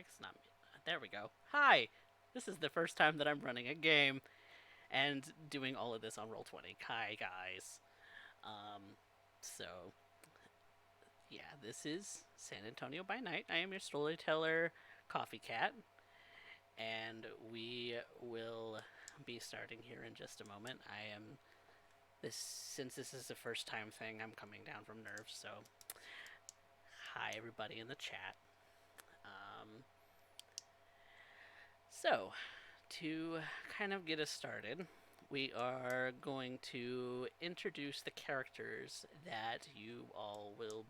mic's not. There we go. Hi! This is the first time that I'm running a game and doing all of this on Roll20. Hi, guys. Um, so, yeah, this is San Antonio by Night. I am your storyteller, CoffeeCat, and we will be starting here in just a moment. I am this since this is the first time thing. I'm coming down from nerves, so hi everybody in the chat. Um, so to kind of get us started, we are going to introduce the characters that you all will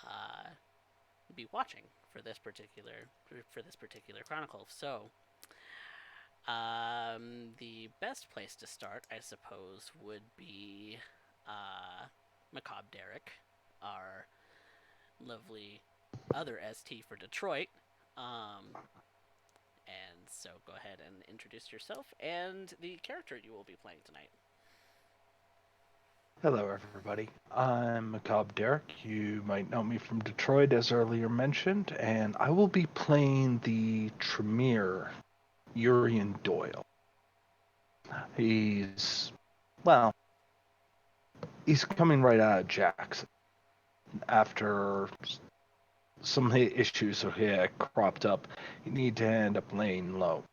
uh, be watching for this particular chronicle. So, the best place to start, I suppose, would be Macabre Derek, our lovely other ST for Detroit. Um, and so go ahead and introduce yourself and the character you will be playing tonight. Hello, everybody. I'm Macabre Derek. You might know me from Detroit, as earlier mentioned, and I will be playing the Tremere, Urien Doyle. He's, well, he's coming right out of Jackson after some issues had cropped up. He need to end up laying low.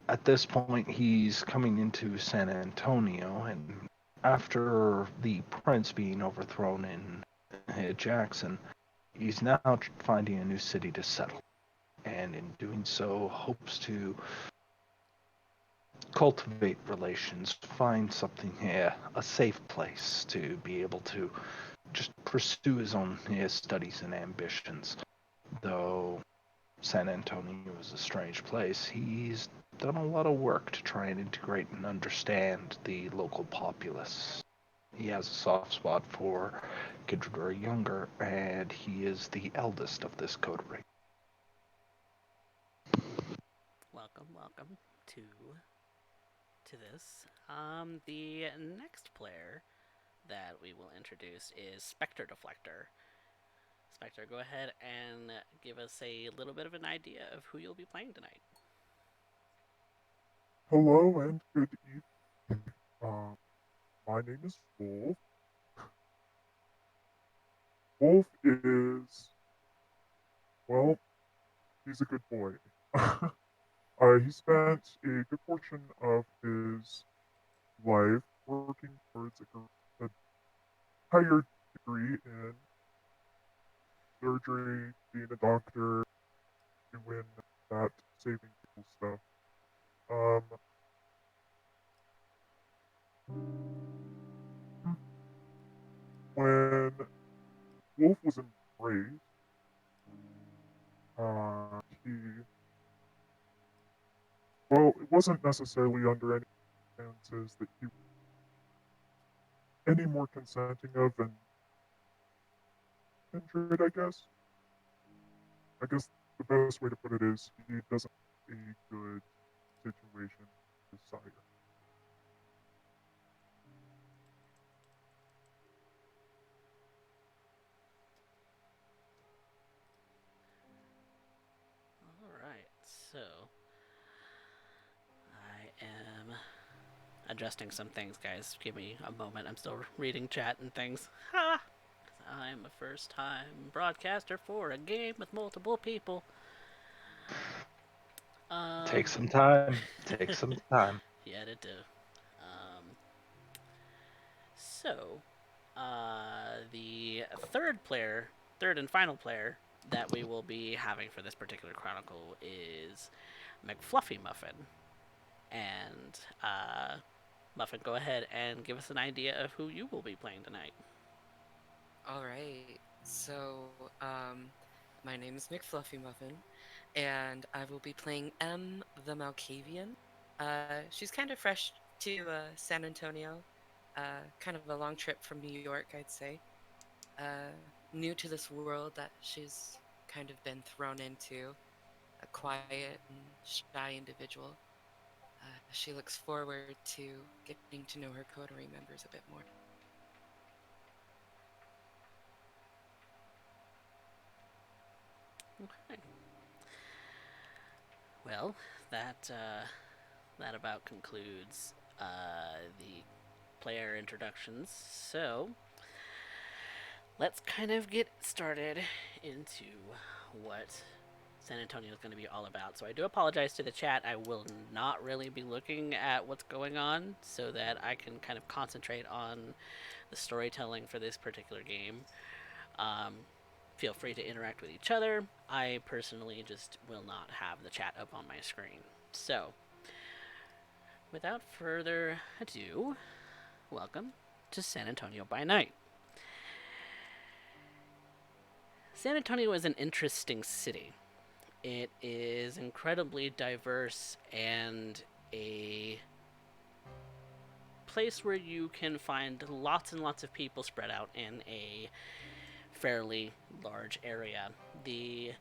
At this point, he's coming into San Antonio, and after the prince being overthrown in Jackson, he's now finding a new city to settle, and in doing so, hopes to cultivate relations, find something here, a safe place to be able to just pursue his own studies and ambitions. Though San Antonio is a strange place, he's done a lot of work to try and integrate and understand the local populace. He has a soft spot for kids who are younger, and he is the eldest of this coterie. Welcome to this. The next player that we will introduce is Spectre Deflector. Spectre, go ahead and give us a little bit of an idea of who you'll be playing tonight. Hello and good evening. My name is Wolf. Wolf is, well, he's a good boy. He spent a good portion of his life working towards a higher degree in surgery, being a doctor, doing that saving people stuff. Um, when Wolf was embraced, he, well, it wasn't necessarily under any circumstances that he any more consenting of than injured, I guess. I guess the best way to put it is he doesn't have a good situation with Sire. All right, so I am adjusting some things, guys. Give me a moment. I'm still reading chat and things. Ha! I'm a first time broadcaster for a game with multiple people. Take Um, some time. Take some time. yeah, to do. Um, so, the third and final player that we will be having for this particular chronicle is McFluffy Muffin. And, Muffin, go ahead and give us an idea of who you will be playing tonight. All right. So, my name is McFluffy Muffin, and I will be playing M the Malkavian. She's kind of fresh to San Antonio, kind of a long trip from New York, I'd say. Uh, New to this world that she's kind of been thrown into, a quiet and shy individual. She looks forward to getting to know her coterie members a bit more. Okay. Well, that about concludes the player introductions. So let's kind of get started into what San Antonio is going to be all about. So I do apologize to the chat. I will not really be looking at what's going on so that I can kind of concentrate on the storytelling for this particular game. Um, feel free to interact with each other. I personally just will not have the chat up on my screen. So, without further ado, welcome to San Antonio by Night. San Antonio is an interesting city. It is incredibly diverse and a place where you can find lots and lots of people spread out in a fairly large area. The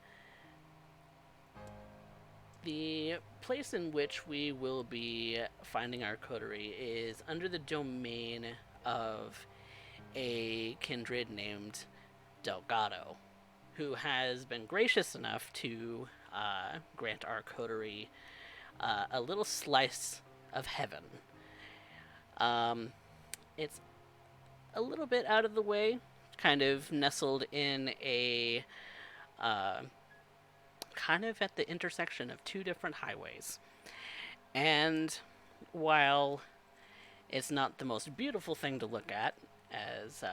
place in which we will be finding our coterie is under the domain of a kindred named Delgado, who has been gracious enough to grant our coterie a little slice of heaven. It's a little bit out of the way, kind of nestled in a kind of at the intersection of two different highways. And while it's not the most beautiful thing to look at, as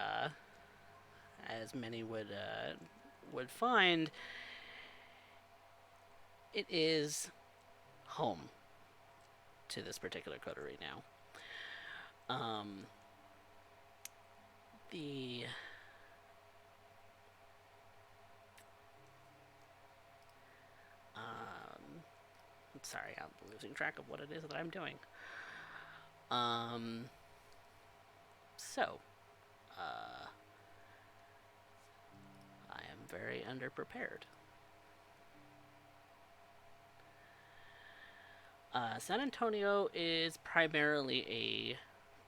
many would find, it is home to this particular coterie now. The sorry, I'm losing track of what it is that I'm doing. So, I am very underprepared. San Antonio is primarily a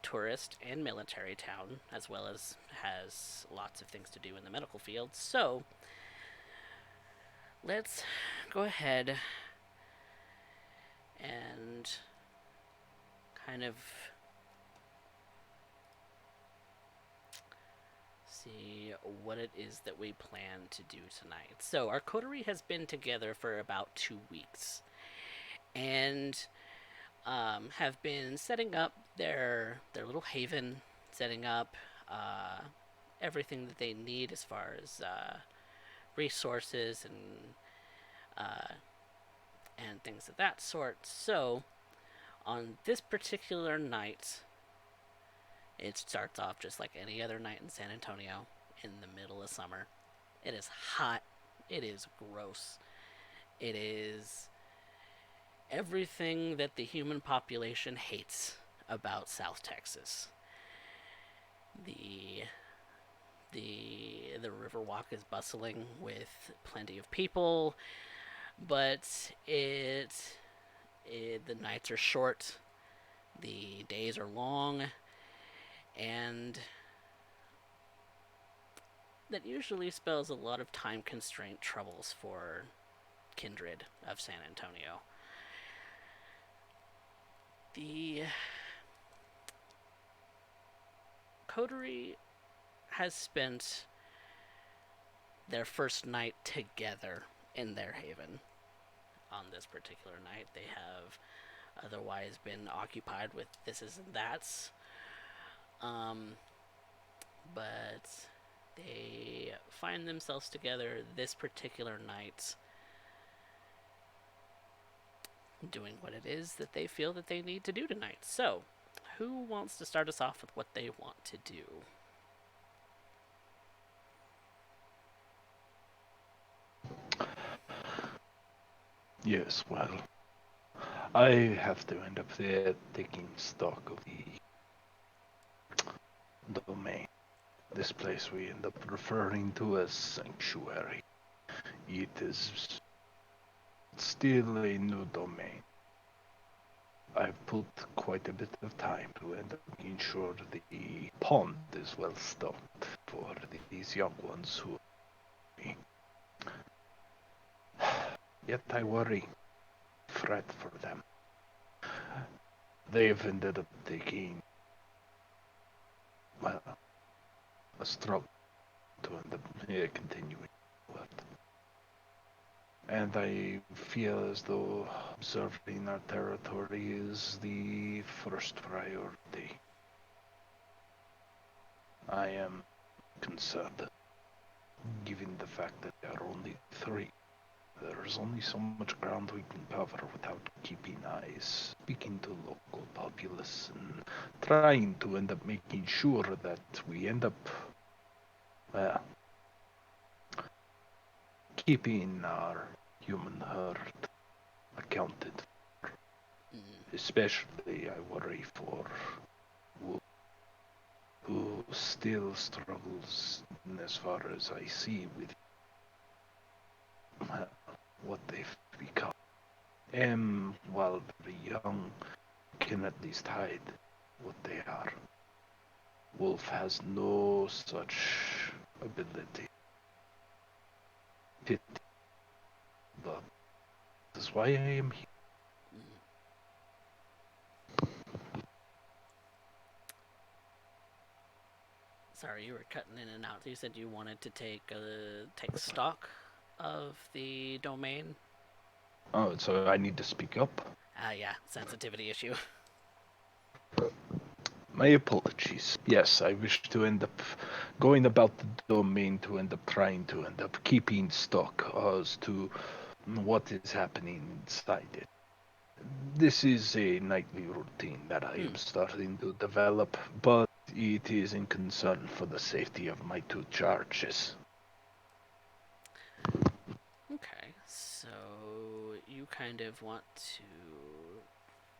tourist and military town, as well as has lots of things to do in the medical field. So, let's go ahead and kind of see what it is that we plan to do tonight. So, our coterie has been together for about 2 weeks and have been setting up their little haven, setting up everything that they need as far as resources and things of that sort. So, on this particular night, it starts off just like any other night in San Antonio in the middle of summer. It is hot. It is gross. It is everything that the human population hates about South Texas. The Riverwalk is bustling with plenty of people, but the nights are short, the days are long, and that usually spells a lot of time constraint troubles for kindred of San Antonio. The coterie has spent their first night together in their haven. On this particular night, they have otherwise been occupied with thises and that's. But they find themselves together this particular night doing what it is that they feel that they need to do tonight. So, who wants to start us off with what they want to do? Yes, well, I have to end up there taking stock of the domain. This place we end up referring to as Sanctuary. It is still a new domain. I've put quite a bit of time to end up making sure the pond is well stocked for these young ones who Yet I worry, fret for them. They've ended up taking, well, a struggle to end up continuing forward. And I feel as though observing our territory is the first priority. I am concerned, given the fact that there are only three. There's only so much ground we can cover without keeping eyes, speaking to local populace, and trying to end up making sure that we end up, well, keeping our human herd accounted. Mm. Especially, I worry for Wolf, who still struggles, as far as I see, with uh, what they've become. While very young, can at least hide what they are. Wolf has no such ability. Pity, but that's why I am here. Mm. Sorry, you were cutting in and out. You said you wanted to take stock of the domain. Oh, so I need to speak up? Yeah, sensitivity issue. My apologies. Yes, I wish to end up going about the domain to end up trying to end up keeping stock as to what is happening inside it. This is a nightly routine that I am starting to develop, but it is in concern for the safety of my two charges. Okay, so you kind of want to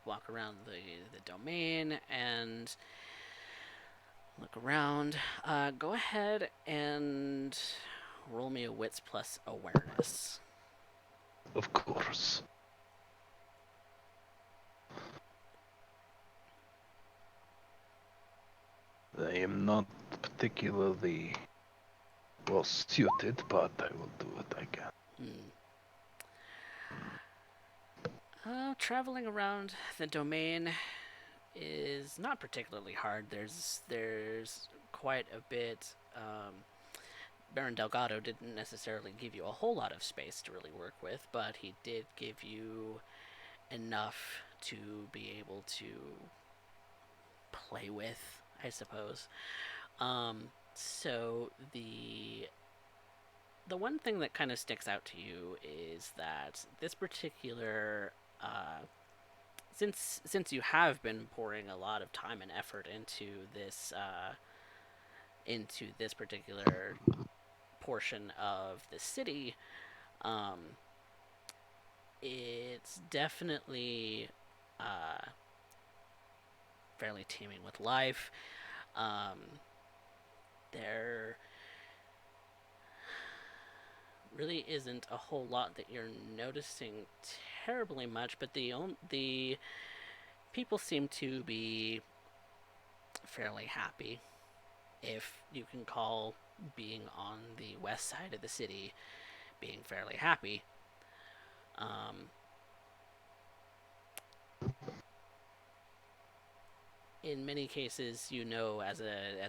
walk around the domain and look around. Go ahead and roll me a wits plus awareness. Of course. I am not particularly well suited, but I will do what I can. Hmm. Traveling around the domain is not particularly hard. There's quite a bit. Baron Delgado didn't necessarily give you a whole lot of space to really work with, but he did give you enough to be able to play with, I suppose. So the one thing that kind of sticks out to you is that this particular since you have been pouring a lot of time and effort into this particular portion of the city, um, it's definitely uh, fairly teeming with life. There really isn't a whole lot that you're noticing terribly much, but the people seem to be fairly happy, if you can call being on the west side of the city being fairly happy. Um, in many cases, as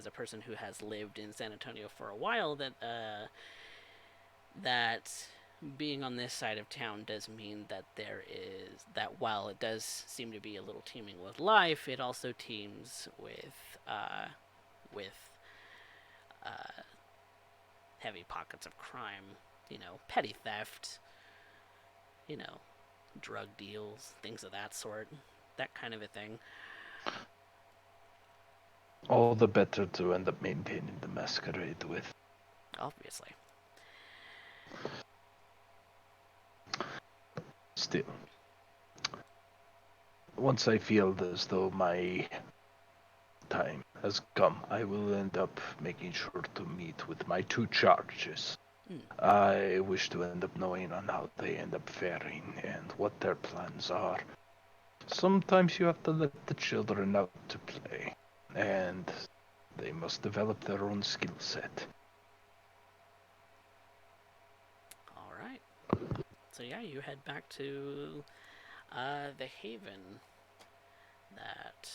a person who has lived in San Antonio for a while, that being on this side of town does mean that while it does seem to be a little teeming with life, it also teems with uh, heavy pockets of crime. Petty theft. You know, drug deals, things of that sort, that kind of a thing. All the better to end up maintaining the masquerade with. Obviously. Still, once I feel as though my time has come, I will end up making sure to meet with my two charges. Mm. I wish to end up knowing on how they end up faring and what their plans are. Sometimes you have to let the children out to play, and they must develop their own skill set. All right. So yeah, you head back to the haven that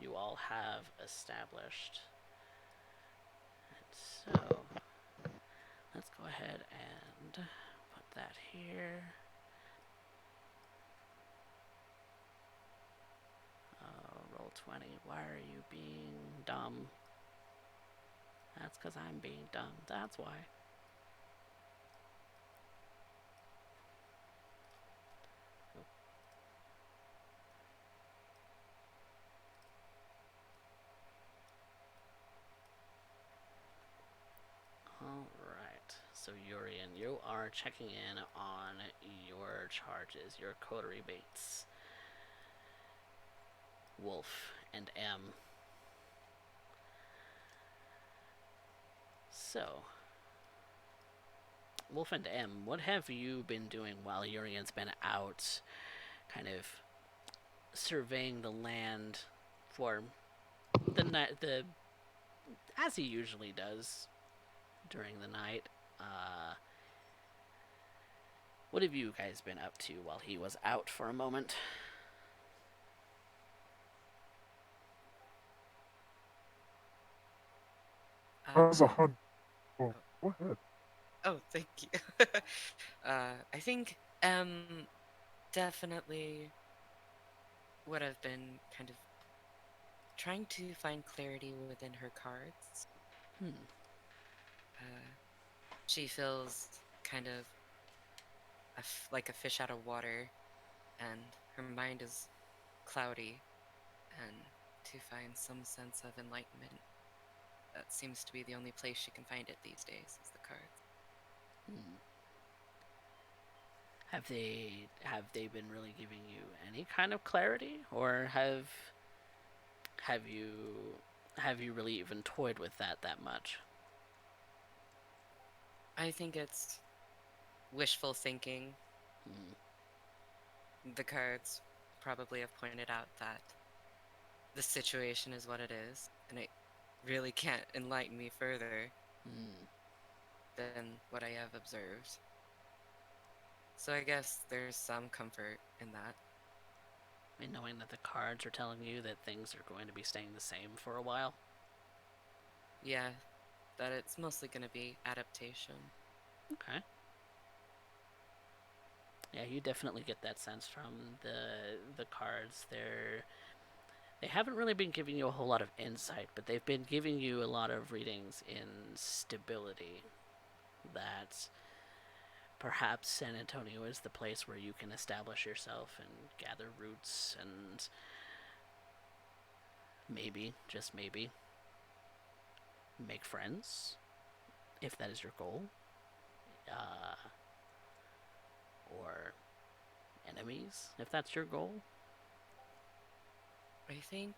you all have established. And so let's go ahead and put that here. Roll 20. Why are you being dumb? That's because I'm being dumb. That's why. Alright. So, Urien, you are checking in on your charges, your coterie mates, Wolf and M. So, Wolf and M, what have you been doing while Urien's been out, kind of surveying the land for the night, as he usually does during the night? What have you guys been up to while he was out for a moment? How's a Um, hunt? Oh, go ahead. oh, thank you. I think definitely would have been kind of trying to find clarity within her cards. Hmm. Uh, she feels kind of like a fish out of water, and her mind is cloudy, and to find some sense of enlightenment, that seems to be the only place she can find it these days, is the cards. Hmm. Have they been really giving you any kind of clarity, or have you have you really even toyed with that much? I think it's wishful thinking. Hmm. The cards probably have pointed out that the situation is what it is, and it really can't enlighten me further Hmm. than what I have observed. So I guess there's some comfort in that. And knowing that the cards are telling you that things are going to be staying the same for a while. Yeah, that it's mostly going to be adaptation. Okay. Yeah, you definitely get that sense from the cards. They haven't really been giving you a whole lot of insight, but they've been giving you a lot of readings in stability. That perhaps San Antonio is the place where you can establish yourself and gather roots and maybe, just maybe, make friends, if that is your goal. Uh, or enemies, if that's your goal. I think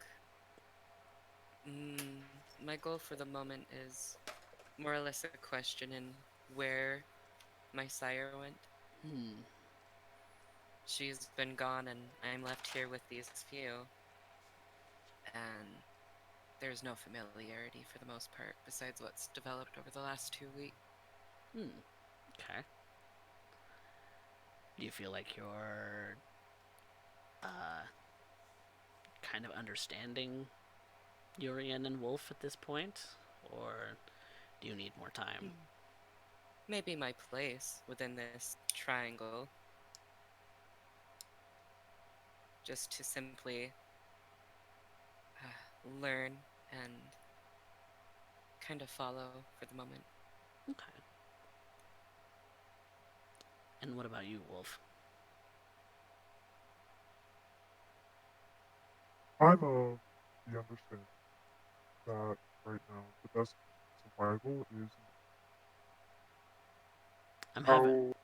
mm, my goal for the moment is more or less a question in where my sire went. Hmm. She's been gone, and I'm left here with these few, and there's no familiarity for the most part, besides what's developed over the last 2 weeks. Hmm. Okay. Do you feel like you're uh, kind of understanding Urien and Wolf at this point, or do you need more time? Maybe my place within this triangle, just to simply learn and kind of follow for the moment. Okay. And what about you, Wolf? I'm the understanding that right now the best survival is I'm having how.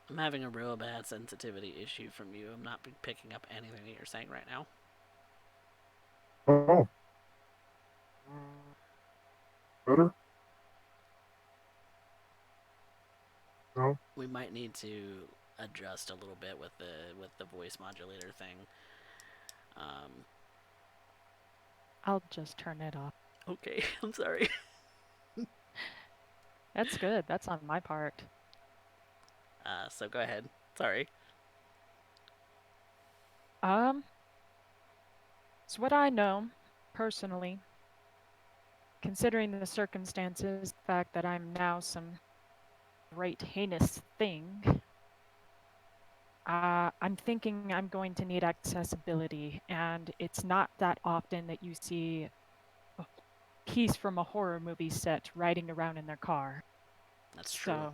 I'm having a real bad sensitivity issue from you. I'm not picking up anything that you're saying right now. Oh, better? No? We might need to adjust a little bit with the voice modulator thing. Um, I'll just turn it off. okay, I'm sorry. That's good. That's on my part. So go ahead. Sorry. Um, so what I know, personally, considering the circumstances, the fact that I'm now some great heinous thing, I'm thinking I'm going to need accessibility, and it's not that often that you see a piece from a horror movie set riding around in their car. That's true. So,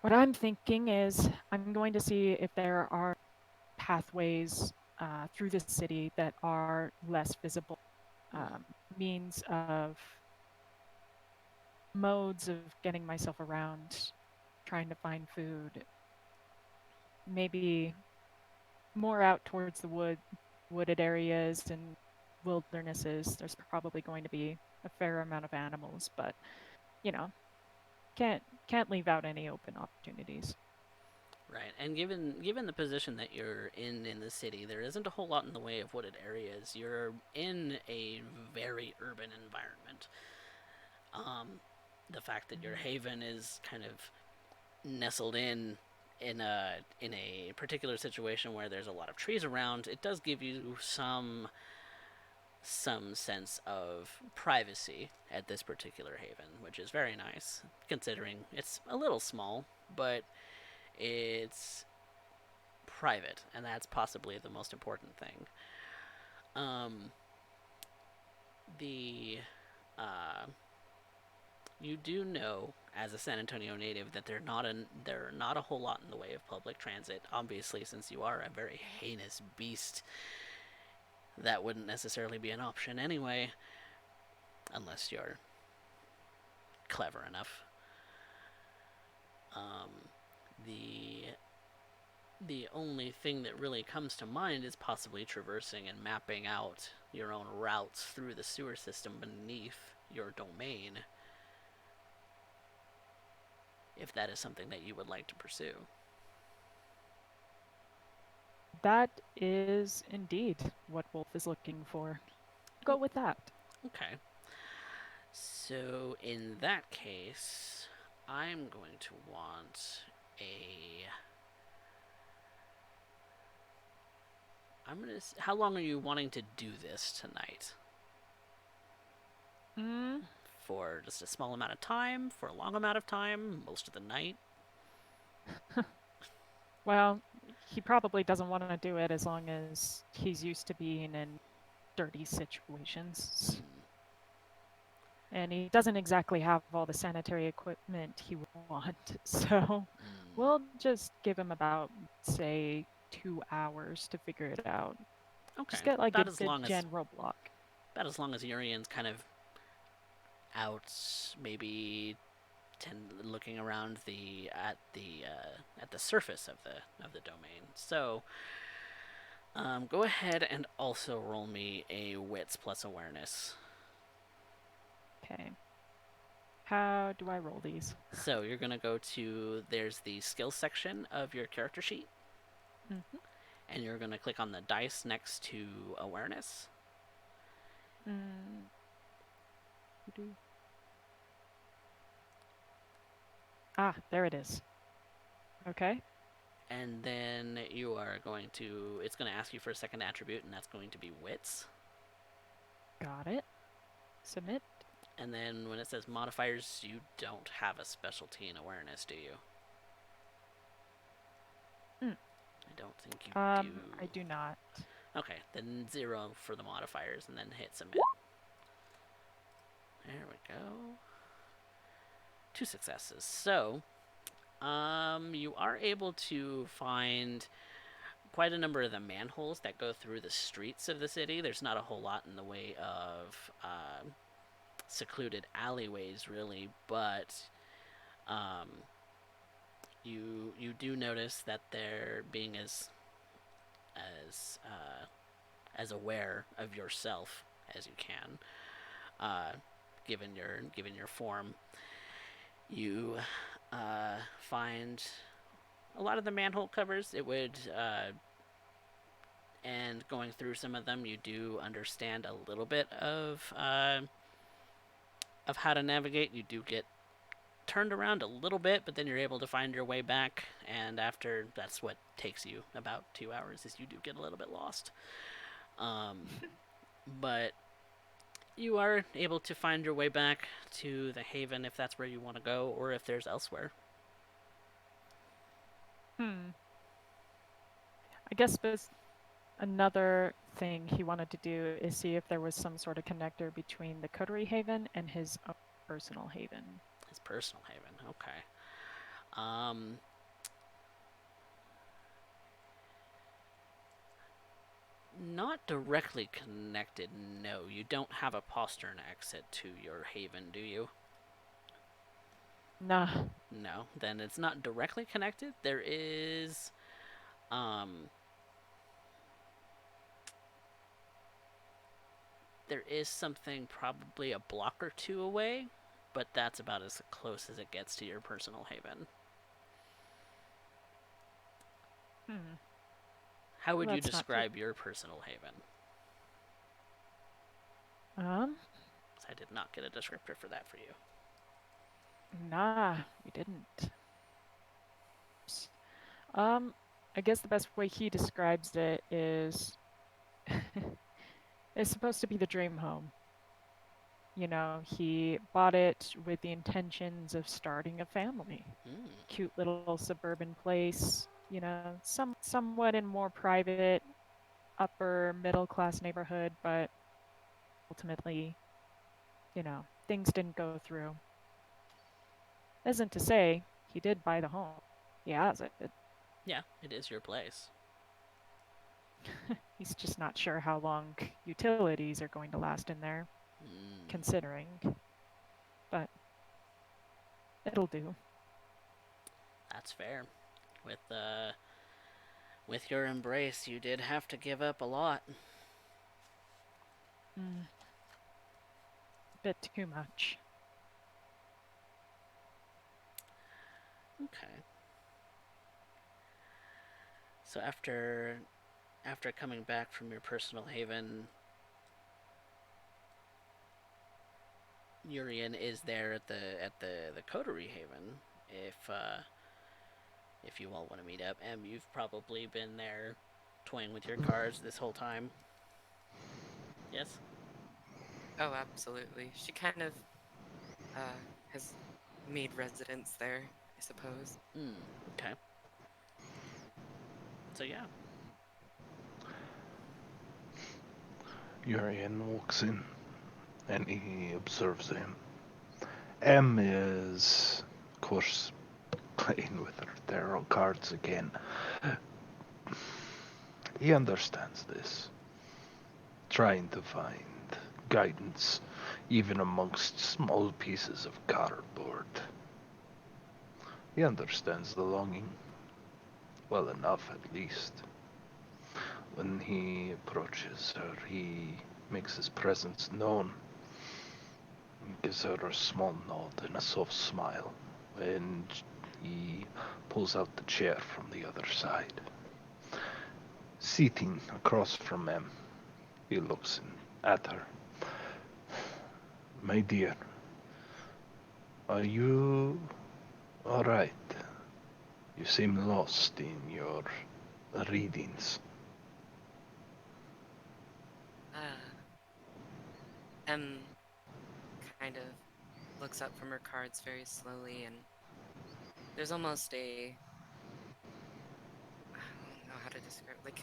what I'm thinking is I'm going to see if there are pathways through the city that are less visible, Hmm. means of modes of getting myself around, trying to find food, maybe more out towards the wooded areas and wildernesses. There's probably going to be a fair amount of animals, but you know, can't leave out any open opportunities. Right, and given the position that you're in the city, there isn't a whole lot in the way of wooded areas. You're in a very urban environment. Um, the fact that your Mm. haven is kind of nestled in a particular situation where there's a lot of trees around, it does give you some sense of privacy at this particular haven, which is very nice considering it's a little small, but it's private, and that's possibly the most important thing. Um, the uh, you do know, as a San Antonio native, that there are not a whole lot in the way of public transit. Obviously, since you are a very heinous beast, that wouldn't necessarily be an option anyway, unless you're clever enough. Um, the the only thing that really comes to mind is possibly traversing and mapping out your own routes through the sewer system beneath your domain, if that is something that you would like to pursue. That is indeed what Wolf is looking for. Go with that. Okay. So, in that case, I'm going to want a. I'm gonna. How long are you wanting to do this tonight? Mm, For just a small amount of time? For a long amount of time? Most of the night? well, he probably doesn't want to do it as long as he's used to being in dirty situations. Hmm. And he doesn't exactly have all the sanitary equipment he would want. So Hmm. we'll just give him about, say, 2 hours to figure it out. Okay. Just get like a About as good long as general block. Urian's kind of out, maybe looking around at the surface of the domain. So, go ahead and also roll me a wits plus awareness. Okay. How do I roll these? So you're gonna go to there's the skills section of your character sheet, Mm-hmm. and you're gonna click on the dice next to awareness. Mm. Ah, there it is. Okay, And then you are going to it's gonna ask you for a second attribute, and that's going to be wits. got it. Submit. And then when it says modifiers, you don't have a specialty in awareness, do you? Mm. I don't think you do. I do not. Okay, then 0 for the modifiers, and then hit submit. There we go. 2 successes. So, you are able to find quite a number of the manholes that go through the streets of the city. There's not a whole lot in the way of secluded alleyways, really, but um, you do notice that they're being as as aware of yourself as you can, uh, given your form. You find a lot of the manhole covers. It would and going through some of them, you do understand a little bit of how to navigate. You do get turned around a little bit, but then you're able to find your way back. And after that's what takes you about 2 hours, is you do get a little bit lost. But you are able to find your way back to the haven if that's where you want to go, or if there's elsewhere. I guess another thing he wanted to do is see if there was some sort of connector between the coterie haven and his own personal haven. His personal haven, okay. Um, Not directly connected, no. You don't have a postern exit to your haven, do you? Nah. No, then it's not directly connected. There is something probably a block or two away, but that's about as close as it gets to your personal haven. How would you describe your personal haven? I did not get a descriptor for that for you. Nah, we didn't. I guess the best way he describes it is it's supposed to be the dream home. You know, he bought it with the intentions of starting a family. Cute little suburban place, you know, somewhat in more private, upper middle class neighborhood, but ultimately, you know, things didn't go through. Isn't to say he did buy the home. He has it. Yeah, it is your place. He's just not sure how long utilities are going to last in there, considering. But it'll do. That's fair. With your embrace, you did have to give up a lot. A bit too much. Okay. So after coming back from your personal haven, Urien is there at the coterie haven. If you all want to meet up, you've probably been there toying with your cards this whole time. Yes? Oh, absolutely. She kind of has made residence there, I suppose. Okay. So yeah. Urien walks in and he observes him. M is, of course, playing with her tarot cards again. He understands this. Trying to find guidance even amongst small pieces of cardboard. He understands the longing. Well enough, at least. When he approaches her, he makes his presence known. He gives her a small nod and a soft smile when he pulls out the chair from the other side. Seating across from him, he looks at her. My dear, are you all right? You seem lost in your readings. Em kind of looks up from her cards very slowly, and there's almost I don't know how to describe, like,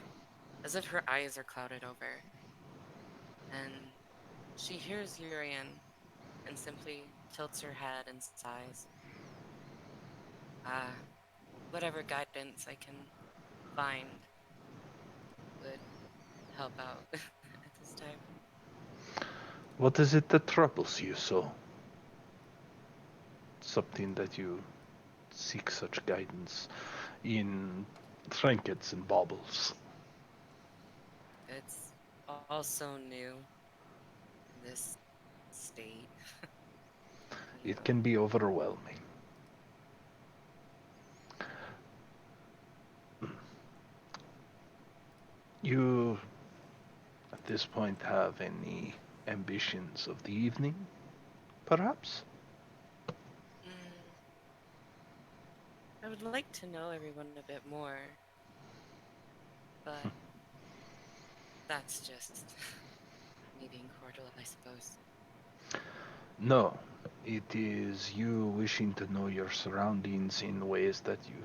as if her eyes are clouded over. And she hears Urien and simply tilts her head and sighs. Whatever guidance I can find would help out at this time. What is it that troubles you so? Something that you seek such guidance in trinkets and baubles. It's all so new in this state. It can be overwhelming. You, at this point, have any ambitions of the evening, perhaps? I would like to know everyone a bit more, but that's just me being cordial, I suppose. No, it is you wishing to know your surroundings in ways that you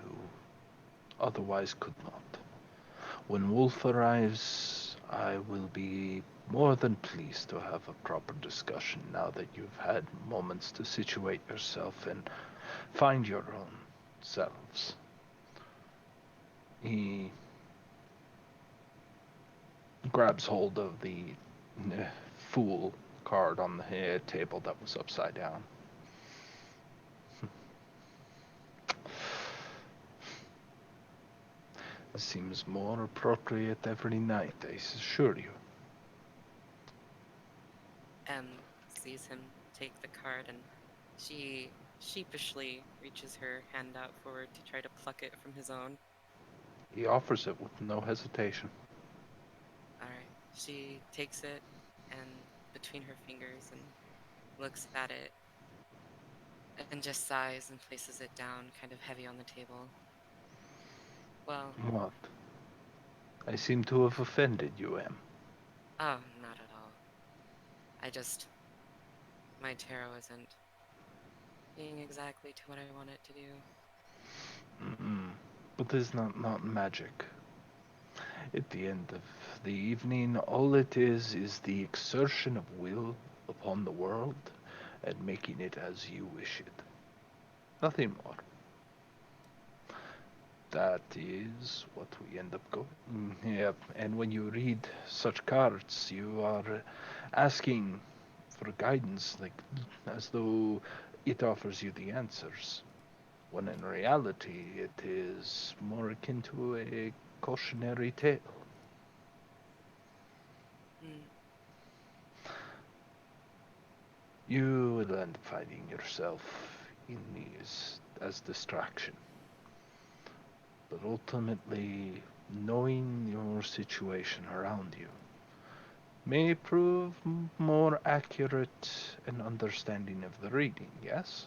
otherwise could not. When Wolf arrives, I will be more than pleased to have a proper discussion now that you've had moments to situate yourself and find your own selves. He grabs hold of the fool card on the table that was upside down. It seems more appropriate every night, I assure you. Sees him take the card and she sheepishly reaches her hand out forward to try to pluck it from his own. He offers it with no hesitation. Alright. She takes it and between her fingers and looks at it and just sighs and places it down kind of heavy on the table. Well, What? I seem to have offended you, Em. oh, not at all. I just, my tarot isn't being exactly to what I want it to do. But this is not magic. At the end of the evening, all it is the exertion of will upon the world and making it as you wish it. Nothing more. That is what we end up going. Yep. And when you read such cards, you are asking for guidance, like as though it offers you the answers. When in reality, it is more akin to a cautionary tale. Hmm. You will end up finding yourself in these as distraction. But ultimately, knowing your situation around you may prove more accurate and understanding of the reading, yes?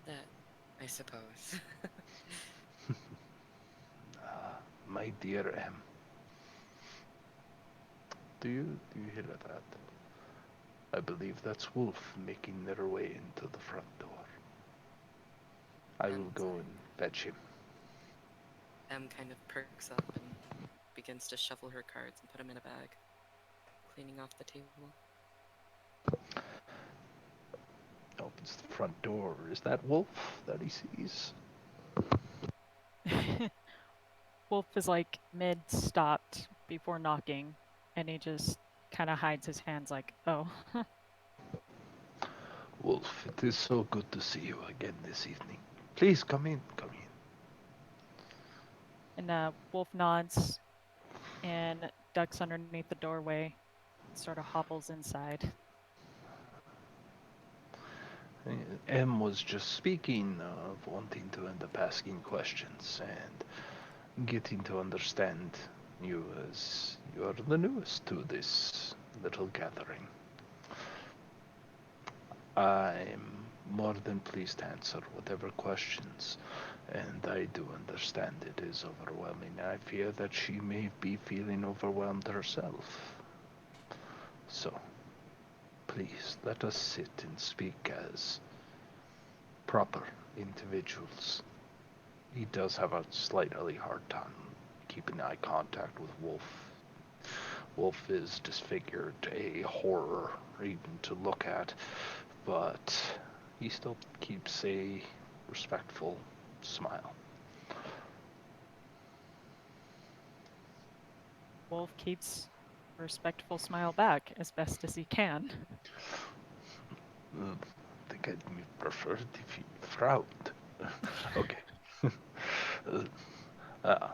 That, I suppose. My dear M, do you hear that? I believe that's Wolf making their way into the front door. I will And go and fetch him. M kind of perks up and begins to shuffle her cards and put them in a bag, cleaning off the table. Opens the front door. Is that Wolf that he sees? Wolf is like mid stopped before knocking, and he just kind of hides his hands like, oh. Wolf, it is so good to see you again this evening. Please come in, come in. And Wolf nods and ducks underneath the doorway, sort of hobbles inside. M was just speaking of wanting to end up asking questions and getting to understand you as you are the newest to this little gathering. I'm more than pleased to answer whatever questions, and I do understand it is overwhelming. I fear that she may be feeling overwhelmed herself. So, please let us sit and speak as proper individuals. He does have a slightly hard time keeping eye contact with Wolf. Wolf is disfigured, a horror even to look at, but he still keeps a respectful smile. Wolf keeps a respectful smile back as best as he can. I think I'd prefer it if you frowned. Okay. uh, uh,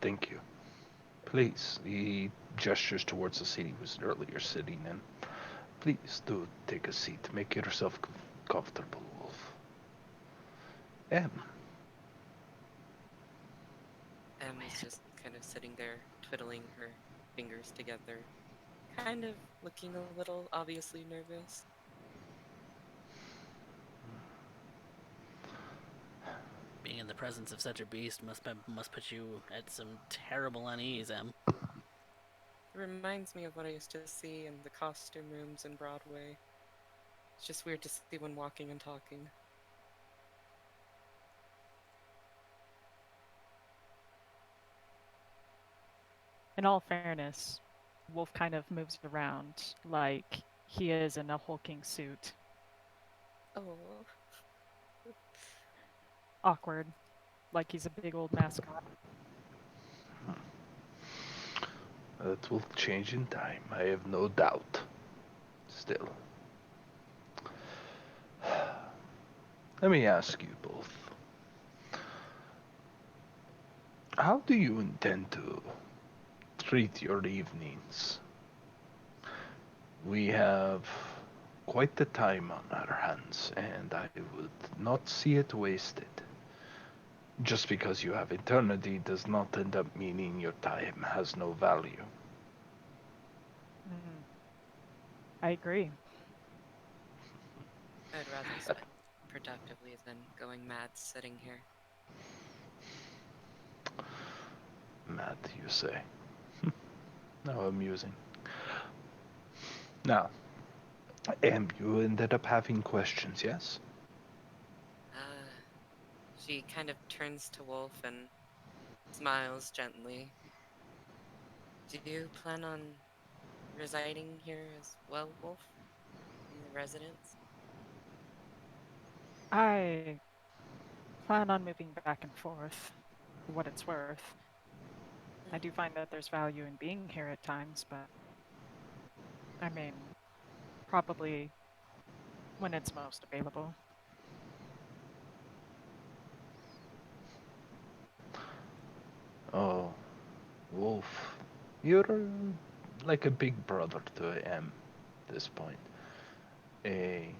thank you. Please, he gestures towards the seat he was earlier sitting in. Please do take a seat. Make yourself comfortable, Wolf. M. M is just kind of sitting there, twiddling her fingers together, kind of looking a little obviously nervous. the presence of such a beast must put you at some terrible unease, Em. It reminds me of what I used to see in the costume rooms in Broadway. It's just weird to see one walking and talking. In all fairness, Wolf kind of moves around like he is in a hulking suit. Oh, Awkward, like he's a big old mascot. That will change in time, I have no doubt. Still. Let me ask you both. How do you intend to treat your evenings? We have quite the time on our hands, and I would not see it wasted. Just because you have eternity does not end up meaning your time has no value. Mm, I agree. I'd rather spend productively than going mad sitting here. Mad, you say. How amusing. Now, you ended up having questions, yes? She kind of turns to Wolf and smiles gently. Do you plan on residing here as well, Wolf? In the residence? I plan on moving back and forth, for what it's worth. I do find that there's value in being here at times, but I mean, probably when it's most available. Oh, Wolf. You're like a big brother to M at this point. A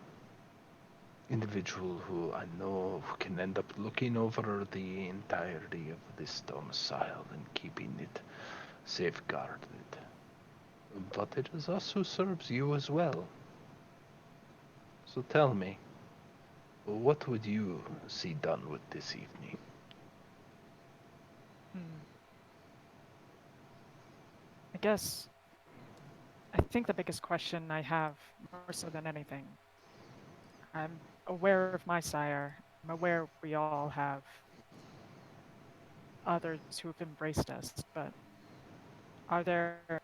individual who I know can end up looking over the entirety of this domicile and keeping it safeguarded. But it is us who serves you as well. So tell me, what would you see done with this evening? Hmm. I guess I think the biggest question I have, more so than anything, I'm aware of my sire. I'm aware we all have others who have embraced us, but are there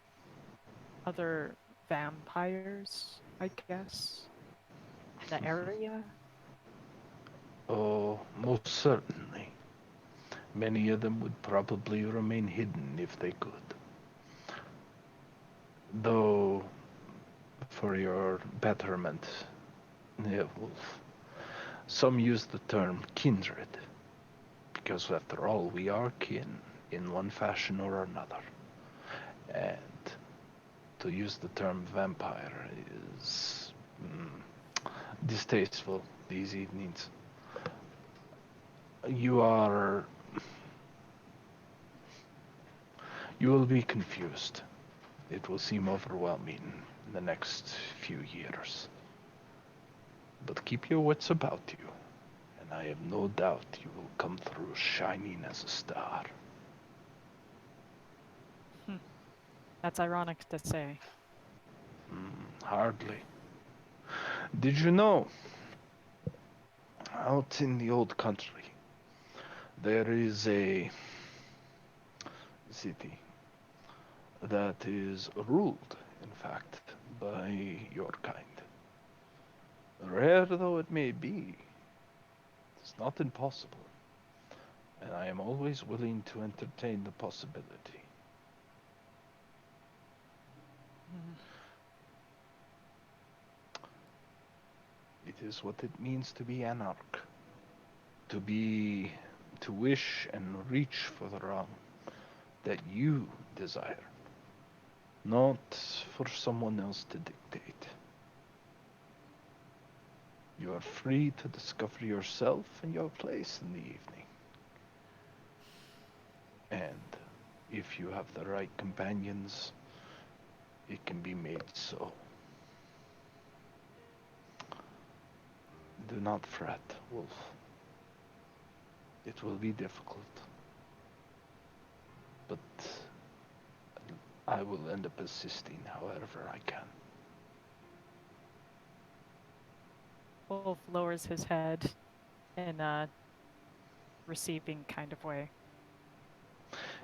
other vampires, I guess, in the area? Oh, most certainly. Many of them would probably remain hidden if they could. Though, for your betterment, Wolf, some use the term kindred, because after all, we are kin in one fashion or another. And to use the term vampire is distasteful these evenings. You are. You will be confused. It will seem overwhelming in the next few years. But keep your wits about you, and I have no doubt you will come through shining as a star. Hmm. That's ironic to say. Hardly. Did you know, out in the old country, there is a city that is ruled, in fact, by your kind. Rare though it may be, it's not impossible, and I am always willing to entertain the possibility. Hmm. It is what it means to be anarch, to be, to wish and reach for the realm that you desire, not for someone else to dictate. You are free to discover yourself and your place in the evening. And if you have the right companions, it can be made so. Do not fret, Wolf. It will be difficult, but I will end up assisting however I can. Wolf lowers his head in a receiving kind of way.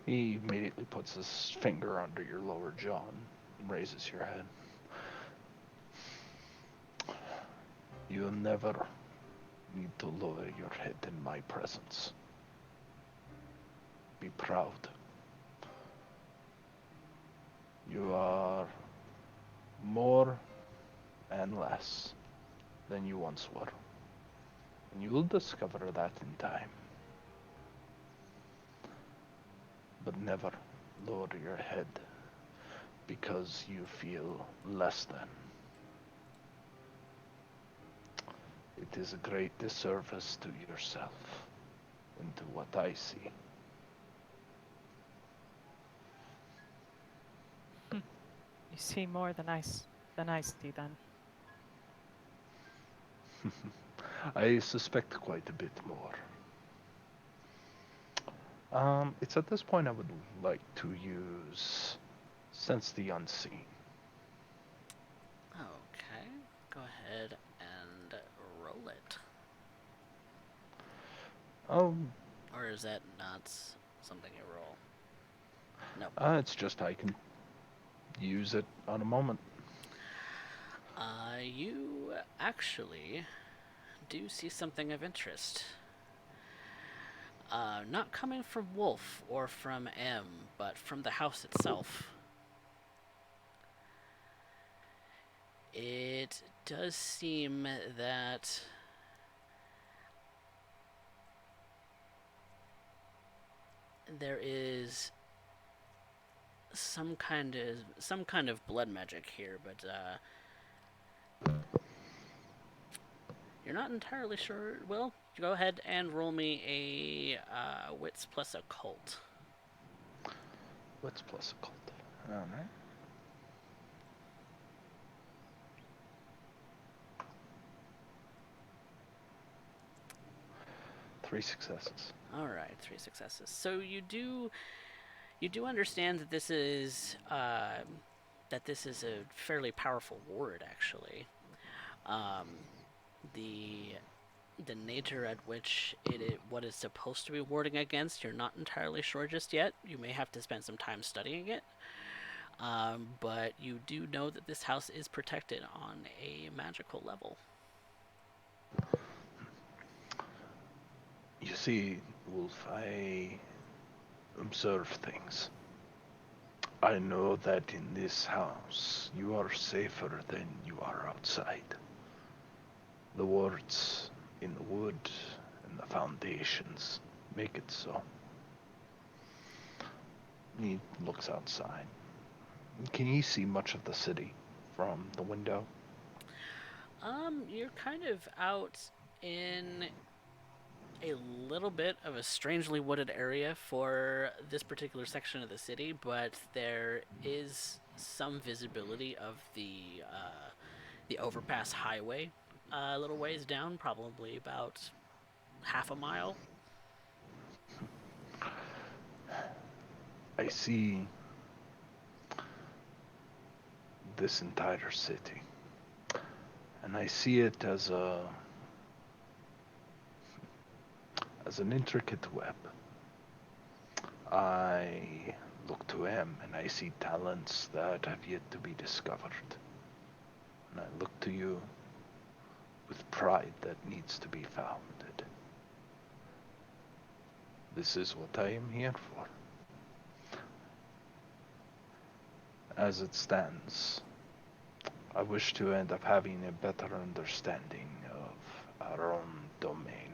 He immediately puts his finger under your lower jaw and raises your head. You never need to lower your head in my presence. Be proud. You are more and less than you once were. And you will discover that in time. But never lower your head because you feel less than. It is a great disservice to yourself and to what I see. You see more than I see then. I suspect quite a bit more. It's at this point I would like to use Sense the Unseen. Okay, go ahead and roll it. Um, Or is that not something you roll? No. it's just I can use it on a moment. You actually do see something of interest. Not coming from Wolf or from M, but from the house itself. It does seem that there is some kind of blood magic here, but you're not entirely sure. Well, go ahead and roll me a wits plus occult. What's plus occult? Alright. Three successes. All right, 3 successes. So you do understand that this is a fairly powerful ward, actually. Um, the the nature at which what it's supposed to be warding against, you're not entirely sure just yet. You may have to spend some time studying it. But you do know that this house is protected on a magical level. You see, Wolf, I observe things. I know that in this house you are safer than you are outside. The wards in the wood and the foundations make it so. He looks outside. Can you see much of the city from the window? You're kind of out in a little bit of a strangely wooded area for this particular section of the city, but there is some visibility of the overpass highway a little ways down, probably about half a mile. I see this entire city, and I see it as an intricate web. I look to him and I see talents that have yet to be discovered. And I look to you with pride that needs to be founded. This is what I am here for. As it stands, I wish to end up having a better understanding of our own domain.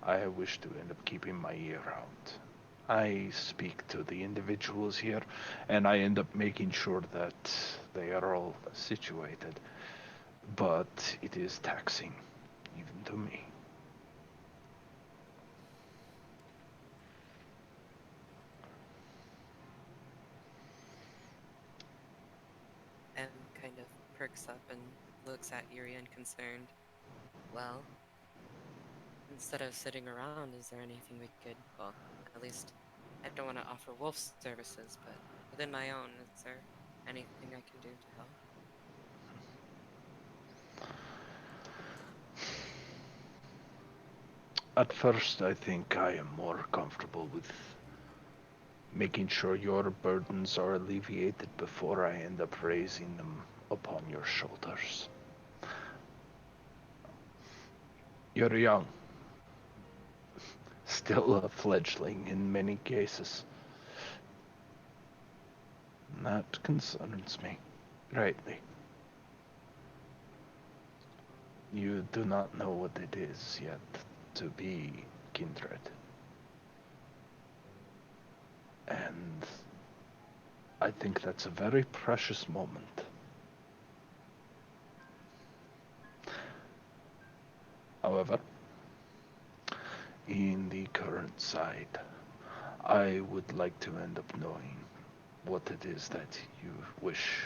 I wish to end up keeping my ear out. I speak to the individuals here, and I end up making sure that they are all situated. But it is taxing, even to me. M kind of perks up and looks at Urien concerned. Well, instead of sitting around, is there anything we could, well, at least I don't want to offer wolf services, but within my own, is there anything I can do to help? At first, I think I am more comfortable with making sure your burdens are alleviated before I end up raising them upon your shoulders. You're young, still a fledgling in many cases. That concerns me greatly. You do not know what it is yet to be kindred. And I think that's a very precious moment. However, in the current side, I would like to end up knowing what it is that you wish.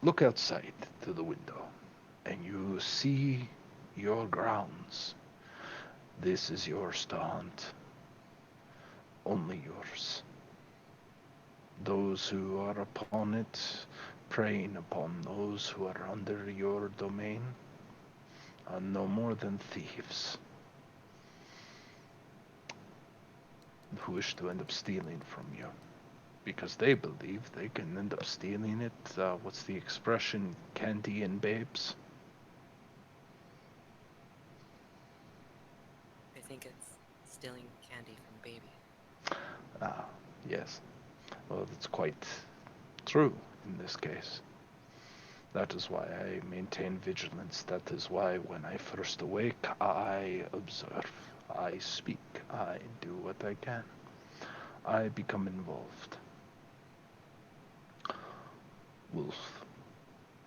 Look outside to the window, and you see your grounds. This is yours to hunt, only yours. Those who are upon it, preying upon those who are under your domain, are no more than thieves who wish to end up stealing from you. Because they believe they can end up stealing it. What's the expression? Candy and babes? I think it's stealing candy from baby. Ah, yes. Well, that's quite true in this case. That is why I maintain vigilance. That is why when I first awake, I observe. I speak. I do what I can. I become involved. Wolf,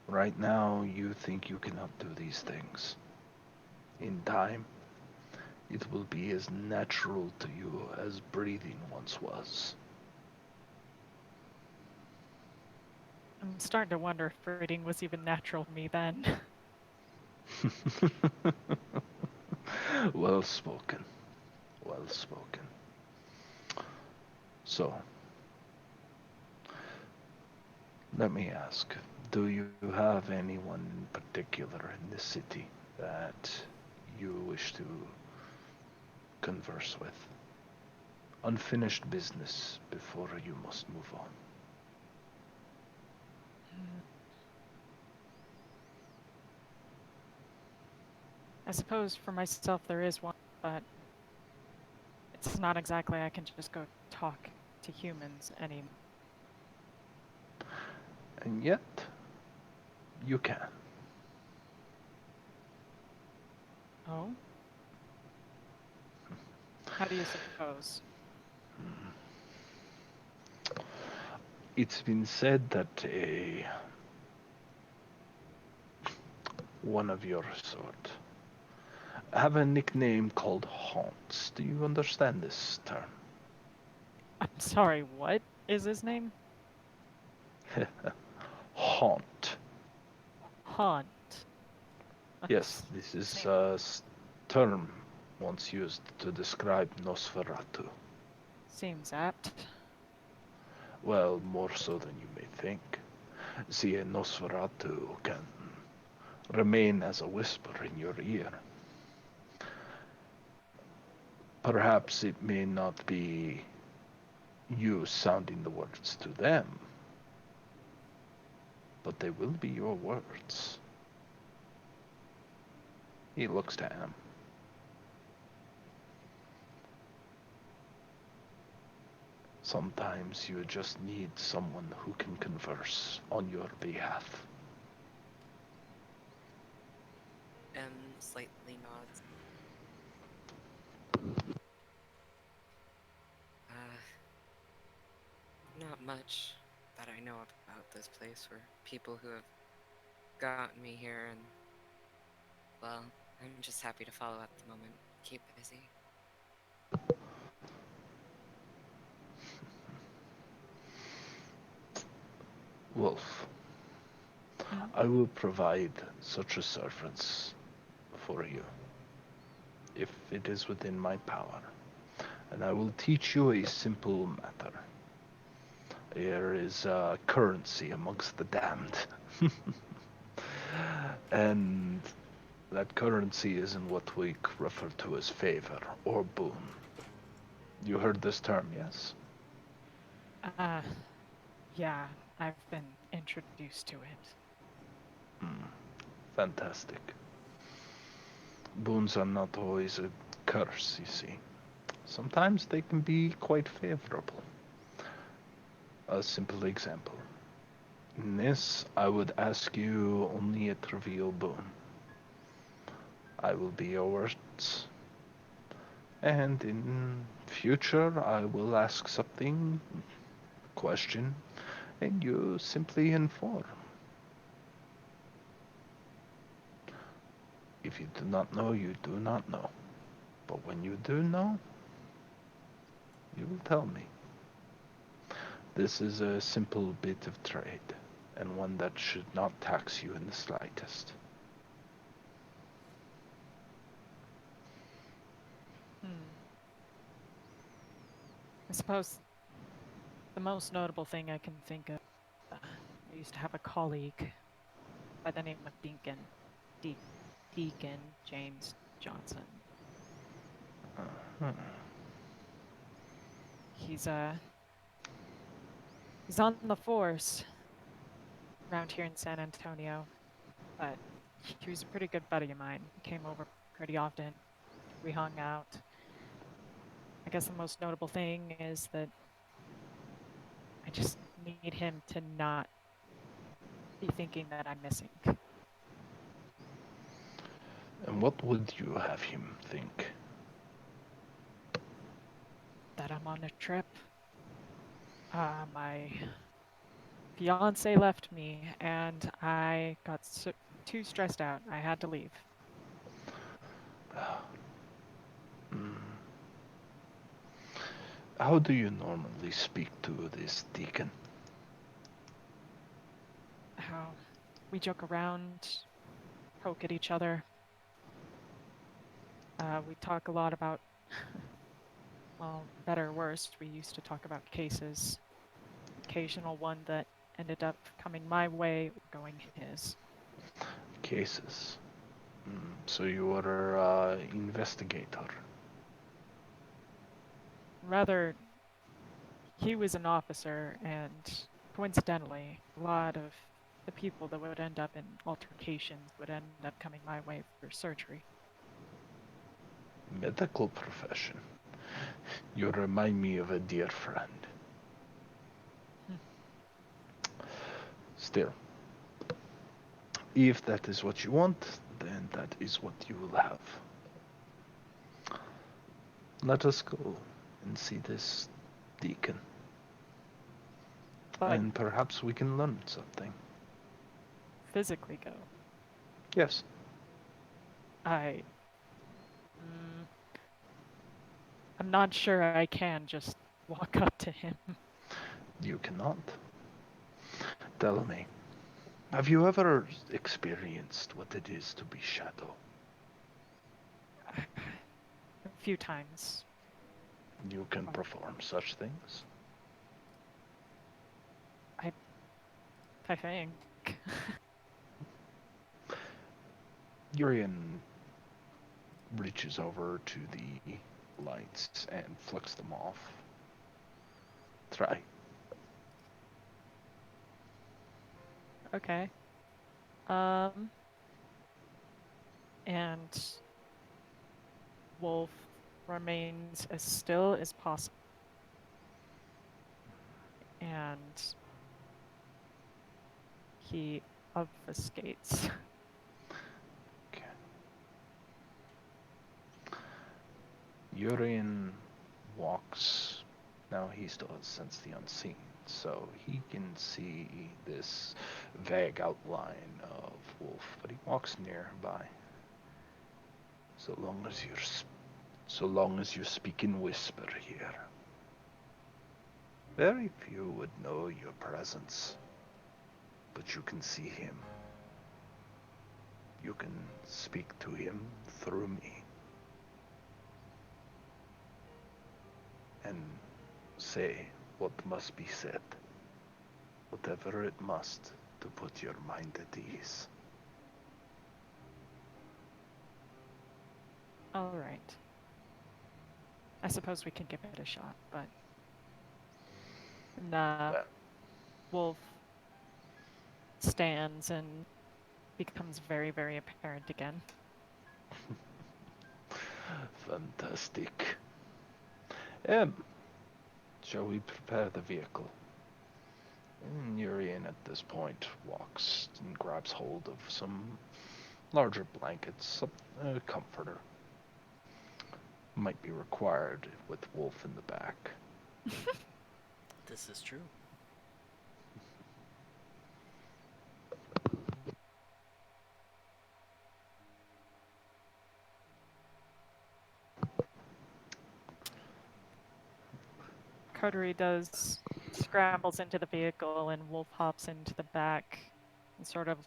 right now you think you cannot do these things. In time, it will be as natural to you as breathing once was. I'm starting to wonder if breeding was even natural to me then. Well spoken. Well spoken. So, let me ask, do you have anyone in particular in this city that you wish to converse with? Unfinished business before you must move on. I suppose for myself there is one, but it's not exactly I can just go talk to humans anymore. And yet, you can. Oh? How do you suppose? It's been said that one of your sort have a nickname called Haunts. Do you understand this term? I'm sorry, what is his name? Haunt. Haunt. Yes, this is Same. a term once used to describe Nosferatu. Seems apt. Well, more so than you may think. See, a Nosferatu can remain as a whisper in your ear. Perhaps it may not be you sounding the words to them, but they will be your words. He looks to Am. Sometimes you just need someone who can converse on your behalf. Slightly nods. Not much that I know about this place or people who have gotten me here, and well, I'm just happy to follow at the moment. Keep busy. Wolf, Hmm? I will provide such a service for you. if it is within my power. And I will teach you a simple matter. There is currency amongst the damned. And that currency is in what we refer to as favor or boon. You heard this term, yes? Uh, yeah, I've been introduced to it. Hmm, fantastic. Boons are not always a curse, you see. Sometimes they can be quite favorable. A simple example. In this, I would ask you only a trivial boon. I will be your words. And in future, I will ask something, question, and you simply inform. If you do not know, you do not know. But when you do know, you will tell me. This is a simple bit of trade, and one that should not tax you in the slightest. Hmm. I suppose the most notable thing I can think of, I used to have a colleague by the name of De- Deacon James Johnson. Hmm. He's he's on the force around here in San Antonio, but he was a pretty good buddy of mine. He came over pretty often. We hung out. I guess the most notable thing is that I just need him to not be thinking that I'm missing, And what would you have him think? that I'm on a trip. My fiance left me, and I got too stressed out. I had to leave. Hmm. How do you normally speak to this deacon? How we joke around, poke at each other. We talk a lot about, well, better or worse, we used to talk about cases. Occasional one that ended up coming my way or going his. Cases. So you are investigator. Rather, he was an officer, and coincidentally, a lot of the people that would end up in altercations would end up coming my way for surgery. Medical profession. You remind me of a dear friend. Hmm. Still, if that is what you want, then that is what you will have. Let us go and see this deacon, But and perhaps we can learn something. physically go, Yes, I, mm, I'm not sure I can just walk up to him. you cannot. Tell me, have you ever experienced what it is to be shadow? A few times. You can Um, perform such things? I, I think. Urien reaches over to the lights and flicks them off. Try. Okay. Um, and Wolf remains as still as possible. And he obfuscates. Okay. Urien walks. Now he still has sense the unseen, so he can see this vague outline of Wolf, but he walks nearby. So long as so long as you speak in whisper here, very few would know your presence, but you can see him. You can speak to him through me. say what must be said, whatever it must, to put your mind at ease. All right. I suppose we can give it a shot, but nah. Well, Wolf stands and becomes very, very apparent again. fantastic. Shall we prepare the vehicle? And Urien at this point walks and grabs hold of some larger blankets, a comforter. Might be required with Wolf in the back. This is true. Coterie does scrambles into the vehicle and Wolf hops into the back and sort of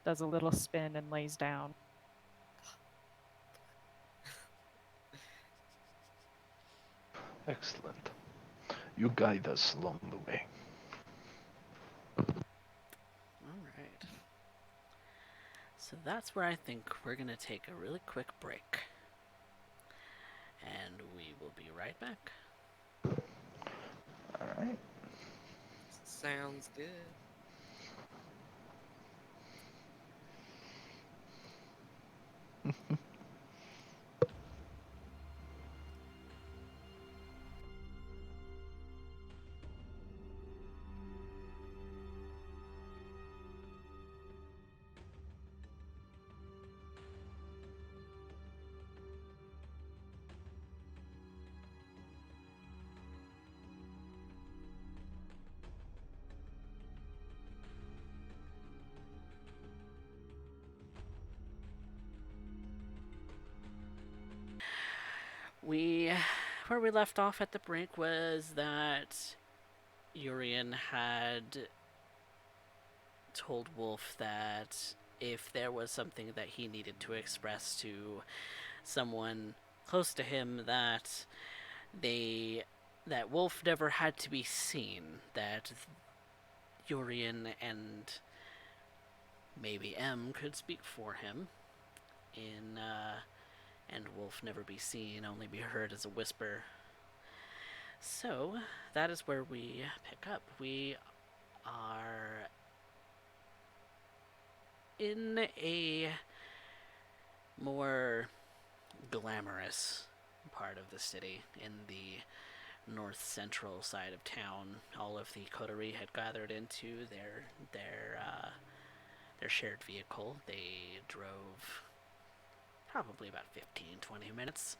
does a little spin and lays down. Excellent. You guide us along the way. All right. So that's where I think we're going to take a really quick break. And we will be right back. Alright. Sounds good. Where we left off at the break was that Urien had told Wolf that if there was something that he needed to express to someone close to him, that Wolf never had to be seen, that Urien and maybe M could speak for him and Wolf never be seen, only be heard as a whisper. So that is where we pick up. We are in a more glamorous part of the city, in the north central side of town. All of the coterie had gathered into their shared vehicle. They drove probably about 15-20 minutes.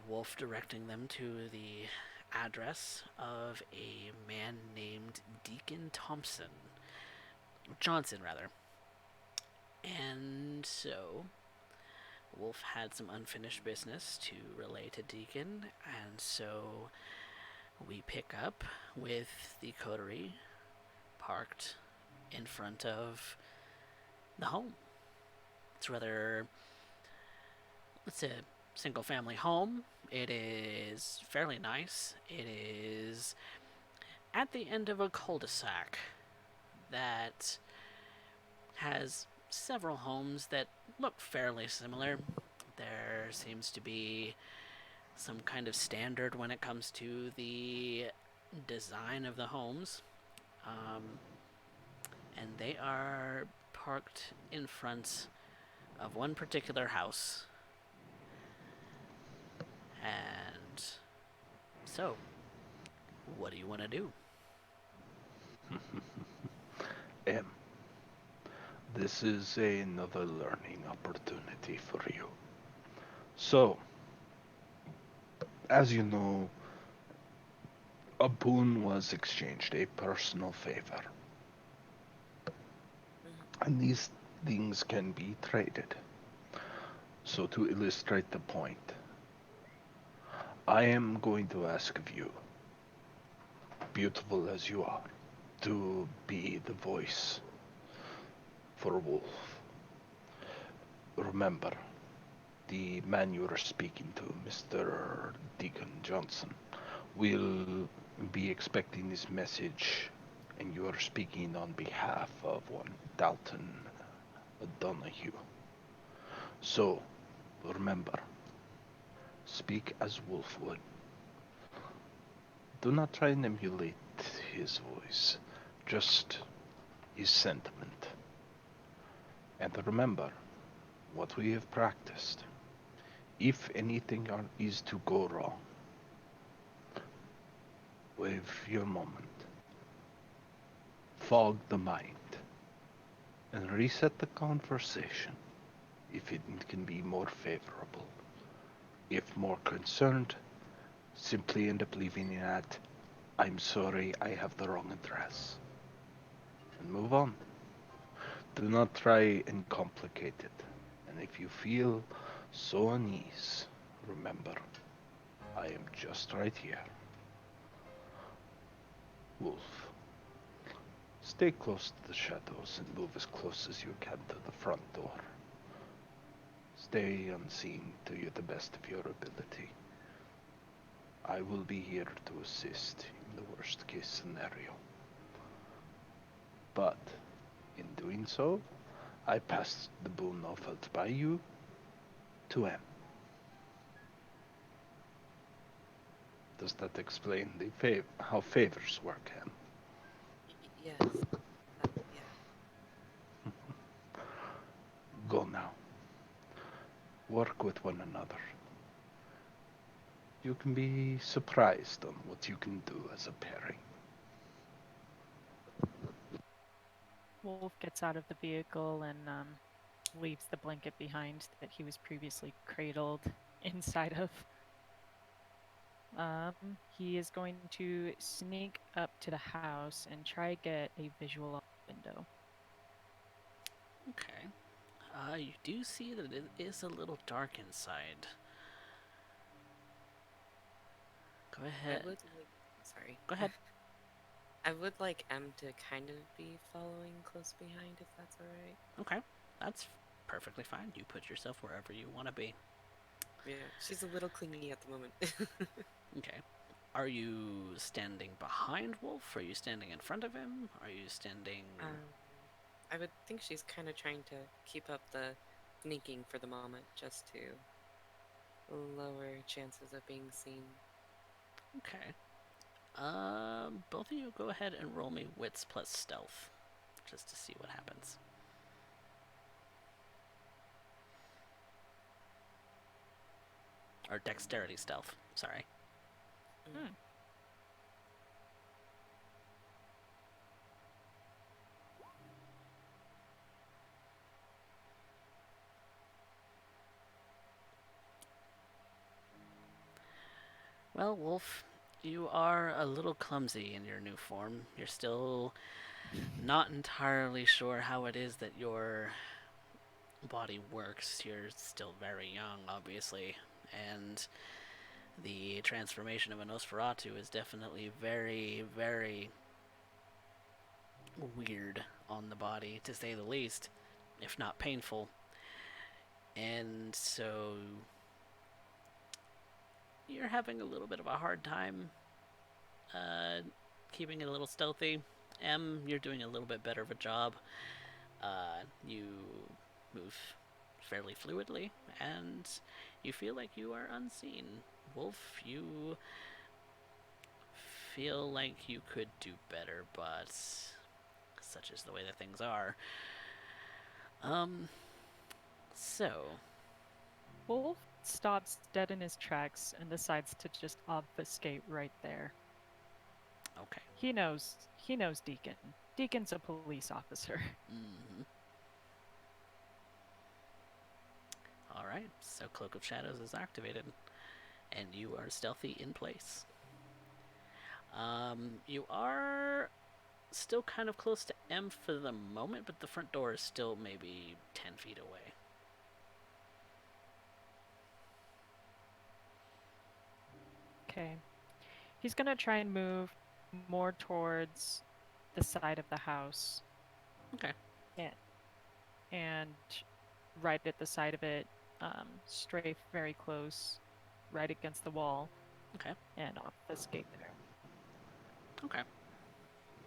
Wolf directing them to the address of a man named Deacon Johnson rather. And so Wolf had some unfinished business to relay to Deacon, and so we pick up with the coterie parked in front of the home. It's rather, it's a single family home. It is fairly nice. It is at the end of a cul-de-sac that has several homes that look fairly similar. There seems to be some kind of standard when it comes to the design of the homes. And they are parked in front of one particular house. And so, what do you want to do? M, this is another learning opportunity for you. So, as you know, a boon was exchanged, a personal favor. And these things can be traded. So to illustrate the point, I am going to ask of you, beautiful as you are, to be the voice for Wolf. Remember, the man you were speaking to, Mr. Deacon Johnson, will be expecting this message, and you are speaking on behalf of one Dalton Donahue. So, remember, speak as Wolf would. Do not try and emulate his voice, just his sentiment. And remember what we have practiced. If anything is to go wrong with your moment, fog the mind and reset the conversation if it can be more favorable. If more concerned, simply end up leaving it at, I'm sorry, I have the wrong address. And move on. Do not try and complicate it. And if you feel so unease, remember, I am just right here. Wolf, stay close to the shadows and move as close as you can to the front door. Stay unseen to the best of your ability. I will be here to assist in the worst case scenario. But in doing so, I pass the boon offered by you to M. Does that explain how favors work, M? Yes. Yeah. Go now. Work with one another. You can be surprised on what you can do as a pairing. Wolf gets out of the vehicle and leaves the blanket behind that he was previously cradled inside of. He is going to sneak up to the house and try get a visual on the window. Okay. You do see that it is a little dark inside. Go ahead. I would like. Sorry. Go ahead. I would like M to kind of be following close behind, if that's alright. Okay. That's perfectly fine. You put yourself wherever you want to be. Yeah, she's a little clingy at the moment. Okay. Are you standing behind Wolf? Are you standing in front of him? Are you standing... I would think she's kind of trying to keep up the sneaking for the moment, just to lower chances of being seen. Okay. Both of you go ahead and roll me wits plus stealth, just to see what happens. Or dexterity stealth, sorry. Hmm. Well, Wolf, you are a little clumsy in your new form. You're still not entirely sure how it is that your body works. You're still very young, obviously, and the transformation of a Nosferatu is definitely very, very weird on the body, to say the least, if not painful. And so you're having a little bit of a hard time keeping it a little stealthy. M, you're doing a little bit better of a job. You move fairly fluidly, and you feel like you are unseen. Wolf, you feel like you could do better, but such is the way that things are. So... Wolf stops dead in his tracks and decides to just obfuscate right there. Okay. He knows Deacon. Deacon's a police officer. Mm-hmm. Alright, so Cloak of Shadows is activated, and you are stealthy in place. You are still kind of close to M for the moment, but the front door is still maybe 10 feet away. Okay. He's gonna try and move more towards the side of the house. Okay. And right at the side of it, strafe very close, right against the wall, Okay. and obfuscate there. Okay.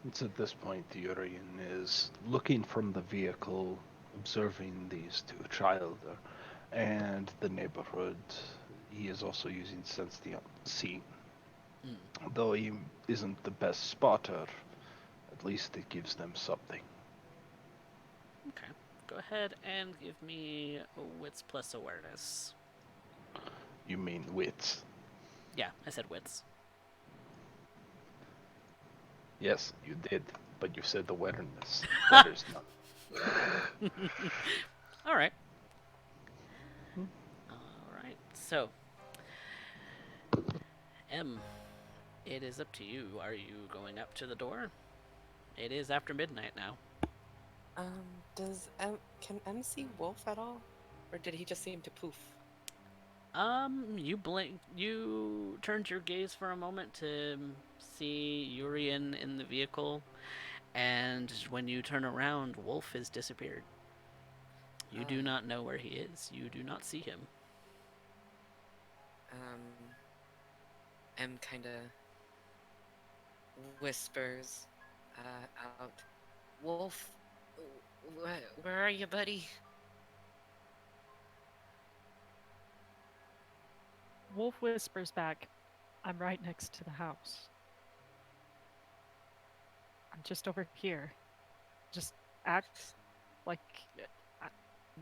It's at this point the Urien is looking from the vehicle, observing these two, child and the neighborhood. He is also using sense the unseen. Mm. Though he isn't the best spotter, at least it gives them something. Okay. Go ahead and give me a wits plus awareness. You mean wits? Yeah, I said wits. Yes, you did, but you said awareness. There is none. All right. All right. So, M, it is up to you. Are you going up to the door? It is after midnight now. Does can M see Wolf at all, or did he just seem to poof? You blink. You turned your gaze for a moment to see Urien in the vehicle, and when you turn around, Wolf has disappeared. You do not know where he is. You do not see him. M kind of whispers out, "Wolf, where are you, buddy?" Wolf whispers back, I'm right next to the house. I'm just over here. Just act like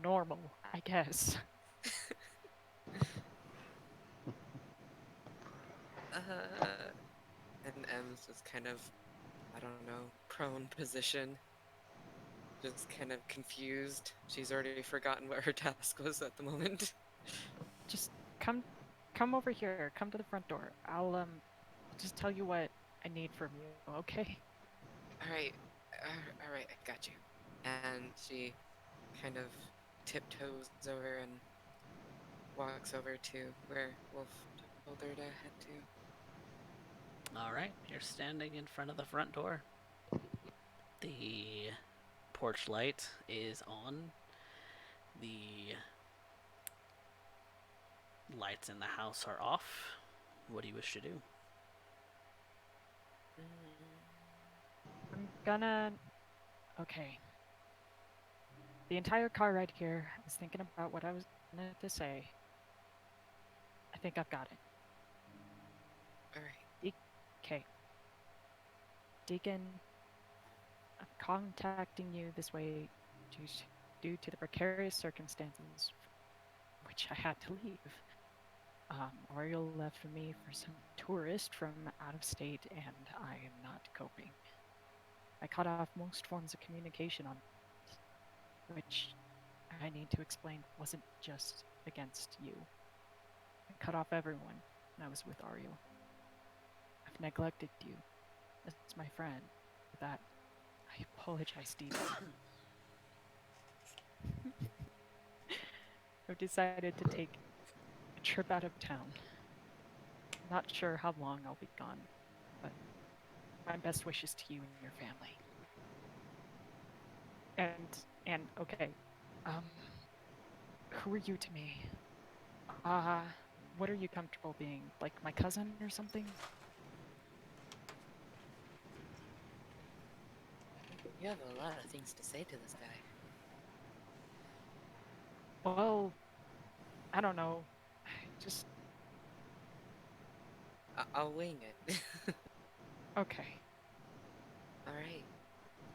normal, I guess. And M's just kind of, I don't know, prone position, just kind of confused. She's already forgotten what her task was at the moment. Just come over here. Come to the front door. I'll just tell you what I need from you, okay? All right, I got you. And she kind of tiptoes over and walks over to where Wolf told her to head to. All right, you're standing in front of the front door. The porch light is on. The lights in the house are off. What do you wish to do? I'm gonna. Okay. The entire car right here, I was thinking about what I was gonna to say. I think I've got it. All right. Okay. Deacon, I'm contacting you this way due to the precarious circumstances which I had to leave. Oriole left for me for some tourist from out of state, and I am not coping. I cut off most forms of communication on it, which I need to explain wasn't just against you. I cut off everyone when I was with Ariel. I've neglected you as my friend. For that, I apologize deeply. I've decided to take a trip out of town. Not sure how long I'll be gone, but my best wishes to you and your family. And okay, um, who are you to me? Uh, what are you comfortable being? Like my cousin or something? You have a lot of things to say to this guy. Well, I don't know. Just I'll wing it. okay. All right.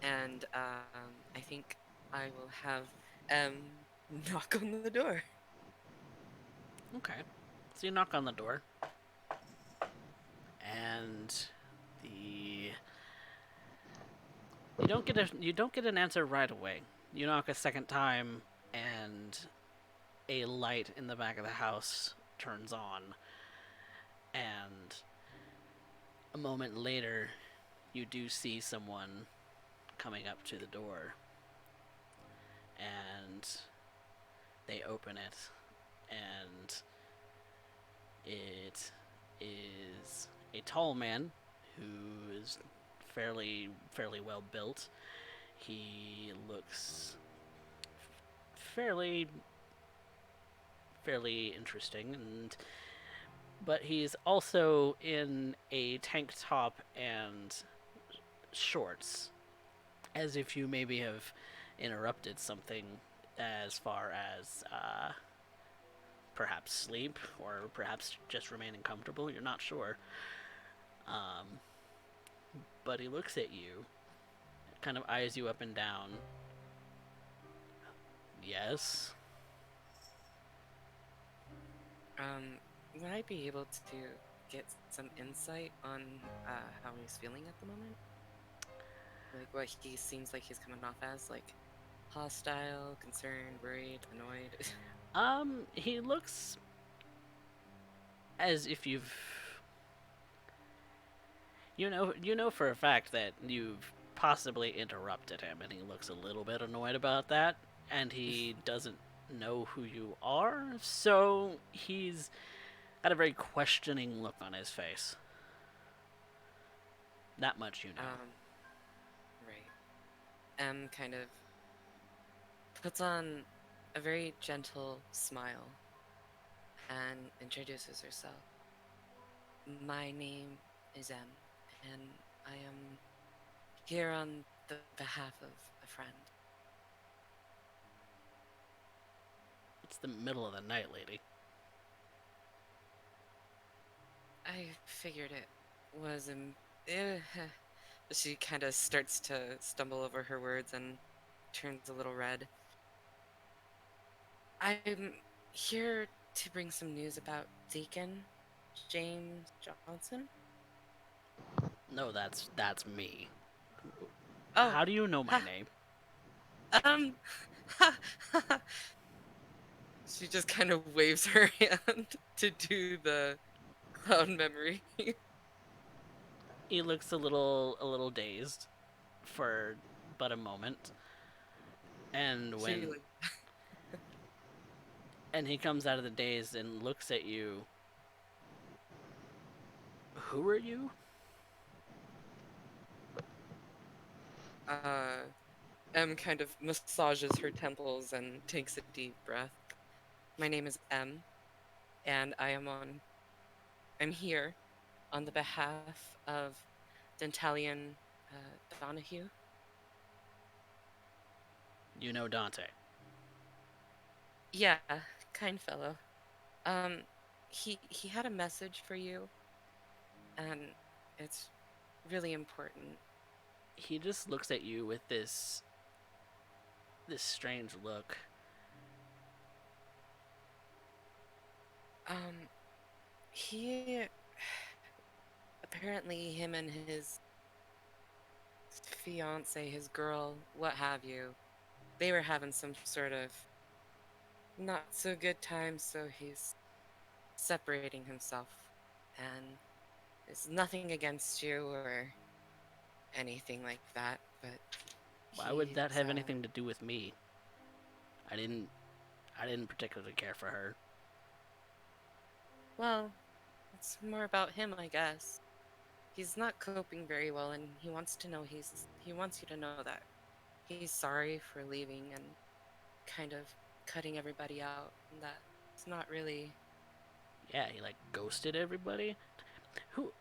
And I think I will have knock on the door. Okay. So you knock on the door, and the you don't get an answer right away. You knock a second time, and a light in the back of the house turns on, and a moment later, you do see someone coming up to the door, and they open it, and it is a tall man who is fairly well built. He looks fairly interesting, and but he's also in a tank top and shorts, as if you maybe have interrupted something as far as perhaps sleep or perhaps just remaining comfortable. You're not sure. Um, but he looks at you, kind of eyes you up and down. Yes. Would I be able to get some insight on how he's feeling at the moment? Like what he seems like he's coming off as, like hostile, concerned, worried, annoyed. He looks as if you know for a fact that you've possibly interrupted him, and he looks a little bit annoyed about that, and he doesn't know who you are, so he's got a very questioning look on his face. That much you know. Right. Kind of puts on a very gentle smile and introduces herself. My name is M, and I am here on the behalf of a friend. It's the middle of the night, lady. I figured it was she kind of starts to stumble over her words and turns a little red. I'm here to bring some news about Deacon James Johnson. No, that's me. Oh, How do you know my ha, name? um, she just kind of waves her hand to do the cloud memory. He looks a little dazed for but a moment, and She when like, and he comes out of the daze and looks at you. Who are you? uh, M kind of massages her temples and takes a deep breath. My name is M, and I'm here on the behalf of Dentalian Donahue. You know Dante. Yeah, kind fellow. Um, he had a message for you, and it's really important. He just looks at you with this strange look. Um, he apparently him and his fiance, his girl, what have you, they were having some sort of not so good time, so he's separating himself. And it's nothing against you or anything like that, but Why would that he's have anything to do with me? I didn't I didn't particularly care for her. well, it's more about him, I guess. He's not coping very well, and he wants you to know that he's sorry for leaving and kind of cutting everybody out, and that it's not really. Yeah, he like ghosted everybody. Who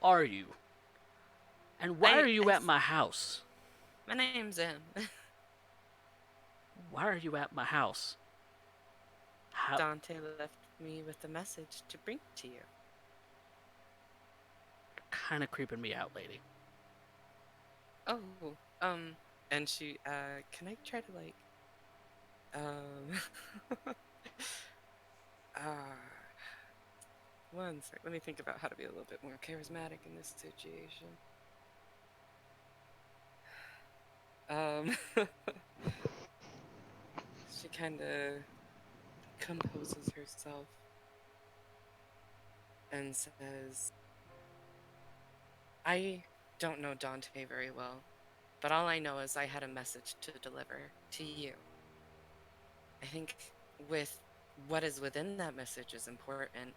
are you? And why are I, you I at my house? my name's M. Why are you at my house? How Dante left me with a message to bring to you. kind of creeping me out, lady. Oh, and she, can I try to like, uh, one sec. Let me think about how to be a little bit more charismatic in this situation. Um, she kind of composes herself and says, I don't know Dante very well, but all I know is I had a message to deliver to you. I think with what is within that message is important,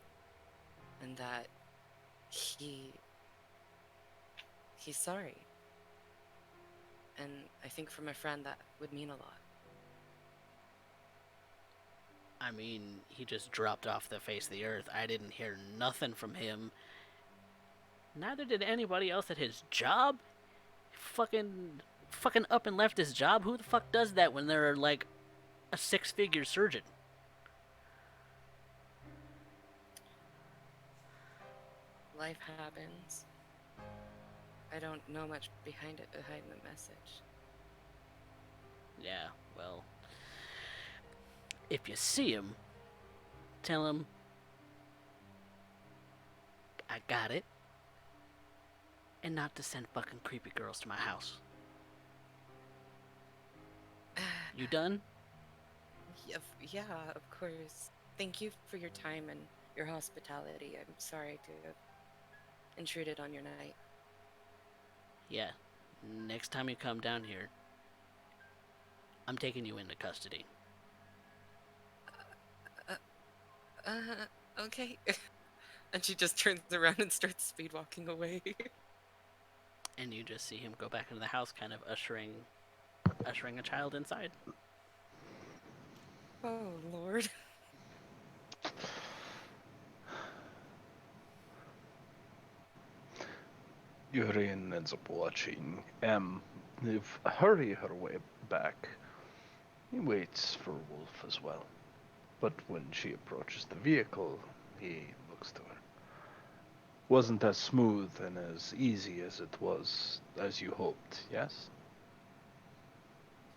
and that he he's sorry. And I think from a friend that would mean a lot. I mean, he just dropped off the face of the earth. I didn't hear nothing from him. Neither did anybody else at his job. Fucking up and left his job. Who the fuck does that when they're like a six-figure surgeon? Life happens. I don't know much behind the message. Yeah, well, if you see him, tell him I got it, and not to send fucking creepy girls to my house. You done? Yeah, of course. Thank you for your time and your hospitality. I'm sorry to have intruded on your night. Yeah. Next time you come down here, I'm taking you into custody. Okay. And she just turns around and starts speed walking away. And you just see him go back into the house, kind of ushering a child inside. Oh, Lord. Urien ends up watching hurry her way back. He waits for Wolf as well. But when she approaches the vehicle, he looks to her. Wasn't as smooth and as easy as it was as you hoped, yes?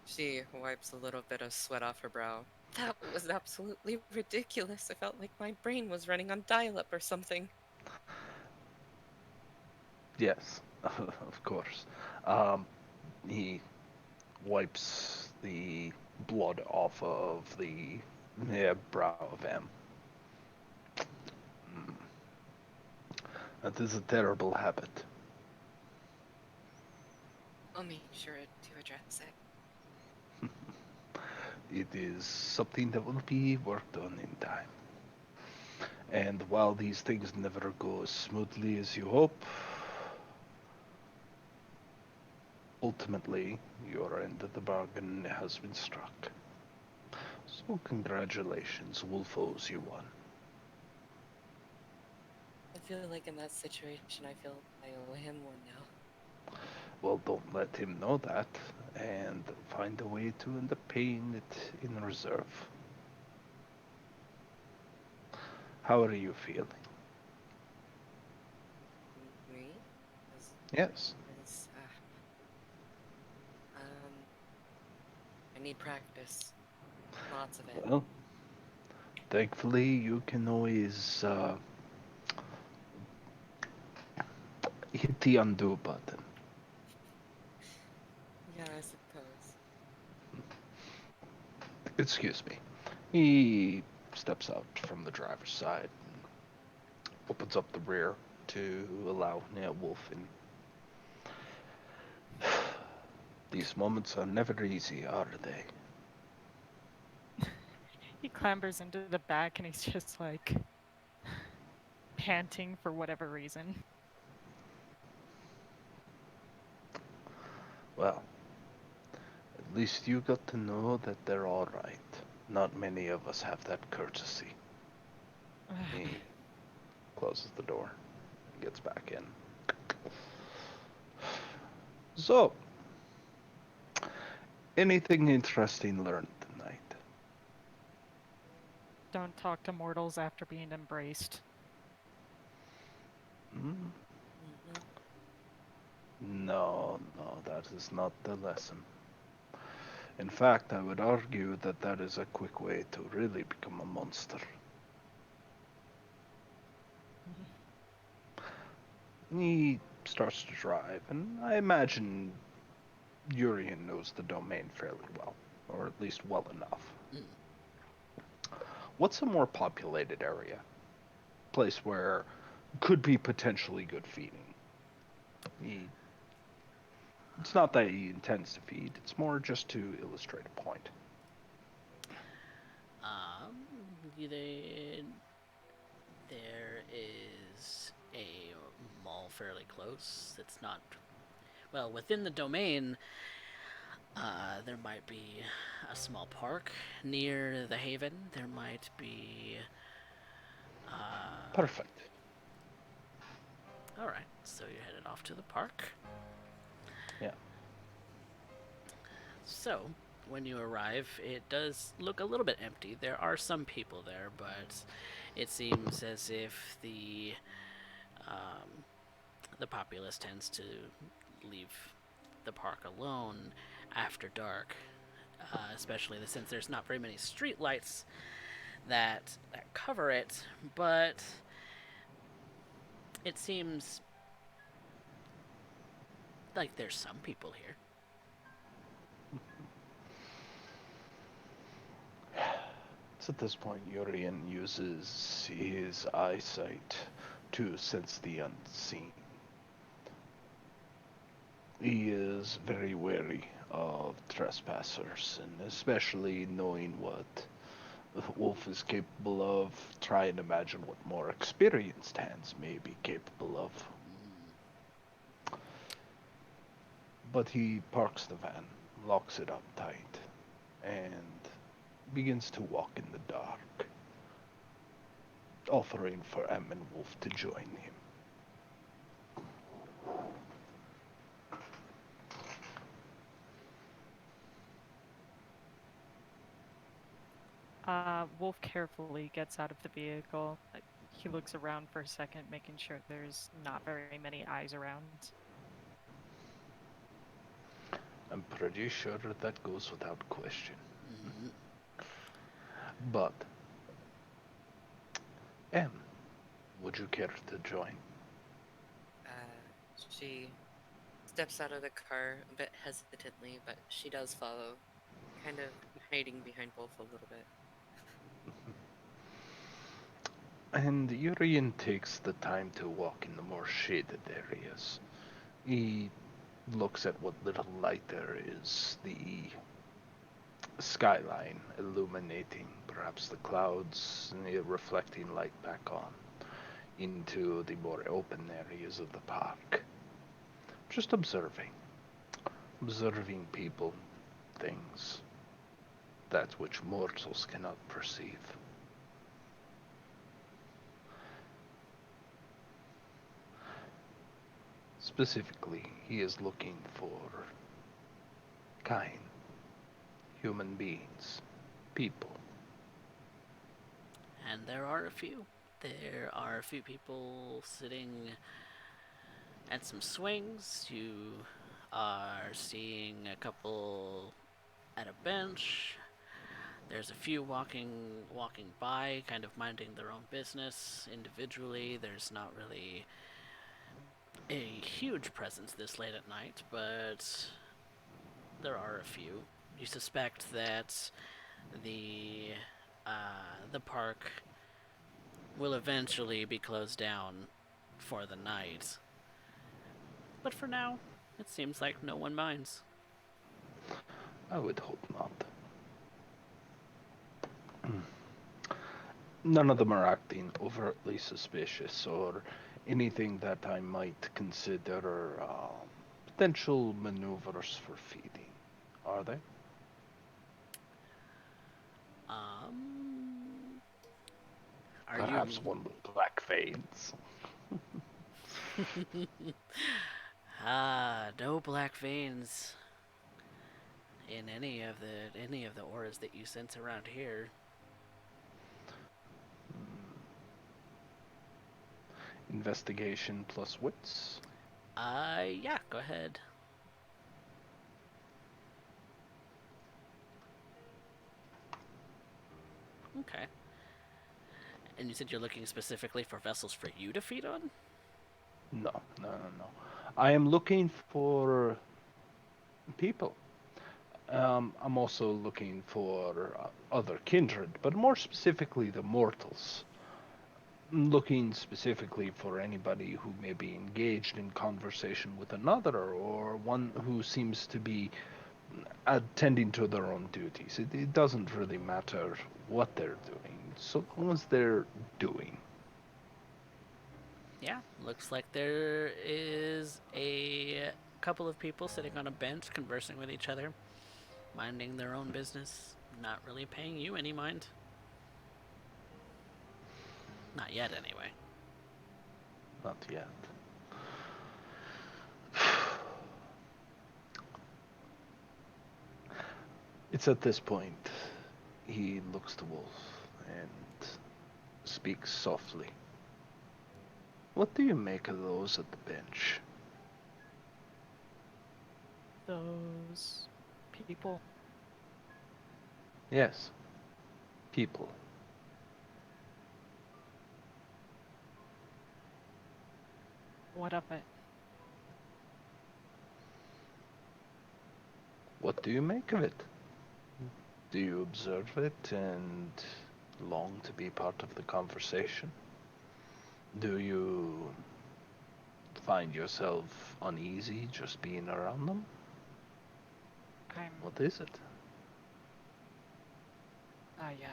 She wipes a little bit of sweat off her brow. That was absolutely ridiculous. I felt like my brain was running on dial-up or something. Yes, of course. He wipes the blood off of the brow of M. That is a terrible habit. I'll make sure to address it. It is something that will be worked on in time. And while these things never go as smoothly as you hope, ultimately your end of the bargain has been struck. So congratulations, Wolf owes you one. I feel like in that situation, I feel I owe him one now. Well, don't let him know that, and find a way to end up paying it in reserve. How are you feeling? Me? As, Yes. as, I need practice. Lots of it. Well, thankfully you can always hit the undo button. Yeah, I suppose. Excuse me. He steps out from the driver's side and opens up the rear to allow Wolf in. These moments are never easy, are they? He clambers into the back and he's just like panting for whatever reason. Well, at least you got to know that they're all right. Not many of us have that courtesy. He closes the door and gets back in. So, anything interesting learned tonight? Don't talk to mortals after being embraced. Hmm? Mm-hmm. No, that is not the lesson. In fact, I would argue that that is a quick way to really become a monster. He starts to drive, and I imagine Urien knows the domain fairly well, or at least well enough. Mm. What's a more populated area? Place where could be potentially good feeding. It's not that he intends to feed, it's more just to illustrate a point. There is a mall fairly close. It's not, well, within the domain. There might be a small park near the haven. There might be. Uh, Perfect. all right, so you're headed off to the park. Yeah. So, when you arrive, it does look a little bit empty. There are some people there, but it seems as if um, the populace tends to leave the park alone after dark, especially since there's not very many street lights that cover it. But it seems like there's some people here. So at this point, Urien uses his eyesight to sense the unseen. He is very wary of trespassers, and especially knowing what Wolf is capable of, try and imagine what more experienced hands may be capable of. But he parks the van, locks it up tight, and begins to walk in the dark, offering for Em and Wolf to join him. Wolf carefully gets out of the vehicle. He looks around for a second, making sure there's not very many eyes around. I'm pretty sure that goes without question. Mm-hmm. But, Em, would you care to join? She steps out of the car a bit hesitantly, but she does follow, kind of hiding behind Wolf a little bit. And Urien takes the time to walk in the more shaded areas. He looks at what little light there is, the skyline illuminating, perhaps the clouds reflecting light back on into the more open areas of the park. Just observing people, things, that which mortals cannot perceive. Specifically, he is looking for kind, human beings, people. And there are a few. There are a few people sitting at some swings. You are seeing a couple at a bench. There's a few walking by, kind of minding their own business individually. There's not really a huge presence this late at night, but there are a few. You suspect that the the park will eventually be closed down for the night. But for now, it seems like no one minds. I would hope not. None of them are acting overtly suspicious or anything that I might consider potential maneuvers for feeding, are they? Um, are Perhaps you? one with black veins. No black veins in any of the auras that you sense around here. Investigation plus wits. Yeah, go ahead. Okay. And you said you're looking specifically for vessels for you to feed on? No, no, no, no. I am looking for people. I'm also looking for other kindred, but more specifically the mortals. Looking specifically for anybody who may be engaged in conversation with another, or one who seems to be attending to their own duties. It doesn't really matter what they're doing, so long as they're doing. Yeah, looks like there is a couple of people sitting on a bench conversing with each other. minding their own business, not really paying you any mind. Not yet, anyway. Not yet. It's at this point he looks to Wolf and speaks softly. What do you make of those at the bench? Those people. Yes, people. What of it? What do you make of it? Do you observe it and long to be part of the conversation? Do you find yourself uneasy just being around them? I'm. What is it? Yeah.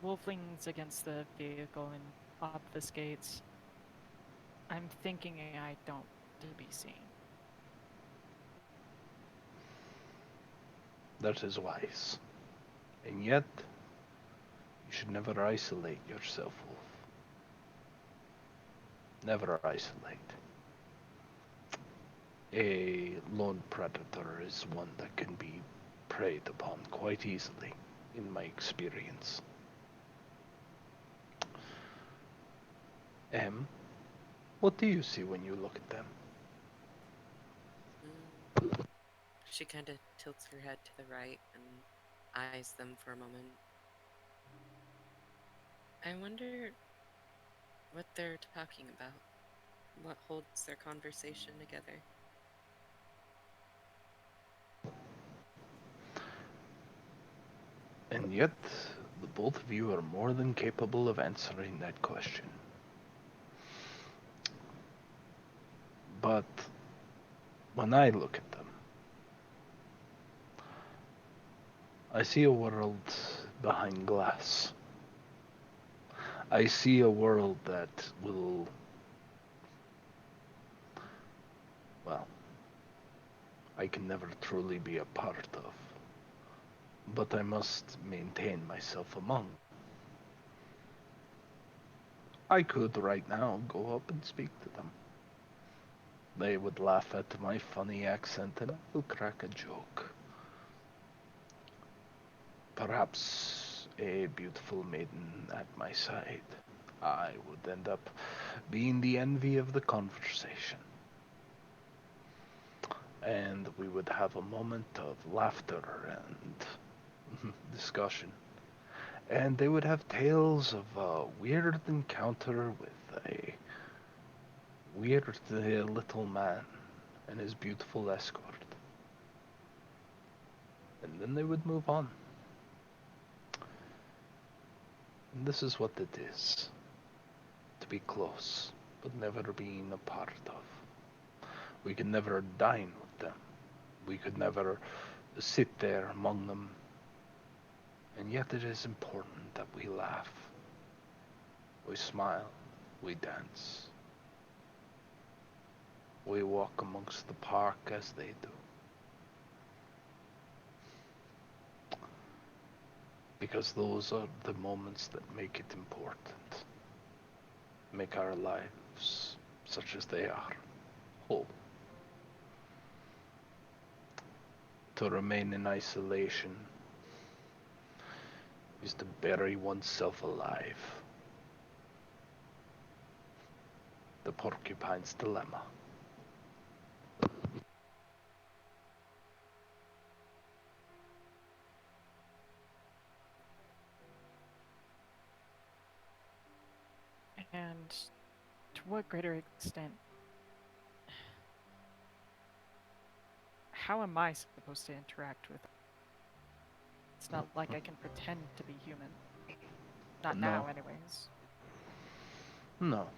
Wolf leans against the vehicle and obfuscates. I'm thinking I don't to be seen. That is wise. And yet, you should never isolate yourself, Wolf. Never isolate. A lone predator is one that can be preyed upon quite easily, in my experience. What do you see when you look at them? She kind of tilts her head to the right and eyes them for a moment. I wonder what they're talking about. What holds their conversation together? And yet, the both of you are more than capable of answering that question. But when I look at them, I see a world behind glass. I see a world that will, well, I can never truly be a part of. But I must maintain myself among. I could right now go up and speak to them. They would laugh at my funny accent and I will crack a joke. Perhaps a beautiful maiden at my side. I would end up being the envy of the conversation. And we would have a moment of laughter and discussion. And they would have tales of a weird encounter with a weird little man and his beautiful escort. And then they would move on. And this is what it is. To be close, but never being a part of. We could never dine with them. We could never sit there among them. And yet it is important that we laugh. We smile. We dance. We walk amongst the park as they do. Because those are the moments that make it important. Make our lives, such as they are, whole. To remain in isolation is to bury oneself alive. The porcupine's dilemma. And to what greater extent? How am I supposed to interact with them? It's not like I can pretend to be human. Not No. now, anyways. No.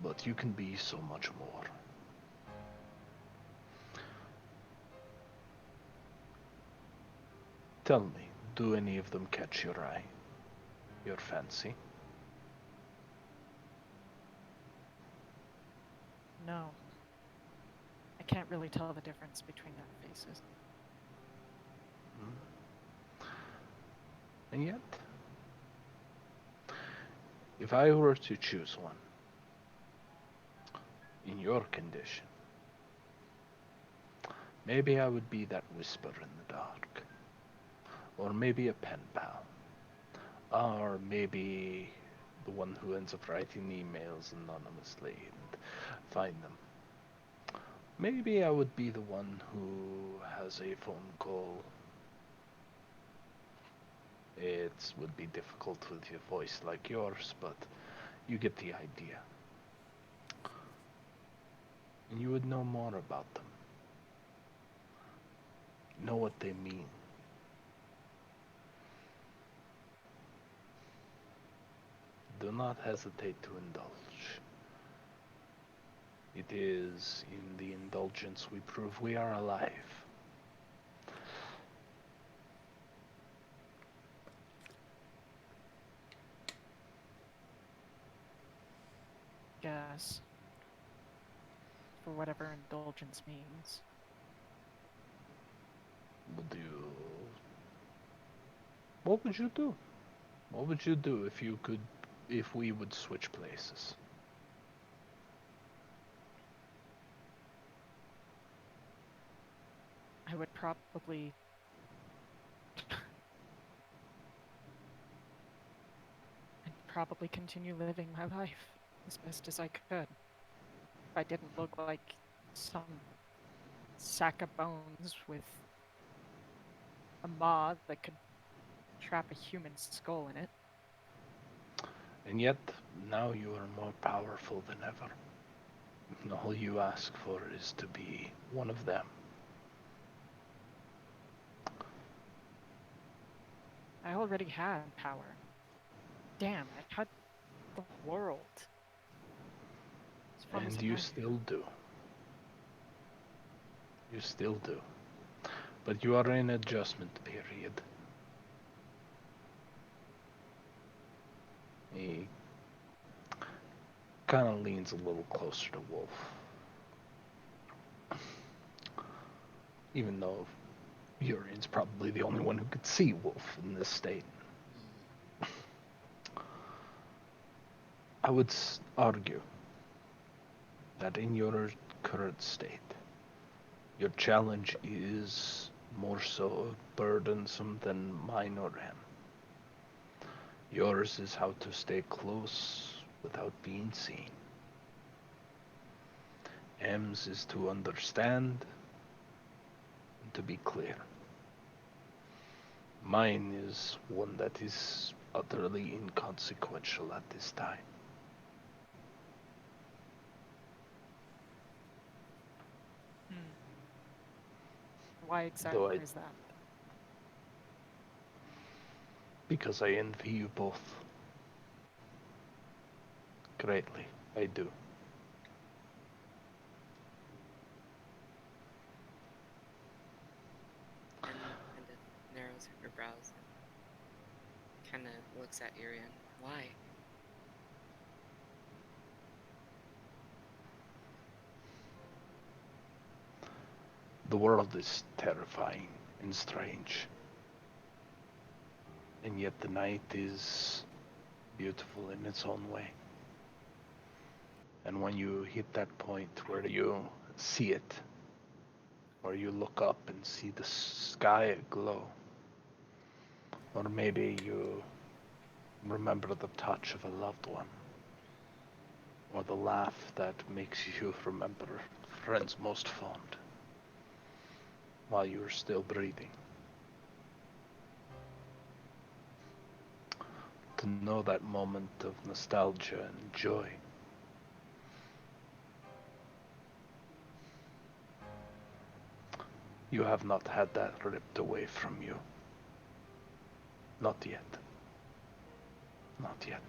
But you can be so much more. Tell me, do any of them catch your eye? Your fancy? No. I can't really tell the difference between their faces. And yet, if I were to choose one, in your condition, maybe I would be that whisper in the dark. Or maybe a pen pal. Or maybe the one who ends up writing emails anonymously and find them. Maybe I would be the one who has a phone call. It would be difficult with a voice like yours, but you get the idea. And you would know more about them. Know what they mean. Do not hesitate to indulge. It is in the indulgence we prove we are alive. Guess. For whatever indulgence means. Would you... What would you do? What would you do if you could... if we would switch places? I would probably continue living my life as best as I could. If I didn't look like some sack of bones with a maw that could trap a human skull in it. And yet, now you are more powerful than ever. And all you ask for is to be one of them. I already had power. Damn, I had the world. As far as And I you know. still do. You still do. But you are in adjustment period. He kind of leans a little closer to Wolf. Even though Urien's probably the only one who could see Wolf in this state. I would argue that in your current state, your challenge is more so burdensome than mine or him. Yours is how to stay close without being seen. M's is to understand and to be clear. Mine is one that is utterly inconsequential at this time. Why exactly is that? Because I envy you both. Greatly, I do. And kind of narrows her brows and kind of looks at Urien. Why? The world is terrifying and strange. And yet the night is beautiful in its own way. And when you hit that point where you see it, where you look up and see the sky aglow, or maybe you remember the touch of a loved one, or the laugh that makes you remember friends most fond while you are still breathing. To know that moment of nostalgia and joy. You have not had that ripped away from you. Not yet. Not yet.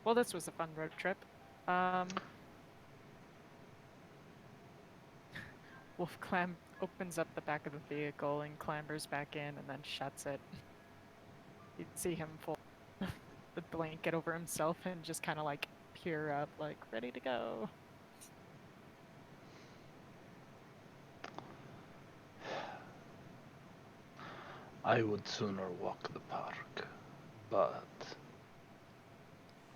Well, this was a fun road trip. Wolf opens up the back of the vehicle and clambers back in and then shuts it. You'd see him fold the blanket over himself and just kind of like peer up, like ready to go. I would sooner walk the park, but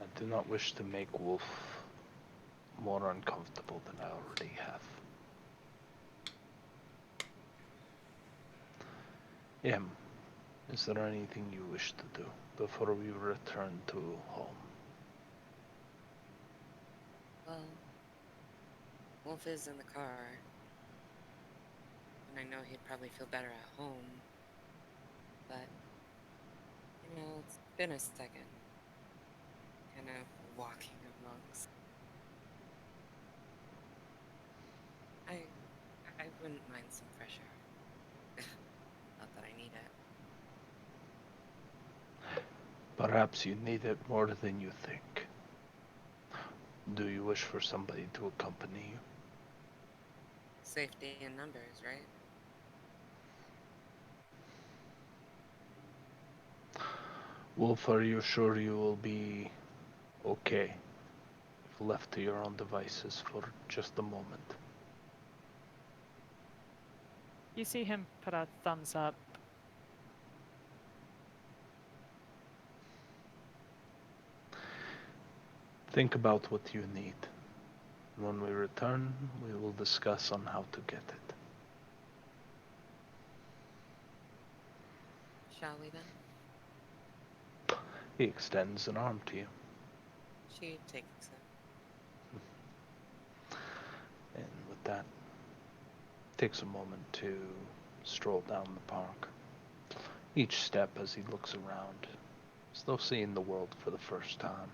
I do not wish to make Wolf more uncomfortable than I already have. Em, is there anything you wish to do before we return to home? Well, Wolf is in the car, and I know he'd probably feel better at home, but, it's been a second, kind of walking amongst. I wouldn't mind some fresh air. Not that I need it. Perhaps you need it more than you think. Do you wish for somebody to accompany you? Safety in numbers, right? Wolf, are you sure you will be okay if left to your own devices for just a moment? You see him put a thumbs up. Think about what you need. When we return, we will discuss on how to get it. Shall we then? He extends an arm to you, She takes it. and with that, takes a moment to stroll down the park. Each step as he looks around, as though seeing the world for the first time.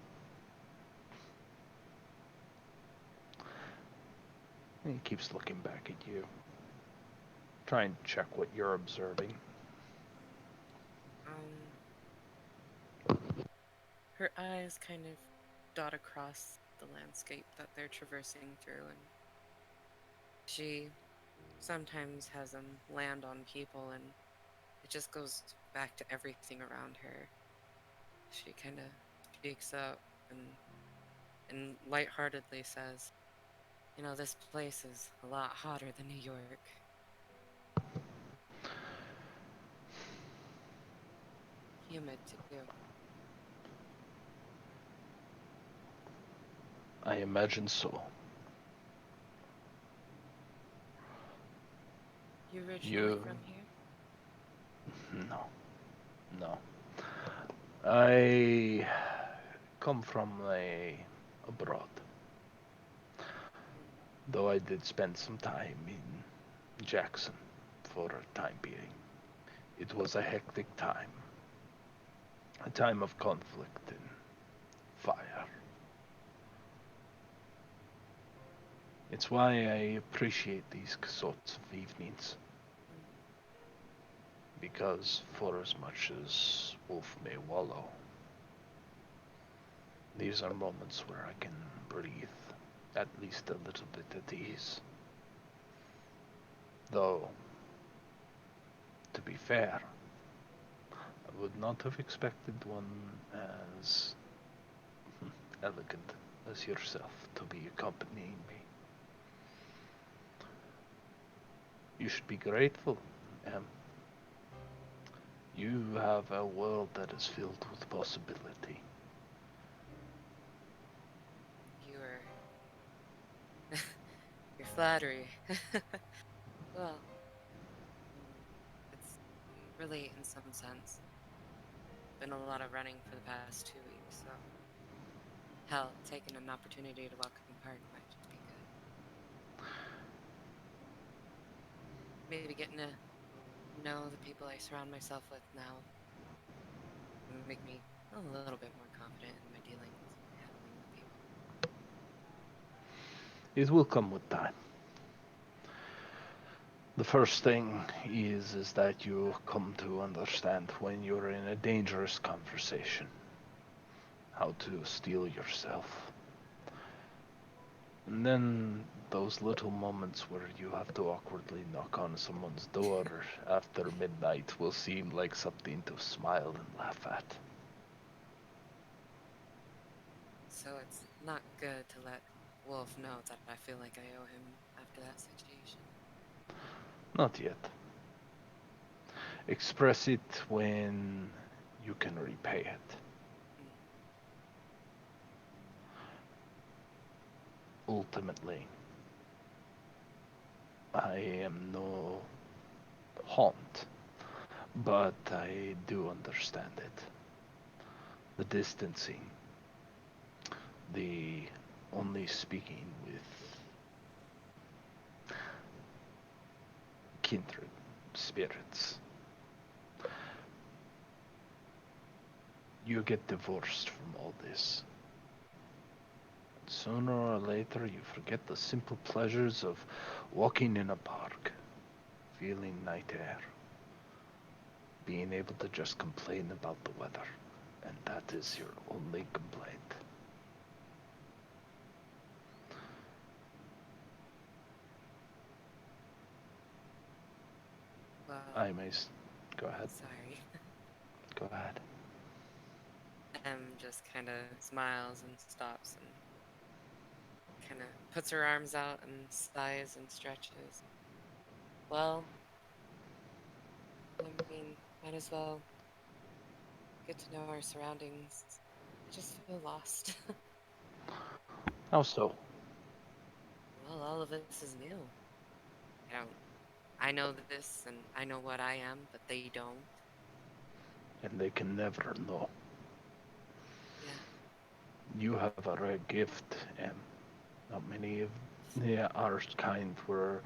And he keeps looking back at you, trying to check what you're observing. Her eyes kind of dot across the landscape that they're traversing through, and she sometimes has them land on people, and it just goes back to everything around her. She kind of speaks up and lightheartedly says, this place is a lot hotter than New York. Humid, too. I imagine so. You originally from here? No. No. I come from abroad. Though I did spend some time in Jackson for a time being. It was a hectic time. A time of conflict and fire. It's why I appreciate these sorts of evenings. Because for as much as Wolf may wallow, these are moments where I can breathe at least a little bit at ease. Though, to be fair, I would not have expected one as elegant as yourself to be accompanying me. You should be grateful, Em. You have a world that is filled with possibility. Your flattery. Well, it's really, in some sense, been a lot of running for the past 2 weeks, so hell, taking an opportunity to walk in the park might just be good. Maybe getting to know the people I surround myself with now will make me a little bit more confident in my dealings and handling with people. It will come with time. The first thing is that you come to understand when you're in a dangerous conversation, how to steel yourself. And then those little moments where you have to awkwardly knock on someone's door after midnight will seem like something to smile and laugh at. So it's not good to let Wolf know that I feel like I owe him after that situation. Not yet. Express it when you can repay it. Ultimately, I am no haunt, but I do understand it. The distancing, the only speaking with kindred spirits. You get divorced from all this. Sooner or later, you forget the simple pleasures of walking in a park, feeling night air, being able to just complain about the weather, and that is your only complaint. Well, I may. Go ahead. sorry. Go ahead. Just kind of smiles and stops and kind of puts her arms out and sighs and stretches. Well, I mean, might as well get to know our surroundings. I just feel lost. How so? Well, all of this is new. I don't. I know this and I know what I am, but they don't. And they can never know. Yeah. You have a rare gift, and not many of our kind were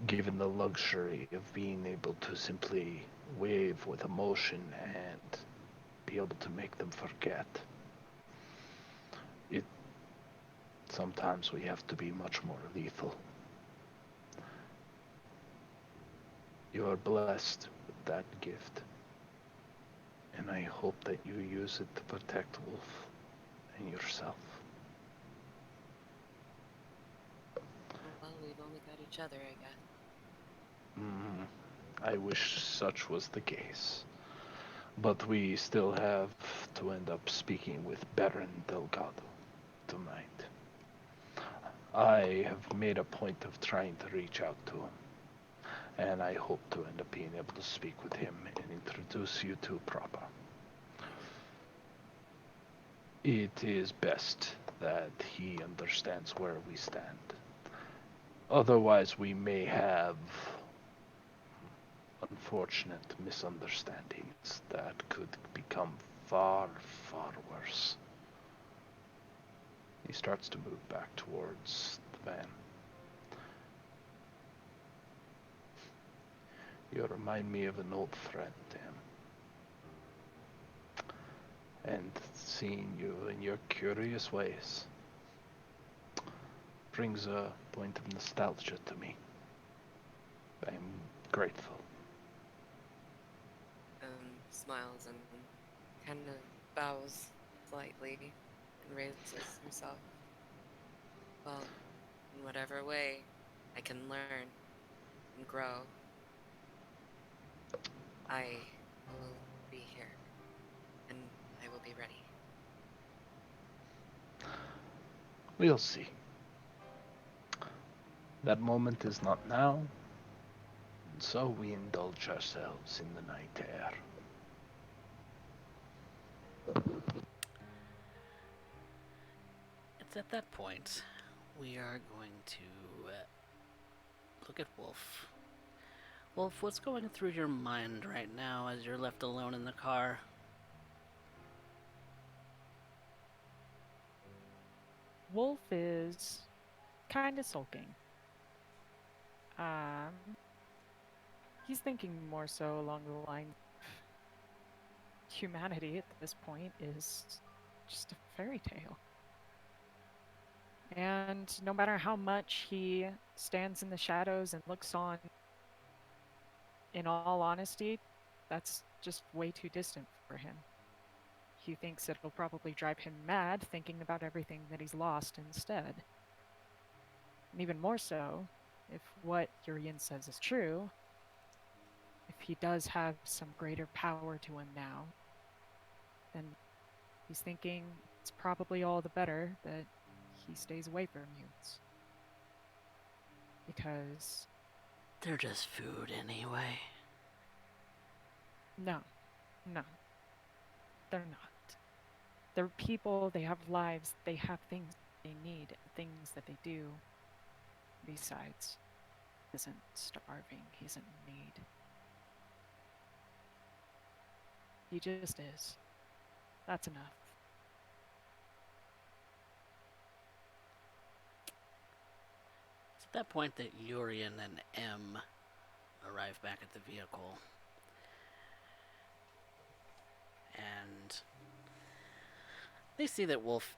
given the luxury of being able to simply wave with emotion and be able to make them forget. It sometimes we have to be much more lethal. You are blessed with that gift, and I hope that you use it to protect Wolf and yourself. Well, we've only got each other, I guess. Mm, I wish such was the case. But we still have to end up speaking with Baron Delgado tonight. I have made a point of trying to reach out to him, and I hope to end up being able to speak with him and introduce you two proper. It is best that he understands where we stand. Otherwise, we may have unfortunate misunderstandings that could become far, far worse. He starts to move back towards the van. You remind me of an old friend, and seeing you in your curious ways brings a point of nostalgia to me. I'm grateful. Smiles and kind of bows slightly and raises herself. Well, in whatever way I can learn and grow, I will be here and I will be ready. We'll see. That moment is not now, and so we indulge ourselves in the night air. It's at that point we are going to look at Wolf. Wolf, what's going through your mind right now as you're left alone in the car? Wolf is kind of sulking. Um, he's thinking more so along the line humanity at this point is just a fairy tale. And no matter how much he stands in the shadows and looks on, in all honesty, that's just way too distant for him. He thinks it'll probably drive him mad thinking about everything that he's lost instead. And even more so, if what Urien says is true, if he does have some greater power to him now, then he's thinking it's probably all the better that he stays away from mutants. Because, They're just food anyway. no, no, they're not. They're people, they have lives, they have things they need, things that they do. Besides, he isn't starving, he isn't in need. He just is. That's enough. It's at that point that Urien and M arrive back at the vehicle. And they see that Wolf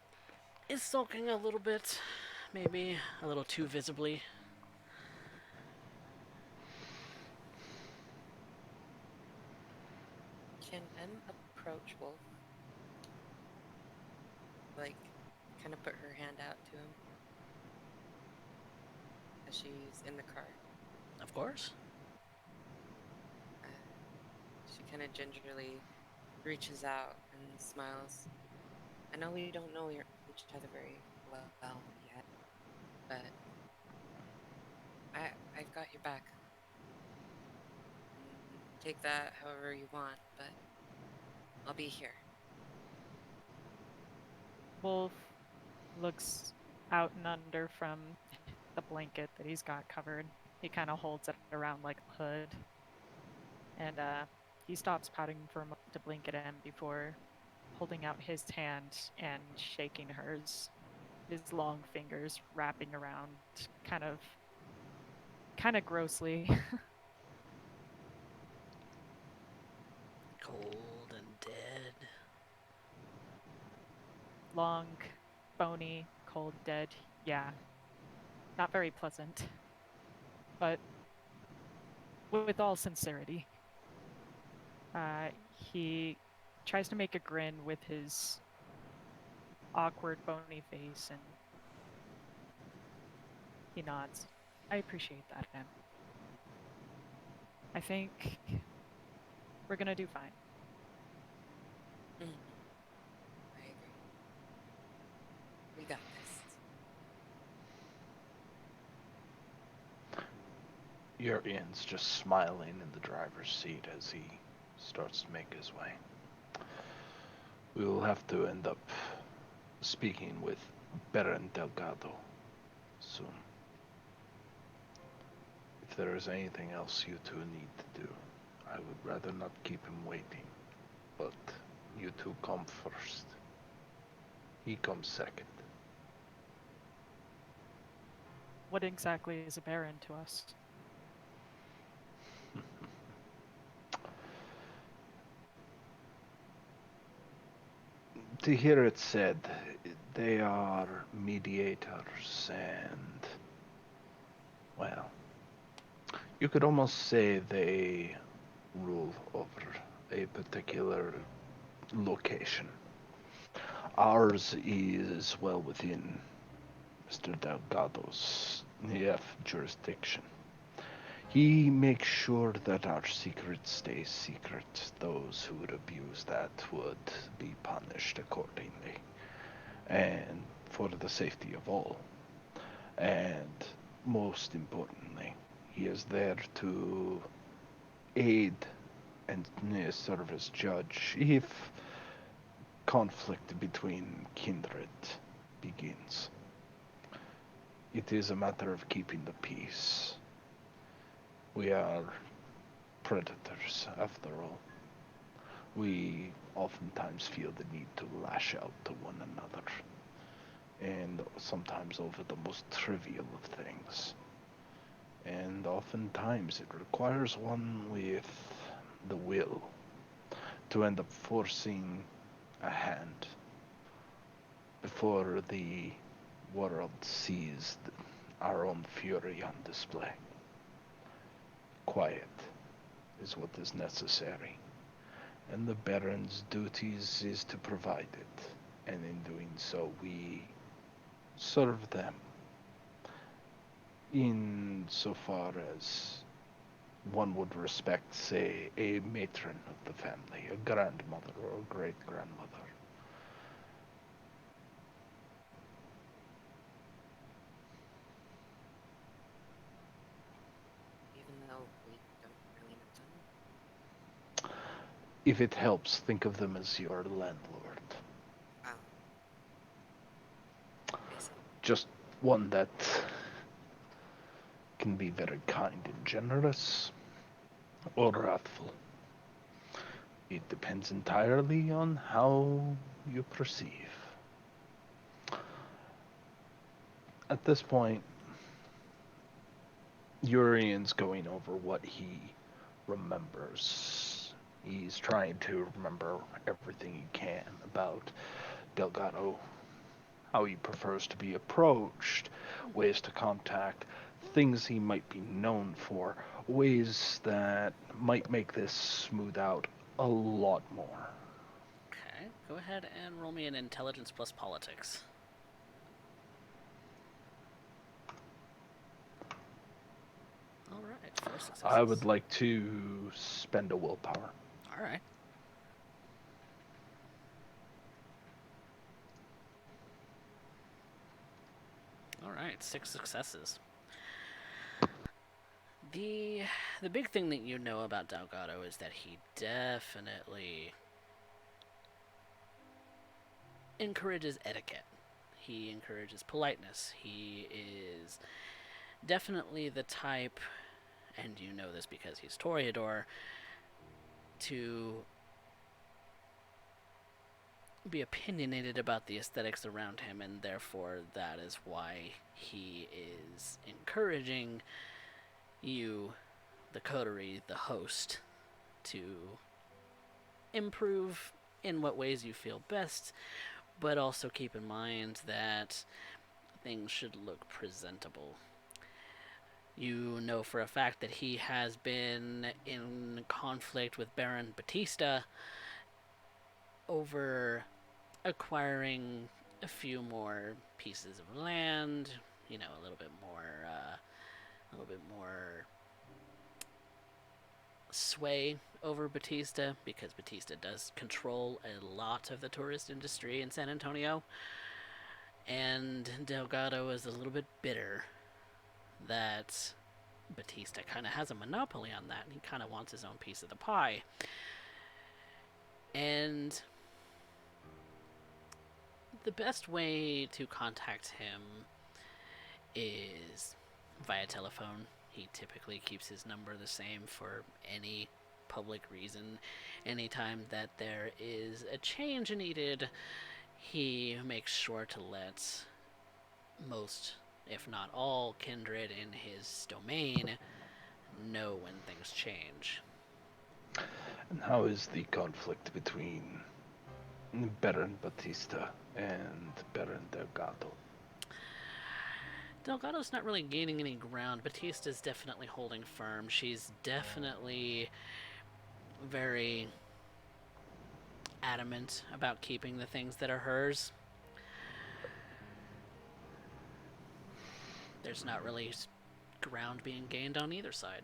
is sulking a little bit, maybe a little too visibly. Can M approach Wolf? Like, kind of put her hand out to him as she's in the car. Of course. Uh, she kind of gingerly reaches out and smiles. I know we don't know each other very well yet, but I've got your back. Take that however you want, but I'll be here. Wolf looks out and under from the blanket that he's got covered. He kind of holds it around like a hood. And he stops pouting for a moment to blink at him before holding out his hand and shaking hers. His long fingers wrapping around kind of grossly. Cold and dead. Long, bony, cold, dead. Yeah. Not very pleasant. But with all sincerity, he tries to make a grin with his awkward, bony face, and he nods. I appreciate that, Em. I think we're gonna do fine. Mm, I agree. We got this. Urien's just smiling in the driver's seat as he starts to make his way. We will have to end up speaking with Baron Delgado soon. If there is anything else you two need to do, I would rather not keep him waiting. But you two come first. He comes second. What exactly is a baron to us? To hear it said, they are mediators and, well, you could almost say they rule over a particular location. Ours is well within Mr. Delgado's jurisdiction. He makes sure that our secret stays secret. Those who would abuse that would be punished accordingly. And for the safety of all. And most importantly, he is there to aid and serve as judge if conflict between kindred begins. It is a matter of keeping the peace. We are predators, after all. We oftentimes feel the need to lash out to one another, and sometimes over the most trivial of things. And oftentimes it requires one with the will to end up forcing a hand before the world sees our own fury on display. Quiet is what is necessary, and the Baron's duties is to provide it, and in doing so we serve them. in so far as one would respect, say, a matron of the family, a grandmother or a great grandmother. Even though we don't really know them. If it helps, think of them as your landlord. Oh, I see. Just one that can be very kind and generous, or wrathful. It depends entirely on how you perceive. At this point, Urian's going over what he remembers. He's trying to remember everything he can about Delgado, how he prefers to be approached, ways to contact, things he might be known for, ways that might make this smooth out a lot more. Okay, go ahead and roll me an intelligence plus politics. All right, 4 successes. I would like to spend a willpower. All right. All right, 6 successes. The big thing that you know about Delgado is that he definitely encourages etiquette. He encourages politeness. He is definitely the type, and you know this because he's Toreador, to be opinionated about the aesthetics around him, and therefore that is why he is encouraging you, the coterie, the host, to improve in what ways you feel best, but also keep in mind that things should look presentable. You know for a fact that he has been in conflict with Baron Batista over acquiring a few more pieces of land, you know, a little bit more sway over Batista, because Batista does control a lot of the tourist industry in San Antonio. And Delgado is a little bit bitter that Batista kind of has a monopoly on that, and he kind of wants his own piece of the pie. And the best way to contact him is via telephone. He typically keeps his number the same for any public reason. Anytime that there is a change needed, he makes sure to let most, if not all, kindred in his domain know when things change. And how is the conflict between Baron Batista and Baron Delgado? Delgado's not really gaining any ground. Batista's definitely holding firm. She's definitely very adamant about keeping the things that are hers. There's not really ground being gained on either side.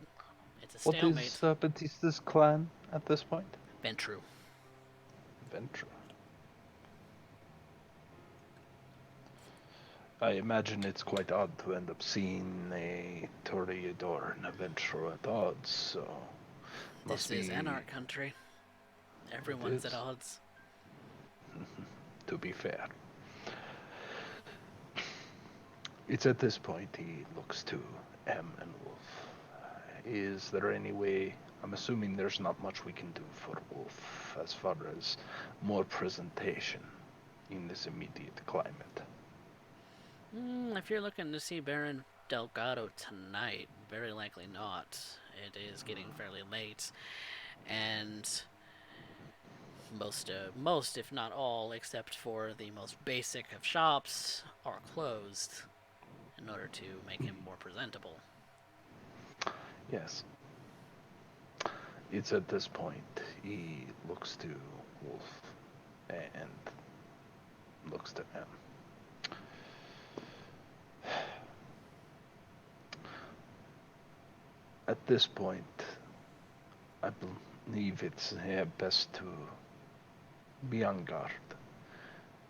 It's a What stalemate. is Batista's clan at this point? Ventru. Ventra. I imagine it's quite odd to end up seeing a Toreador and a Ventra at odds, so... This is Anarch country. Everyone's at odds. To be fair. It's at this point he looks to M and Wolf. Is there any way... I'm assuming there's not much we can do for Wolf as far as more presentation in this immediate climate. If you're looking to see Baron Delgado tonight, very likely not. It is getting fairly late, and most, if not all, except for the most basic of shops, are closed in order to make him more presentable. Yes. It's at this point he looks to Wolf and looks to M. At this point, I believe it's best to be on guard,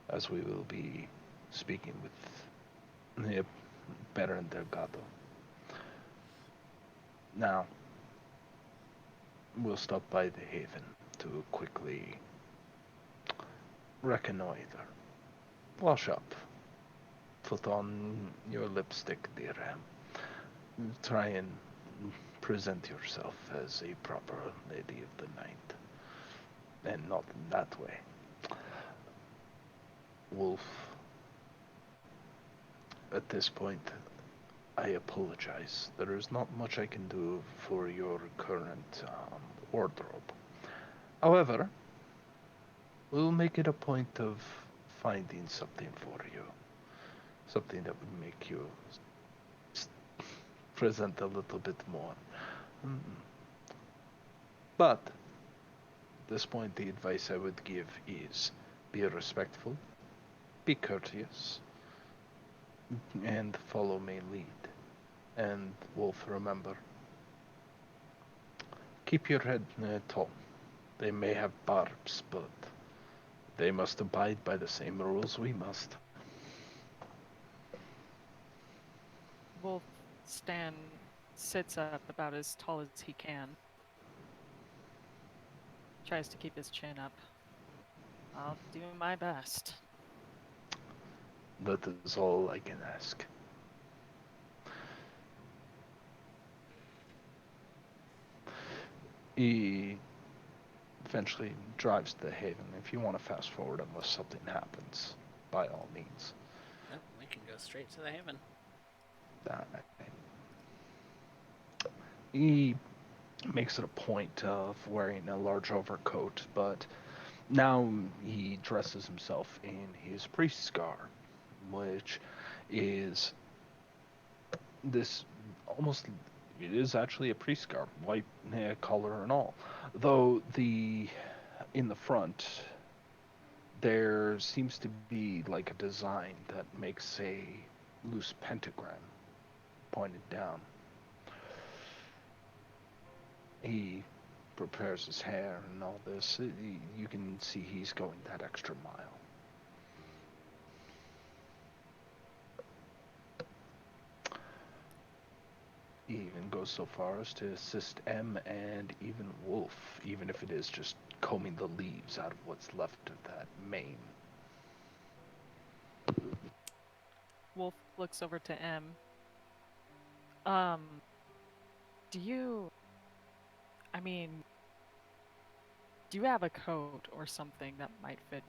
as we will be speaking with Baron Delgado. Now, we'll stop by the Haven to quickly reconnoiter. Wash up. Put on your lipstick, dear Em. Try and present yourself as a proper lady of the night. And not in that way. Wolf, at this point, I apologize. There is not much I can do for your current wardrobe. However, we'll make it a point of finding something for you. Something that would make you present a little bit more. Mm. But at this point, the advice I would give is be respectful, be courteous, and follow my lead. And Wolf, remember, keep your head tall. They may have barbs, but they must abide by the same rules we must. Wolf Stan sits up about as tall as he can. Tries to keep his chin up. I'll do my best. That is all I can ask. He eventually drives to the Haven. If you want to fast forward unless something happens, by all means. Nope, we can go straight to the Haven. He makes it a point of wearing a large overcoat, but now he dresses himself in his priest's garb, which is this almost, it is actually a priest garb, white collar and all. Though in the front there seems to be like a design that makes a loose pentagram pointed down. He prepares his hair and all this. You can see he's going that extra mile. He even goes so far as to assist M and even Wolf, even if it is just combing the leaves out of what's left of that mane. Wolf looks over to M. Do you... I mean... Do you have a coat or something that might fit?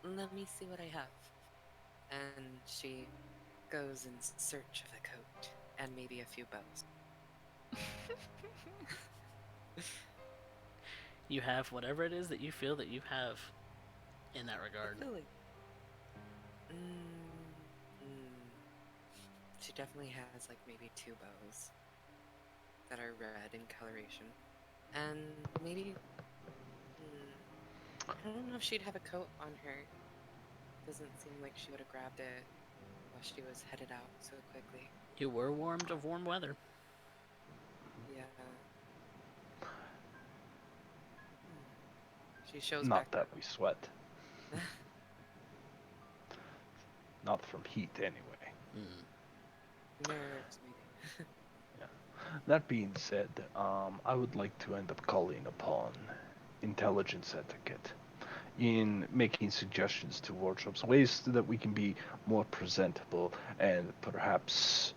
Let me see what I have. And she goes in search of a coat and maybe a few bows. You have whatever it is that you feel that you have in that regard. I feel like... She definitely has like maybe 2 bows that are red in coloration. And maybe... I don't know if she'd have a coat on her. Doesn't seem like she would have grabbed it while she was headed out so quickly. You were warned of warm weather. Yeah. She shows Not back that up. we sweat. Not from heat, anyway. Nerves, maybe. That being said, I would like to end up calling upon intelligence etiquette in making suggestions to wardrobes, ways that we can be more presentable and perhaps,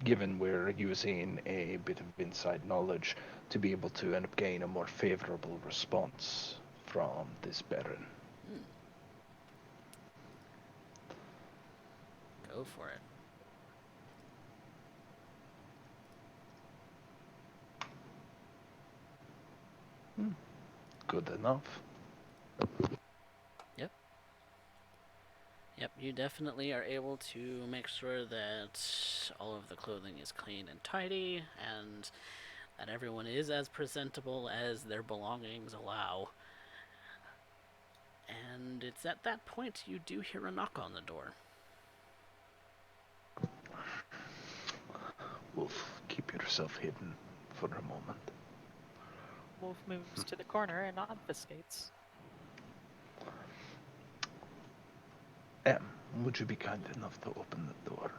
given we're using a bit of inside knowledge, to be able to end up getting a more favorable response from this Baron. Go for it. Good enough. Yep, you definitely are able to make sure that all of the clothing is clean and tidy, and that everyone is as presentable as their belongings allow. And it's at that point you do hear a knock on the door. yourself hidden for a moment. Wolf moves to the corner and obfuscates. Em, would you be kind enough to open the door?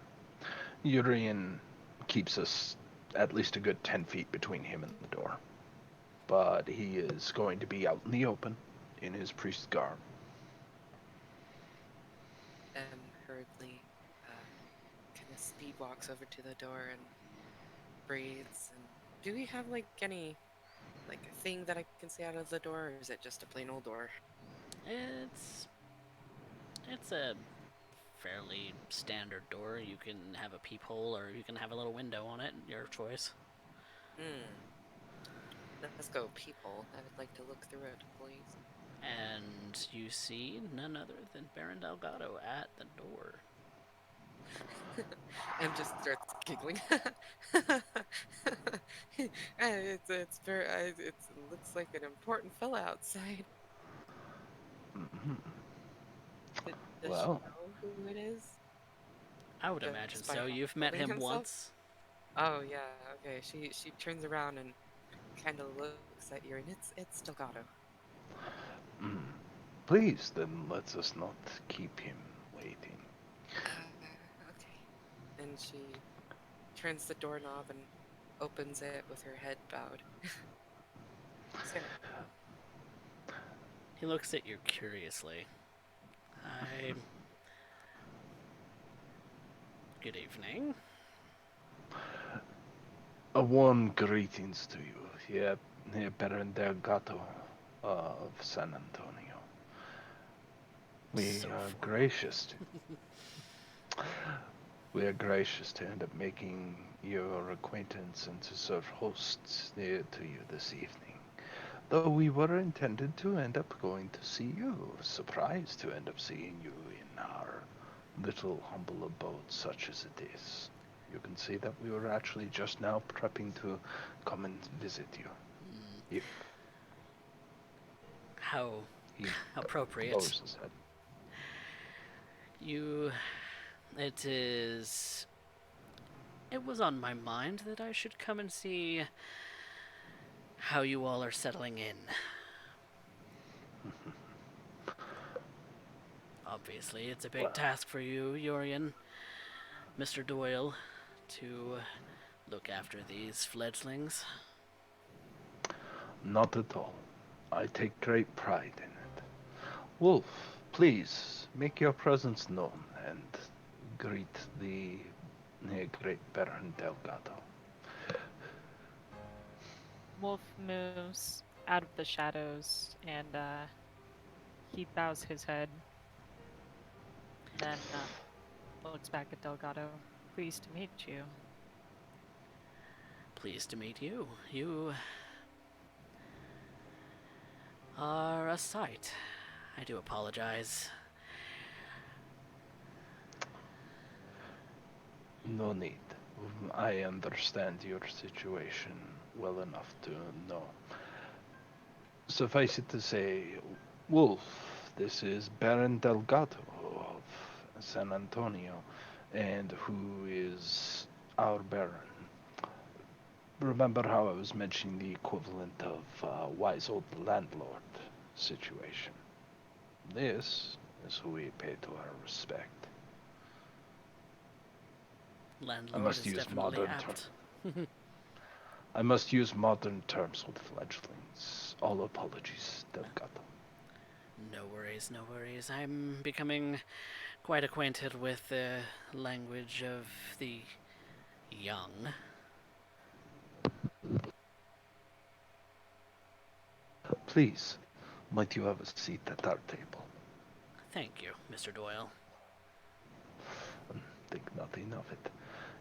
Urien keeps us at least a good 10 feet between him and the door. But he is going to be out in the open in his priest garb. Hurriedly kind of speed walks over to the door and breathes. And do we have like any like a thing that I can see out of the door, or is it just a plain old door? It's a fairly standard door. You can have a peephole or you can have a little window on it, your choice. Let's go peephole. I would like to look through it, please. And you see none other than Baron Delgado at the door. And just starts giggling. It's very it looks like an important fella outside. Mm-hmm. Does she Well, know who it is? I would imagine Just by so. You've met holding him himself? once. Oh yeah, okay. She turns around and kind of looks at you, and it's Delgado. please, then let us not keep him waiting. Okay. And she turns the doorknob and opens it with her head bowed. Sir. He looks at you curiously. Good evening. A warm greetings to you, here Baron Delgado of San Antonio. We So are formal. gracious we are gracious to end up making your acquaintance and to serve hosts near to you this evening. Though we were intended to end up going to see you, surprised to end up seeing you in our little humble abode such as it is. You can see that we were actually just now prepping to come and visit you. If How he appropriate. lowers his head. It was on my mind that I should come and see how you all are settling in. Obviously, it's a big task for you, Urien, Mr. Doyle, to look after these fledglings. Not at all. I take great pride in it. Wolf, please make your presence known and greet the great Baron Delgado. Wolf moves out of the shadows and he bows his head. Then looks back at Delgado. Pleased to meet you. Pleased to meet you. You are a sight. I do apologize. No need. I understand your situation well enough to know. Suffice it to say, Wolf, this is Baron Delgado of San Antonio, and who is our Baron. Remember how I was mentioning the equivalent of wise old landlord situation? This is who we pay to our respect. Landlord must is use definitely modern apt. I must use modern terms with fledglings. All apologies, Delgado. No worries, no worries. I'm becoming quite acquainted with the language of the young. Please, might you have a seat at our table? Thank you, Mr. Doyle. Think nothing of it.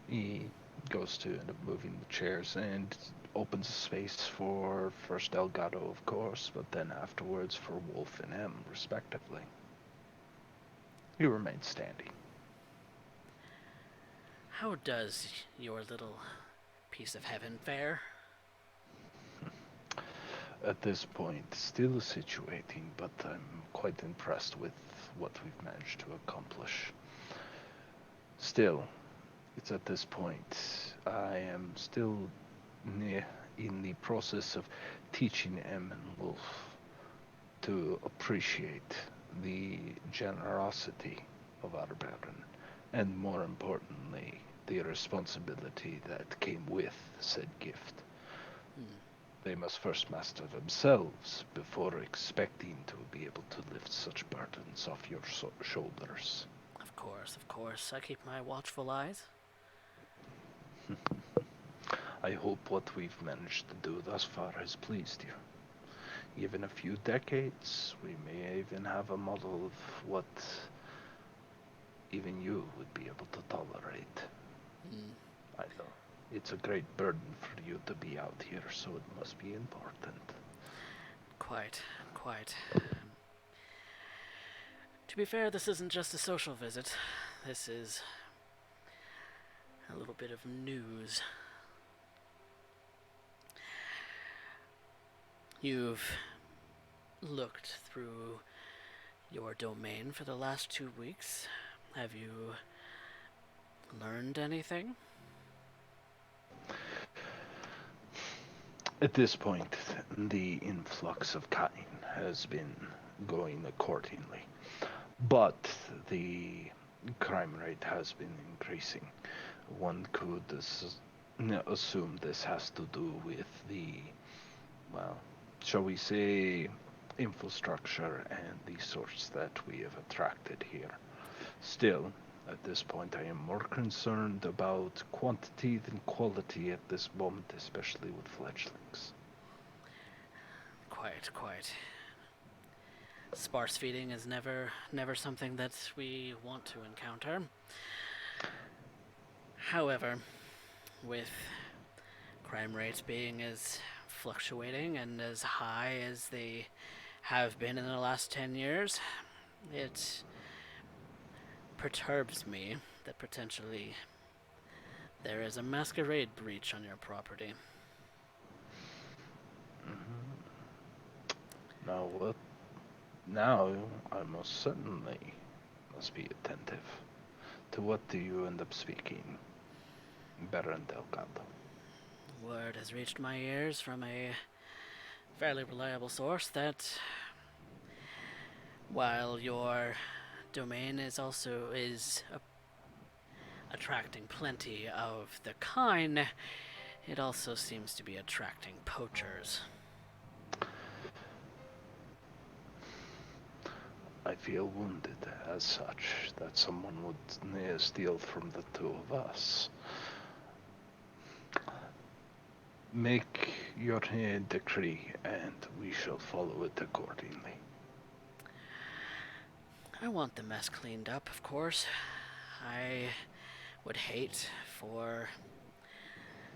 He goes to end up moving the chairs and opens a space for first Delgado, of course, but then afterwards for Wolf and M, respectively. He remains standing. How does your little piece of heaven fare? At this point, still situating, but I'm quite impressed with what we've managed to accomplish. Still, it's at this point I am still in the process of teaching Em and Wolf to appreciate the generosity of our Baron, and more importantly, the responsibility that came with said gift. Hmm. They must first master themselves before expecting to be able to lift such burdens off your shoulders. Of course. I keep my watchful eyes. I hope what we've managed to do thus far has pleased you. Even a few decades, we may even have a model of what even you would be able to tolerate. Hmm. I know it's a great burden for you to be out here, so it must be important. Quite. To be fair, this isn't just a social visit. This is a little bit of news. You've looked through your domain for the last 2 weeks. Have you learned anything? At this point, the influx of Kain has been going accordingly, but the crime rate has been increasing. One could assume this has to do with the, well, shall we say, infrastructure and the sorts that we have attracted here. Still, at this point, I am more concerned about quantity than quality at this moment, especially with fledglings. Quite. Sparse feeding is never something that we want to encounter. However, with crime rates being as fluctuating and as high as they have been in the last 10 years, it perturbs me that potentially there is a masquerade breach on your property. Now what? Now I most certainly must be attentive. To what do you end up speaking, Baron Delgado? Word has reached my ears from a fairly reliable source that while your domain is attracting plenty of the kind, it also seems to be attracting poachers. I feel wounded as such that someone would near steal from the two of us. Make your decree, and we shall follow it accordingly. I want the mess cleaned up, of course. I would hate for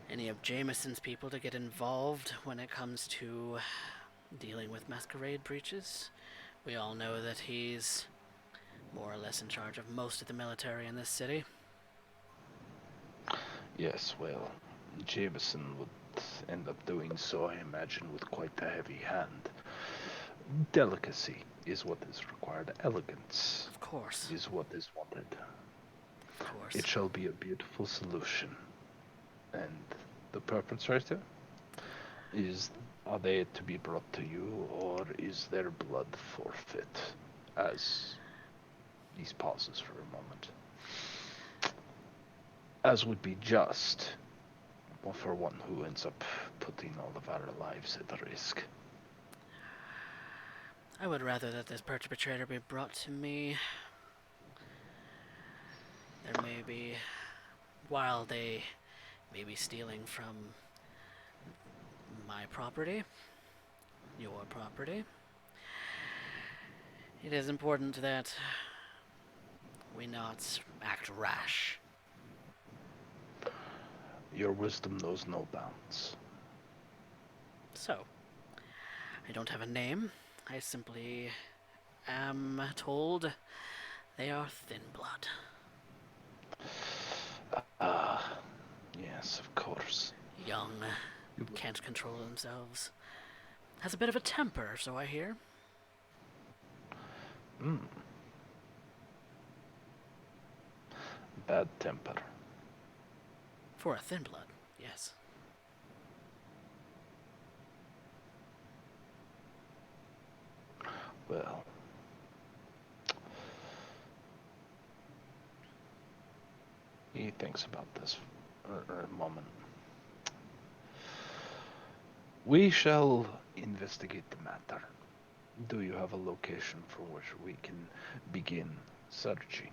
any of Jameson's people to get involved when it comes to dealing with masquerade breaches. We all know that he's more or less in charge of most of the military in this city. Yes, well, Jameson would end up doing so, I imagine, with quite a heavy hand. Delicacy is what is required. Elegance Of course. is what is wanted. Of course. It shall be a beautiful solution. And the perpetrator? Are they to be brought to you, or is their blood forfeit? As he pauses for a moment. As would be just for one who ends up putting all of our lives at risk. I would rather that this perpetrator be brought to me. There may be, while they may be stealing from my property, your property, it is important that we not act rash. Your wisdom knows no bounds. So, I don't have a name. I simply am told they are thin blood. Ah, yes, of course. Young, can't control themselves. Has a bit of a temper, so I hear. Bad temper. For a thin blood, yes. Well, he thinks about this for a moment. We shall investigate the matter. Do you have a location from which we can begin searching?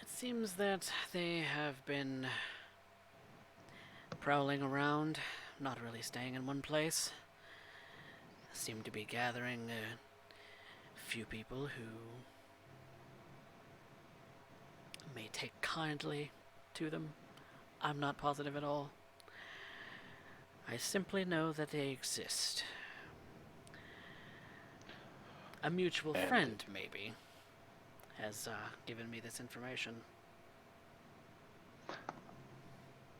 It seems that they have been prowling around, not really staying in one place. Seem to be gathering a few people who may take kindly to them. I'm not positive at all. I simply know that they exist. A mutual And- friend, maybe, has given me this information.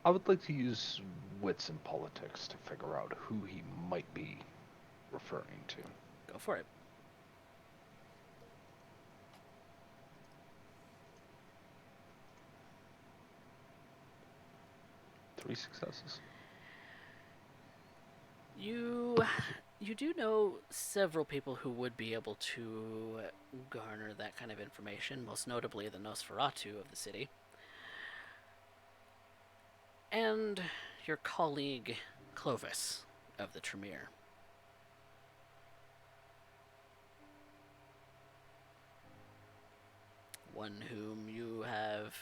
I would like to use wits and politics to figure out who he might be referring to. Go for it. Three successes. You do know several people who would be able to garner that kind of information, most notably the Nosferatu of the city. And your colleague Clovis of the Tremere. One whom you have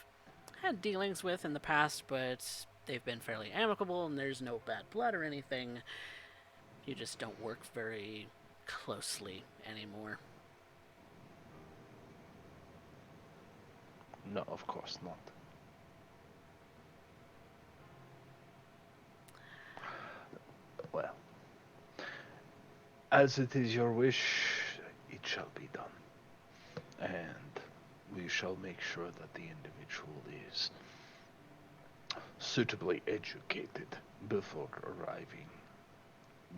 had dealings with in the past, but they've been fairly amicable and there's no bad blood or anything. You just don't work very closely anymore. No, of course not. Well, as it is your wish, it shall be done. And we shall make sure that the individual is suitably educated before arriving,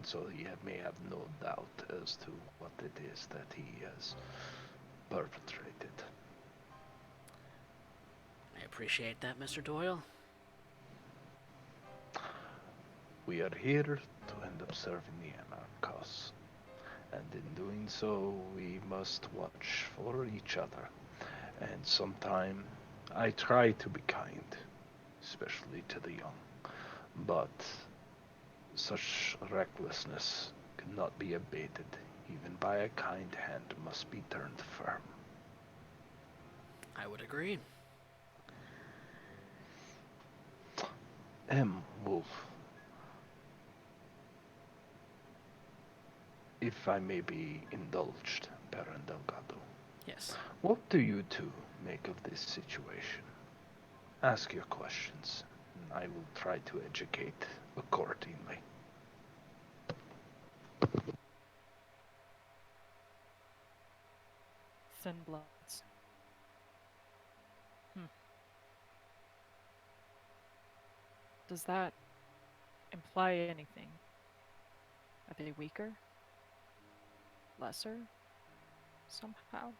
so he may have no doubt as to what it is that he has perpetrated. I appreciate that, Mr. Doyle. We are here to end up serving the Anarchos, and in doing so, we must watch for each other. And sometime, I try to be kind, especially to the young, but such recklessness cannot be abated. Even by a kind hand must be turned firm. I would agree. Wolf, if I may be indulged, Baron Delgado, Yes. what do you two make of this situation? Ask your questions, and I will try to educate accordingly. Thin bloods. Does that imply anything? Are they weaker? Lesser? Somehow?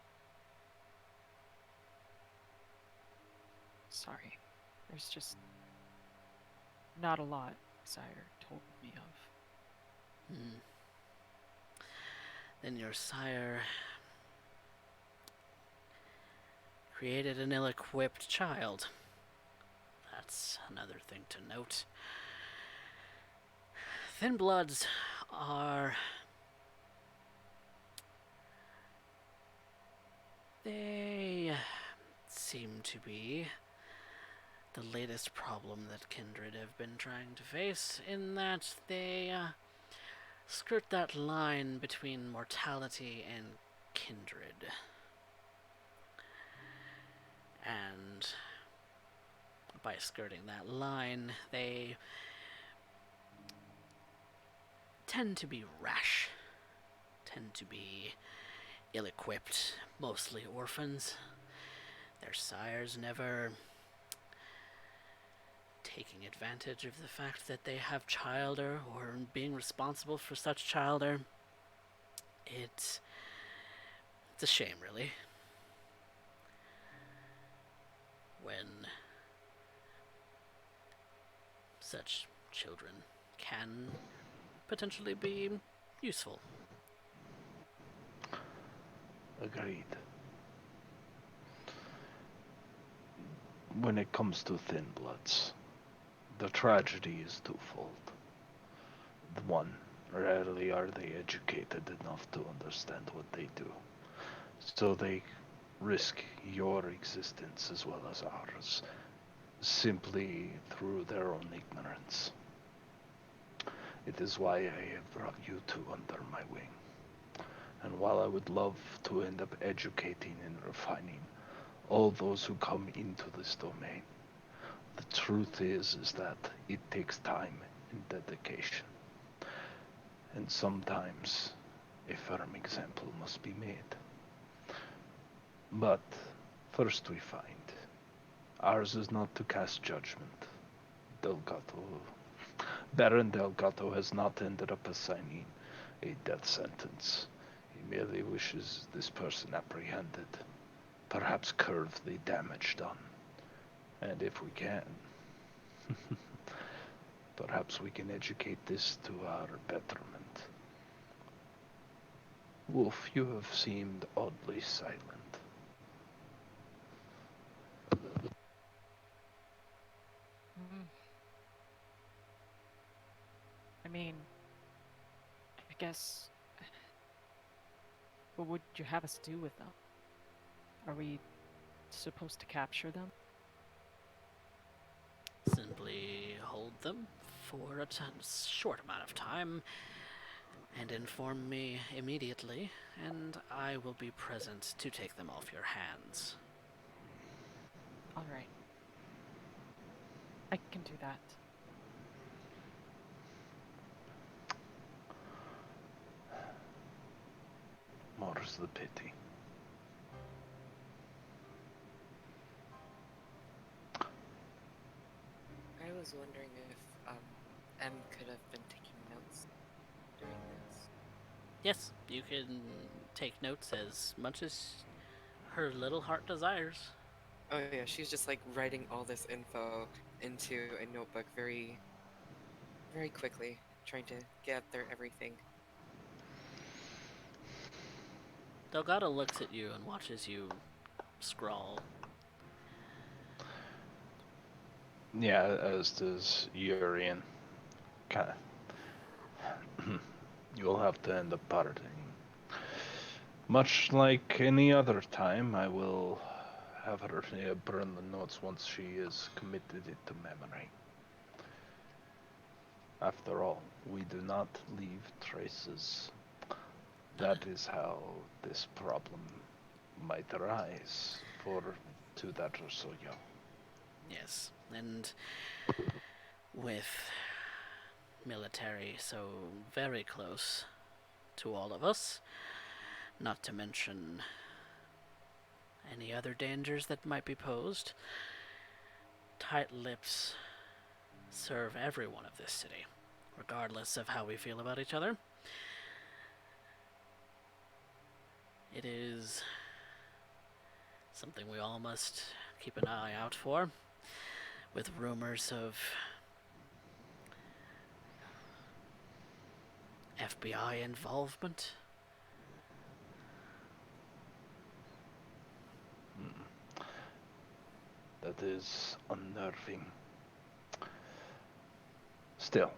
Sorry. There's just not a lot Sire told me of. Hmm. Then your sire created an ill-equipped child. That's another thing to note. Thin bloods are... They seem to be the latest problem that Kindred have been trying to face, in that they skirt that line between mortality and kindred. And by skirting that line, they tend to be rash, tend to be ill-equipped, mostly orphans. Their sires never taking advantage of the fact that they have childer or being responsible for such childer. It's a shame, really. When such children can potentially be useful. Agreed. When it comes to Thin Bloods, the tragedy is twofold. One, rarely are they educated enough to understand what they do, so they risk your existence as well as ours, simply through their own ignorance. It is why I have brought you two under my wing. And while I would love to end up educating and refining all those who come into this domain, the truth is that it takes time and dedication. And sometimes a firm example must be made. But first we find, ours is not to cast judgment. Delgato, Baron Delgato has not ended up assigning a death sentence. He merely wishes this person apprehended, perhaps curb the damage done. And if we can, perhaps we can educate this to our betterment. Wolf, you have seemed oddly silent. Mm. I mean, I guess. What would you have us do with them? Are we supposed to capture them? Simply hold them for a short amount of time and inform me immediately, and I will be present to take them off your hands. All right. I can do that. More's the pity. I was wondering if M could have been taking notes during this. Yes, you can take notes as much as her little heart desires. Oh yeah, she's just like writing all this info into a notebook very, very quickly, trying to gather everything. Delgado looks at you and watches you scrawl. Yeah, as does Urien. Kinda. You'll have to end up parting. Much like any other time, I will have her burn the notes once she has committed it to memory. After all, we do not leave traces. That is how this problem might arise for two that are so young. Yes, and with military so very close to all of us, not to mention any other dangers that might be posed, tight lips serve everyone of this city, regardless of how we feel about each other. It is something we all must keep an eye out for, with rumors of FBI involvement. That is unnerving. Still,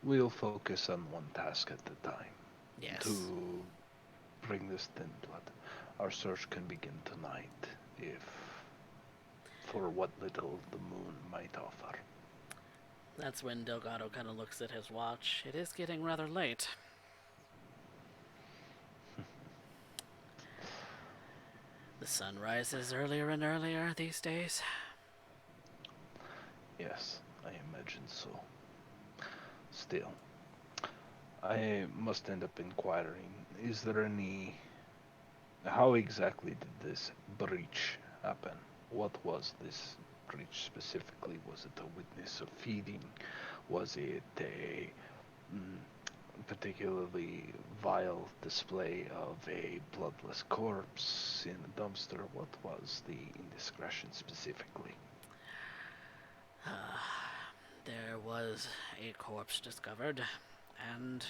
we'll focus on one task at a time. Yes. To bring this thin blood. Our search can begin tonight, if for what little the moon might offer. That's when Delgado kind of looks at his watch. It is getting rather late. The sun rises earlier and earlier these days. Yes, I imagine so. Still, I must end up inquiring. Is there any... How exactly did this breach happen? What was this breach specifically? Was it a witness of feeding? Was it a particularly vile display of a bloodless corpse in a dumpster? What was the indiscretion specifically? There was a corpse discovered, and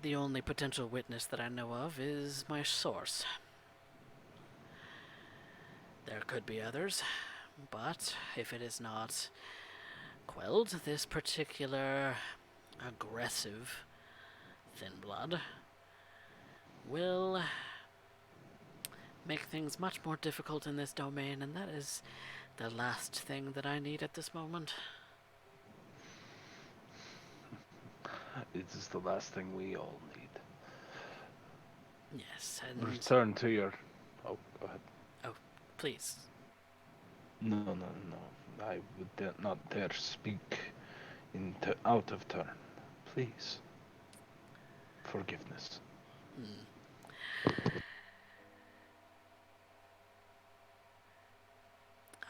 the only potential witness that I know of is my source. There could be others, but if it is not quelled, this particular aggressive thin blood will make things much more difficult in this domain, and that is the last thing that I need at this moment. It is the last thing we all need. Yes, and Return to your. Oh, go ahead. please. No. I would not dare speak out of turn. Please. Forgiveness.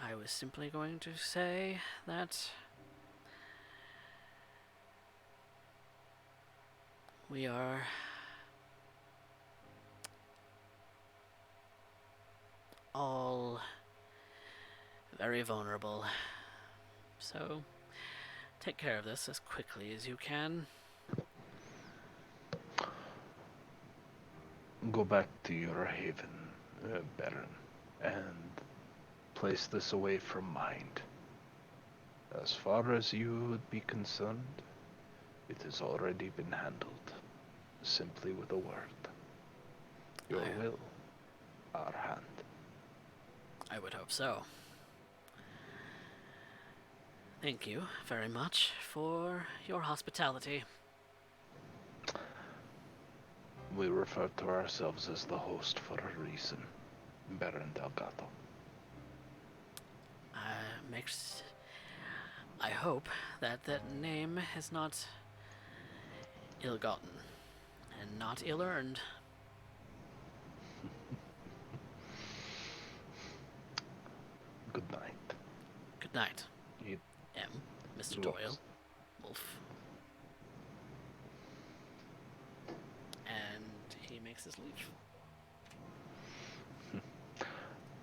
I was simply going to say that we are all very vulnerable. So, take care of this as quickly as you can. Go back to your haven, Baron, and place this away from mind. As far as you would be concerned, it has already been handled, simply with a word. Your will, our hand. I would hope so. Thank you very much for your hospitality. We refer to ourselves as the host for a reason, Baron Delgado. I hope that that name is not ill-gotten and not ill-earned. Good night. Good night, He Mr. looks. Doyle. Wolf. And he makes his leave.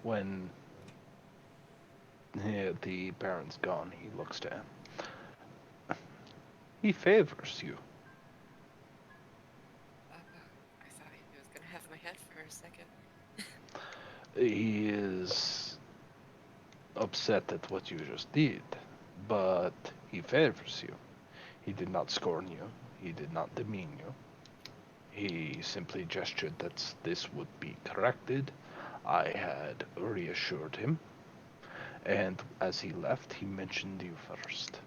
When the Baron's gone, he looks to him. He favors you. I thought he was gonna have my head for a second. He is upset at what you just did, but he favors you. He did not scorn you. He did not demean you. He simply gestured that this would be corrected. I had reassured him, and as he left, he mentioned you first.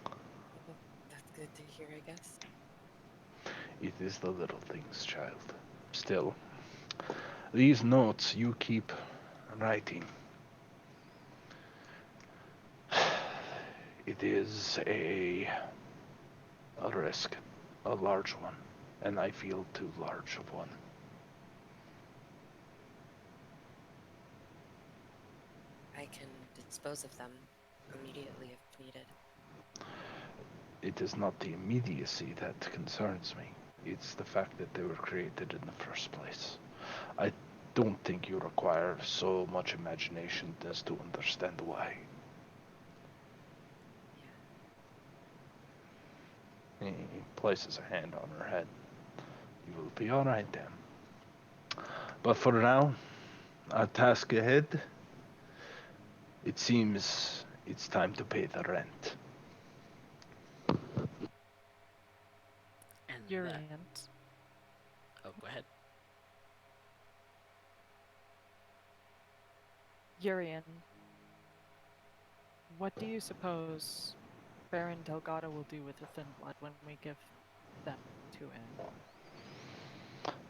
Well, that's good to hear, I guess. It is the little things, child. Still, these notes you keep writing. It is a risk, a large one, and I feel too large of one. I can dispose of them immediately if needed. It is not the immediacy that concerns me. It's the fact that they were created in the first place. I don't think you require so much imagination as to understand why. He places a hand on her head. You will be alright then. But for now, our task ahead, it seems it's time to pay the rent. And Urien. that... Oh, go ahead. Urien, what do you suppose Baron Delgado will do with the thin blood when we give them to him?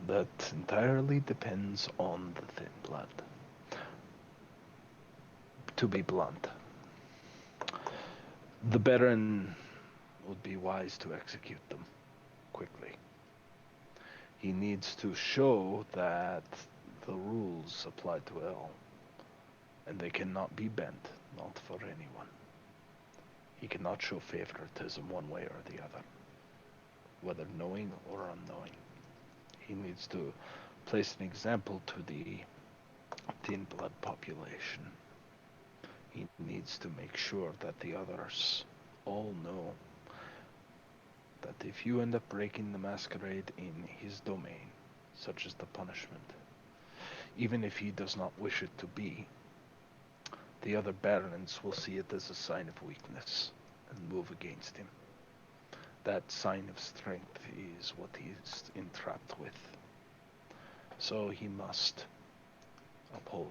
That entirely depends on the thin blood. To be blunt, the Baron would be wise to execute them quickly. He needs to show that the rules apply to all, and they cannot be bent, not for anyone. He cannot show favoritism one way or the other, whether knowing or unknowing. He needs to place an example to the thin blood population. He needs to make sure that the others all know that if you end up breaking the masquerade in his domain, such as the punishment, even if he does not wish it to be, the other barons will see it as a sign of weakness and move against him. That sign of strength is what he is entrapped with. So he must uphold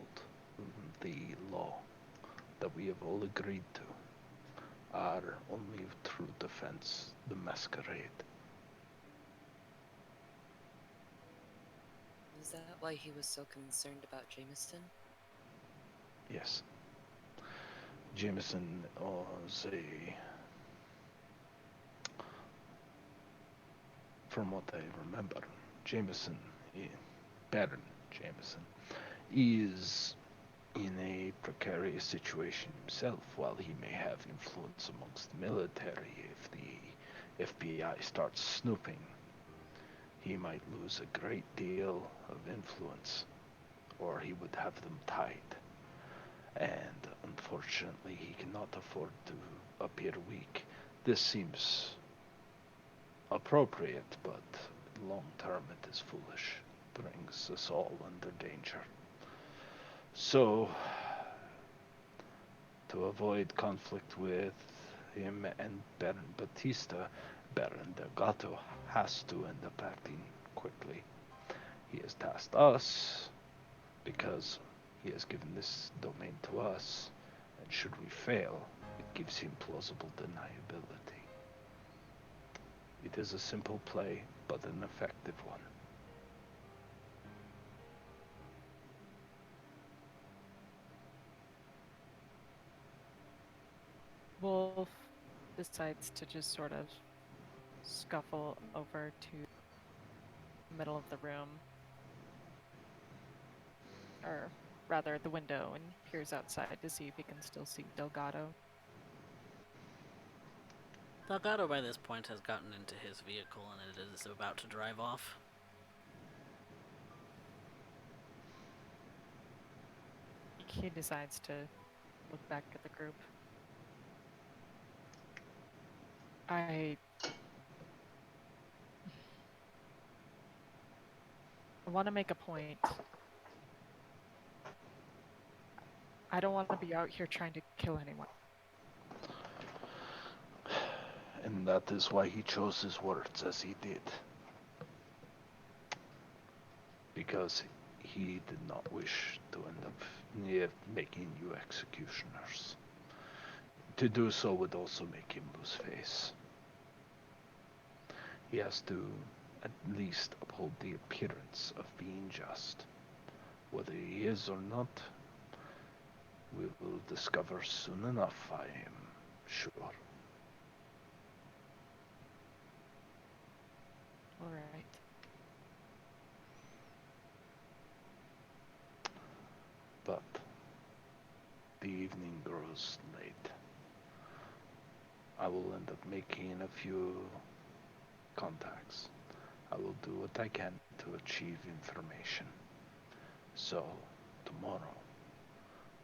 the law that we have all agreed to. Our only true defense, the masquerade. Is that why he was so concerned about Jameson? Yes. Jameson was from what I remember, Jameson, Baron Jameson, is in a precarious situation himself. While he may have influence amongst the military, if the FBI starts snooping, he might lose a great deal of influence, or he would have them tied. And unfortunately, he cannot afford to appear weak. This seems appropriate, but long term it is foolish. Brings us all under danger. So, to avoid conflict with him and Baron Batista, Baron Delgato has to end up acting quickly. He has tasked us because he has given this domain to us, and should we fail, it gives him plausible deniability. It is a simple play, but an effective one. Wolf decides to just sort of scuffle over to the middle of the room, or rather the window, and peers outside to see if he can still see Delgado. Delgado by this point has gotten into his vehicle and it is about to drive off. He decides to look back at the group. I want to make a point. I don't want to be out here trying to kill anyone. And that is why he chose his words as he did. Because he did not wish to end up making you executioners. To do so would also make him lose face. He has to at least uphold the appearance of being just. Whether he is or not, we will discover soon enough, I am sure. All right. But the evening grows late. I will end up making a few contacts. I will do what I can to achieve information. So, tomorrow,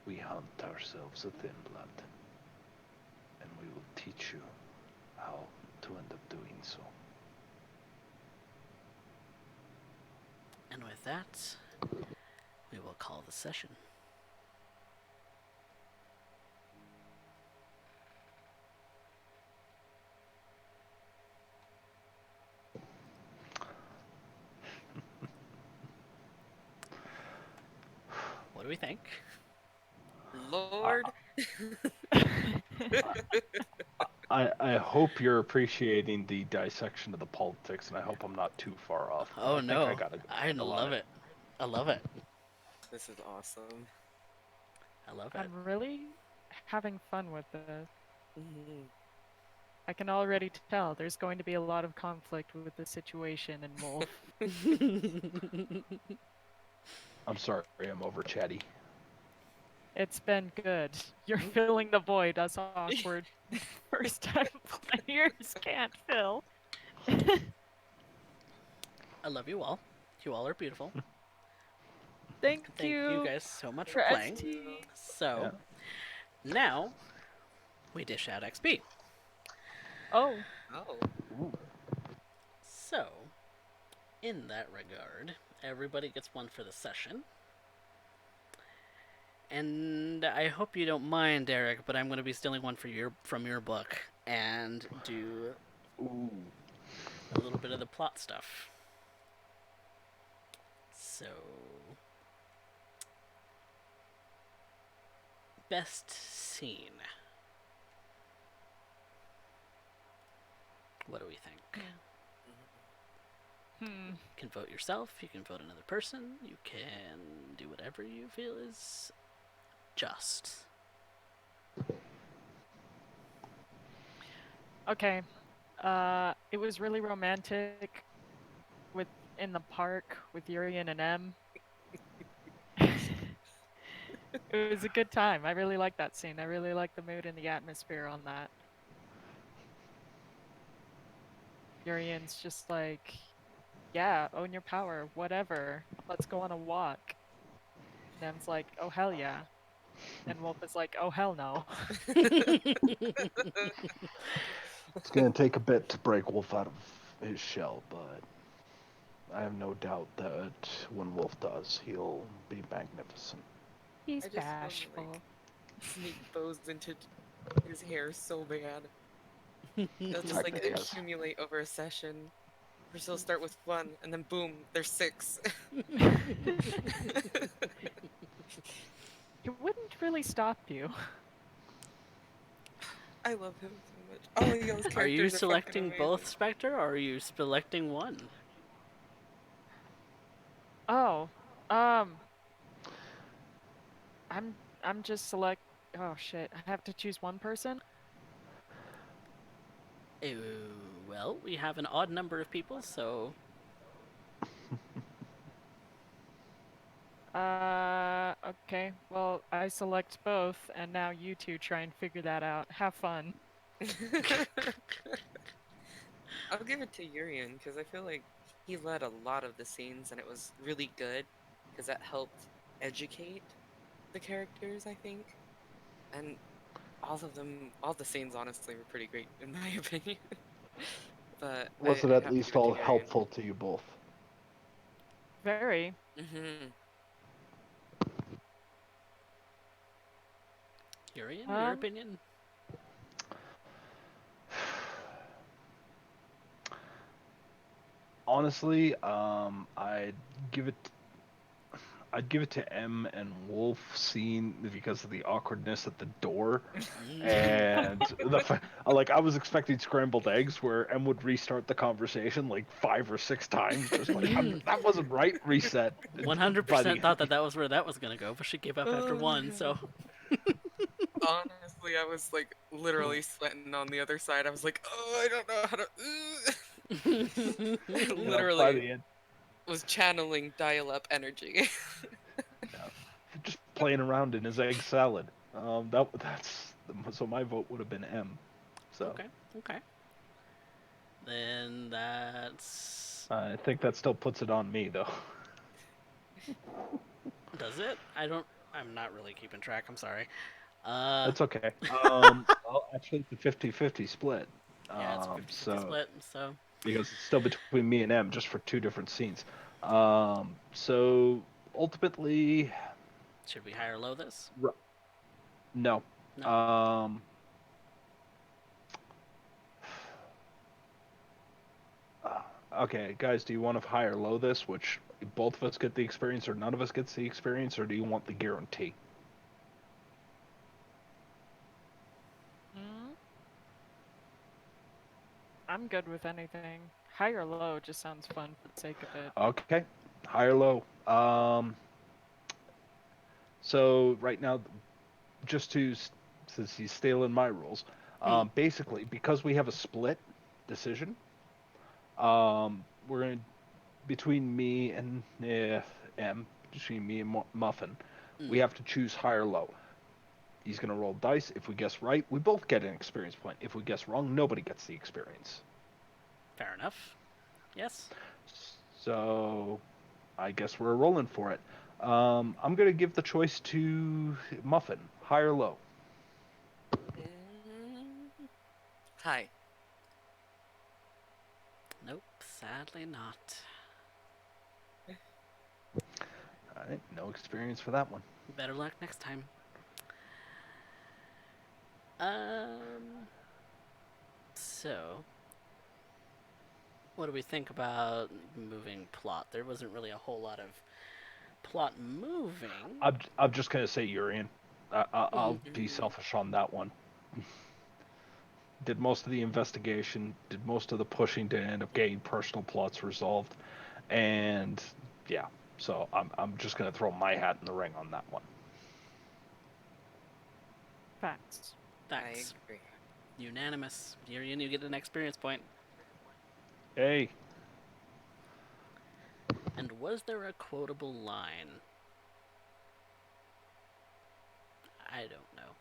we hunt ourselves a thin blood. And we will teach you how to end up doing so. And with that, we will call the session. What do we think? Lord. I hope you're appreciating the dissection of the politics, and I hope I'm not too far off. But Oh I think no, I got I a lot love of it. I love it. This is awesome. I love it. I'm really having fun with this. Mhm. I can already tell there's going to be a lot of conflict with the situation and Wolf. I'm sorry, I'm over chatty. It's been good. You're filling the void us awkward first time players can't fill. I love you all. You all are beautiful. Thank Thank you you guys so much for for playing. ST. So, Yeah. now we dish out XP. Oh, Oh. Ooh. So, in that regard, everybody gets one for the session. And I hope you don't mind, Eric, but I'm going to be stealing one from your book and do Ooh. a little bit of the plot stuff. So, best scene. What do we think? You can vote yourself, you can vote another person, you can do whatever you feel is just. okay. It was really romantic with in the park with Urien and M. It was a good time. I really liked that scene. I really liked the mood and the atmosphere on that. Urien's just like, yeah, own your power, whatever. Let's go on a walk. And M's like, oh hell yeah. And Wolf is like, oh hell no. It's gonna take a bit to break Wolf out of his shell, but I have no doubt that when Wolf does, he'll be magnificent. He's I just want to bashful. like sneak bows into his hair so bad. They'll just like Technically, yes. accumulate over a session. First they'll start with one, and then boom, there's 6. It wouldn't really stop you. I love him so much. All of y'all's Are you characters are fucking selecting amazing. both Spectre, or are you selecting one? Oh, I'm just select. Oh shit! I have to choose one person. Oh, well, we have an odd number of people, so Okay. Well, I select both, and now you two try and figure that out. Have fun. I'll give it to Urien because I feel like he led a lot of the scenes and it was really good because that helped educate the characters, I think. And all of them, all the scenes honestly were pretty great in my opinion. But Was it I at have to least give it to all Urien. helpful to you both? Very. Mm-hmm. Urien, your Um, opinion? Honestly, give it I'd give it to M and Wolf scene because of the awkwardness at the door, and like I was expecting scrambled eggs where M would restart the conversation like 5 or 6 times, just like that wasn't right. Reset. By 100% the thought that that was where that was gonna go, but she gave up after Oh my one, so. Honestly, I was like literally sweating on the other side. I was like, oh, I don't know how to. by Literally the end, was channeling dial-up energy. just playing around in his egg salad. That's so my vote would have been M. So Okay, okay. Then that's. I think that still puts it on me though. Does it? I'm not really keeping track, I'm sorry. That's okay. Well, actually, it's a 50-50 split. Yeah, it's a 50-50 So split, so. because it's still between me and M, just for 2 different scenes. So ultimately, Should we high or low this? no. No? Okay, guys, do you want to high or low this, which both of us get the experience, or none of us gets the experience, or do you want the guarantee? Hmm? I'm good with anything. High or low just sounds fun for the sake of it. Okay, high or low. So right now, just to since he's stealing my rules, basically because we have a split decision, we're gonna between me and M, between me and Muffin, we have to choose high or low. He's gonna roll dice. If we guess right, we both get an experience point. If we guess wrong, nobody gets the experience. Fair enough. Yes? So I guess we're rolling for it. I'm gonna give the choice to Muffin, high or low. Hi. Nope, sadly not. All right, no experience for that one. Better luck next time. Um. So, what do we think about moving plot? There wasn't really a whole lot of plot moving. I'm just gonna say Urien. I'll be Mm. selfish on that one. Did most of the investigation, did most of the pushing to end up getting personal plots resolved, and yeah, so I'm just gonna throw my hat in the ring on that one. Facts. I Thanks. agree. Unanimous. Urien, you get an experience point. Hey, And was there a quotable line? I don't know.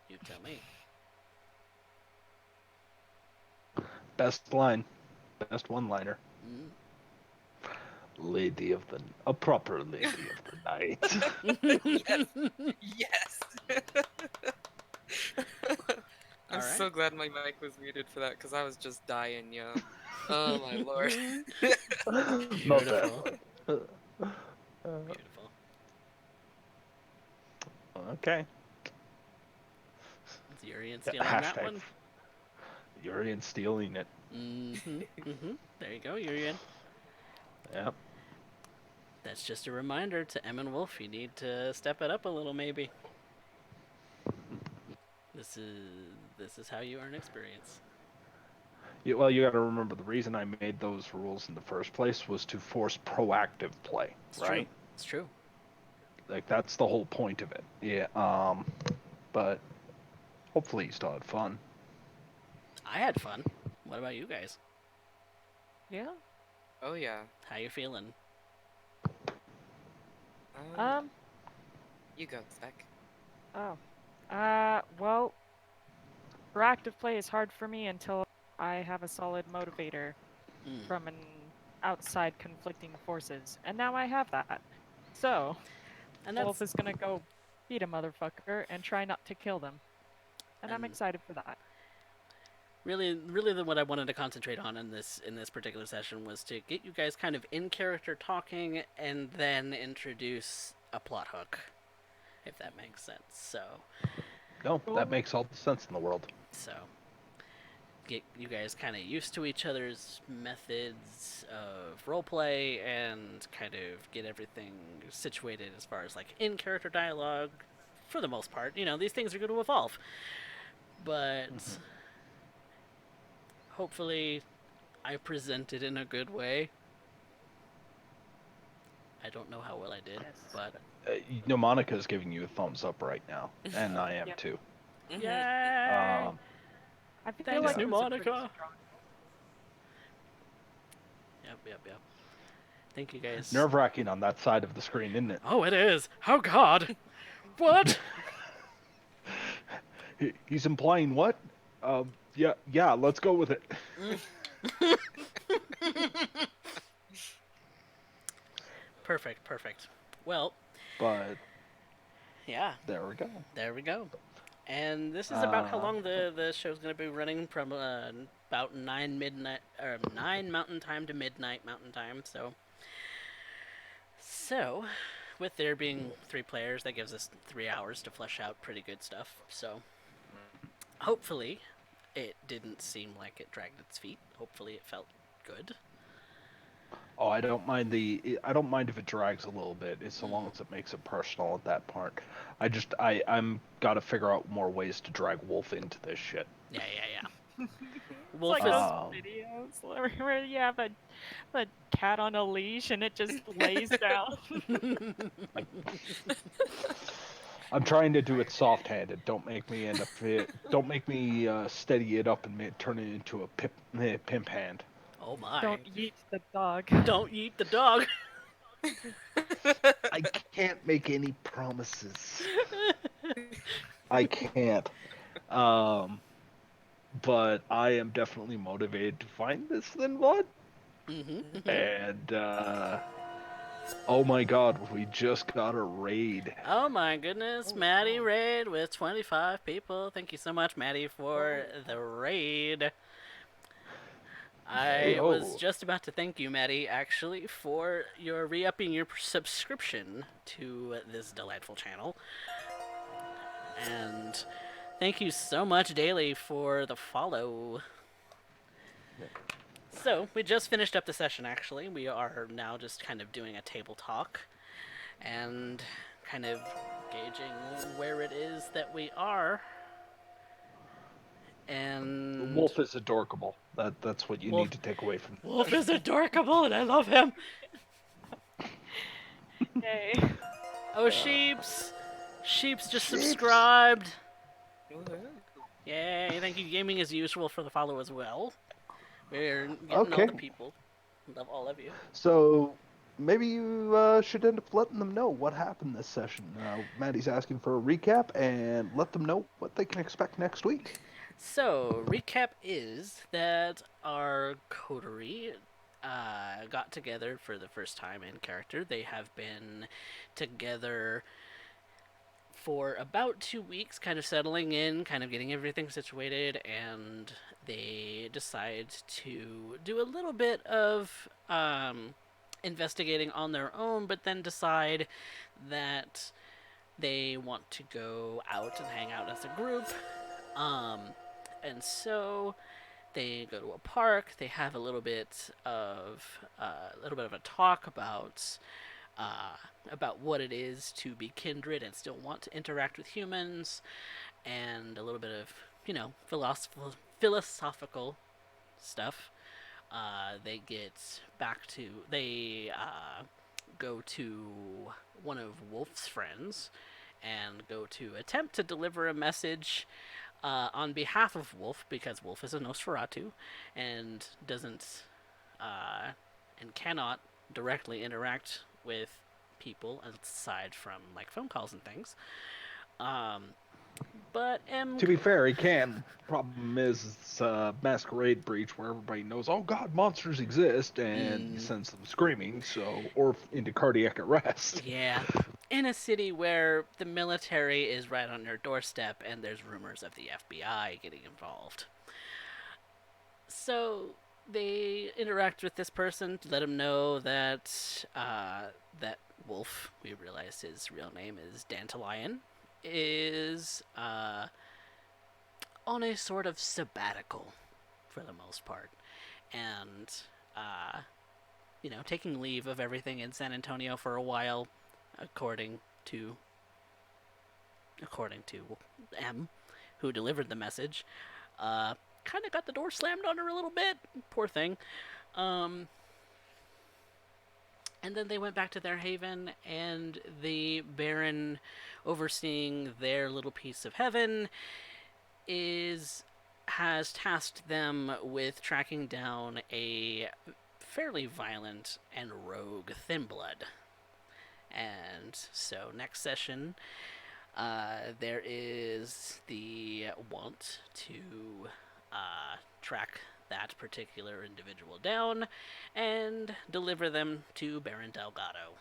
You tell me. best line, best one-liner. Mm. Lady of the, a proper lady of the night. Yes. Yes. I'm All so right. glad my mic was muted for that because I was just dying, yo. Oh my lord. Not that Beautiful. one. Beautiful. Okay. Is Urien stealing that Hashtag one? Urien stealing it. Mm-hmm. Mm-hmm. There you go, Urien. Yep. That's just a reminder to Em and Wolf. You need to step it up a little, maybe. This is how you earn experience. Well, you got to remember the reason I made those rules in the first place was to force proactive play, It's true. right? It's true. Like that's the whole point of it. Yeah. But hopefully you still had fun. I had fun. What about you guys? Yeah. Oh yeah. How you feeling? Um. You go, Spec. Oh. Well, proactive play is hard for me until I have a solid motivator Mm. from an outside conflicting forces, and now I have that. So, And Wolf that's is gonna go beat a motherfucker and try not to kill them, and I'm and excited for that. really what I wanted to concentrate on in this particular session was to get you guys kind of in character talking and then introduce a plot hook, if that makes sense. No, that Cool. makes all the sense in the world. So get you guys kind of used to each other's methods of roleplay and kind of get everything situated as far as like in character dialogue. For the most part, these things are going to evolve, but hopefully I presented in a good way. I don't know how well I did, Yes. but Monica is giving you a thumbs up right now, and I am Yep. too. yay! Um, I feel Thanks, like yeah. it was a pretty Monica. strong. Yep. Thank you guys. Nerve-wracking on that side of the screen, isn't it? Oh, it is. Oh God. What? He's implying what? Yeah. Let's go with it. Perfect. Well, But yeah. there we go. There we go. And this is about how Uh, long the show's going to be running from about 9 Mountain Time to midnight Mountain Time. So, with there being 3 players, that gives us 3 hours to flesh out pretty good stuff. So, hopefully, it didn't seem like it dragged its feet. Hopefully, it felt good. Oh, I don't mind if it drags a little bit, as so long as it makes it personal at that part. I'm gotta figure out more ways to drag Wolf into this shit. Yeah. It's Wolf like is. those Um, videos where you have a cat on a leash and it just lays down. I'm trying to do it soft-handed. Don't make me end up. Don't make me steady it up and turn it into a pimp hand. Oh my. Don't eat the dog. Don't eat the dog. I can't make any promises. I can't. Um, but I am definitely motivated to find this thin blood. Mm-hmm. And Oh my god, we just got a raid. Oh my goodness, Oh, Maddie wow. raid with 25 people. Thank you so much, Maddie, for Oh. the raid. Hey I was ho. just about to thank you, Maddie, actually, for your re-upping your subscription to this delightful channel. And thank you so much, Daily, for the follow. So, we just finished up the session, actually. We are now just kind of doing a table talk and kind of gauging where it is that we are. And Wolf is adorable. That's what you Wolf, need to take away from the Wolf session. is adorable, and I love him. Yay. Oh, Sheeps just Sheeps. subscribed. Woohoo. Yay! Thank you, Gaming as usual, for the follow as well. We're getting all Okay. the people. Love all of you. So maybe you should end up letting them know what happened this session. Maddie's asking for a recap and let them know what they can expect next week. So, recap is that our coterie got together for the first time in character. They have been together for about 2 weeks, kind of settling in, kind of getting everything situated, and they decide to do a little bit of investigating on their own, but then decide that they want to go out and hang out as a group. Um, and so they go to a park. They have a little bit of a talk about what it is to be kindred and still want to interact with humans, and a little bit of philosophical stuff. They go to one of Wolf's friends and go to attempt to deliver a message on behalf of Wolf, because Wolf is a Nosferatu and doesn't and cannot directly interact with people aside from like phone calls and things. But To be fair, he can. Problem is, it's a masquerade breach where everybody knows, oh god, monsters exist, and sends them screaming, or into cardiac arrest. Yeah, in a city where the military is right on your doorstep and there's rumors of the FBI getting involved. So they interact with this person to let him know that Wolf, we realize his real name is Dandelion, is on a sort of sabbatical for the most part, and uh, taking leave of everything in San Antonio for a while, according to M, who delivered the message. Kind of got the door slammed on her a little bit. Poor thing. And then they went back to their haven, and the Baron, overseeing their little piece of heaven, has tasked them with tracking down a fairly violent and rogue Thin Blood. And so next session, there is the want to track that particular individual down and deliver them to Baron Delgado.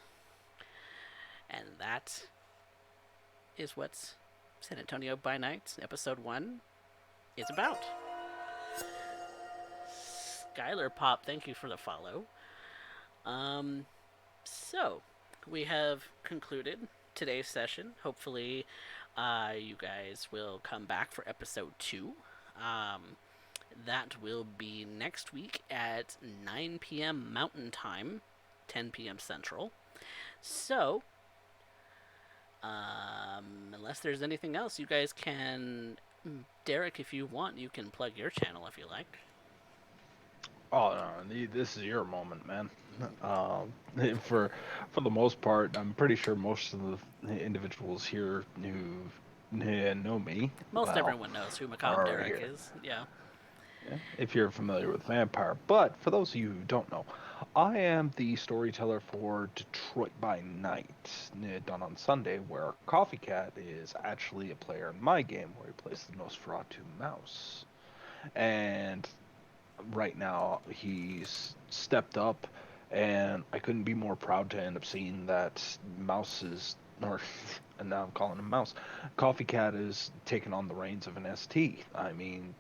And that is what San Antonio by Night, Episode 1, is about. Skylar Pop, thank you for the follow. So, we have concluded today's session. Hopefully, you guys will come back for Episode 2. That will be next week at 9 p.m. Mountain Time, 10 p.m. Central. So, unless there's anything else, you guys can... Derek, if you want, you can plug your channel if you like. Oh no, this is your moment, man. For the most part, I'm pretty sure most of the individuals here who know me. Most everyone knows who Macabre already Derek here. is. Yeah. If you're familiar with Vampire. But for those of you who don't know, I am the storyteller for Detroit by Night, done on Sunday, where CoffeeCat is actually a player in my game, where he plays the Nosferatu mouse. And right now, he's stepped up And I couldn't be more proud to end up seeing that Mouse's, or and now I'm calling him Mouse, CoffeeCat is taking on the reins of an ST. I mean,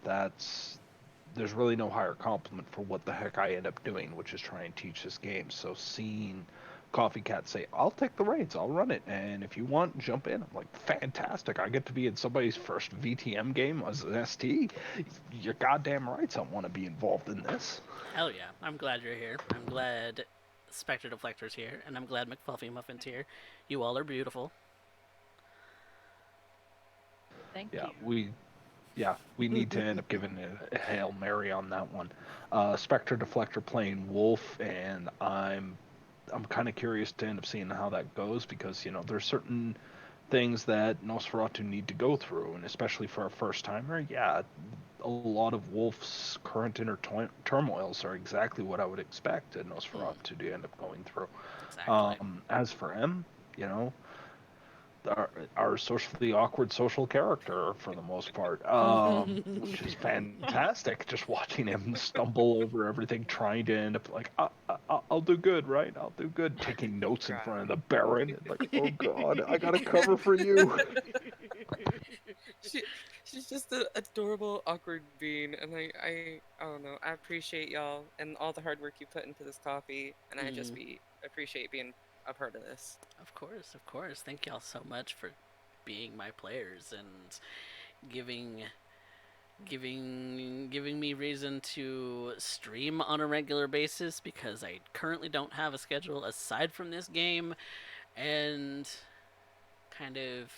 there's really no higher compliment for what the heck I end up doing, which is try and teach this game. So seeing CoffeeCat say, "I'll take the reins, I'll run it, and if you want, jump in," I'm like, fantastic! I get to be in somebody's first VTM game as an ST. You're goddamn right, I want to be involved in this. Hell yeah. I'm glad you're here. I'm glad Spectre Deflector's here, and I'm glad McFluffy Muffin's here. You all are beautiful. Thank Yeah, you. we need to end up giving a Hail Mary on that one. Spectre Deflector playing Wolf, and I'm kind of curious to end up seeing how that goes because there's certain things that Nosferatu need to go through, and especially for a first timer, yeah, a lot of Wolf's current inner turmoils are exactly what I would expect a Nosferatu to end up going through. Exactly. As for M, you know, our socially awkward social character for the most part, which is fantastic. Just watching him stumble over everything, trying to end up like, I'll do good, right? I'll do good. Taking notes in Right. front of the Baron, and like, oh god, I got to cover for you. She, she's just an adorable, awkward being, and I don't know. I appreciate y'all and all the hard work you put into this coffee, and I just Mm, be appreciate being a part of this. of course, of course. Thank y'all so much for being my players and giving giving me reason to stream on a regular basis because I currently don't have a schedule aside from this game and kind of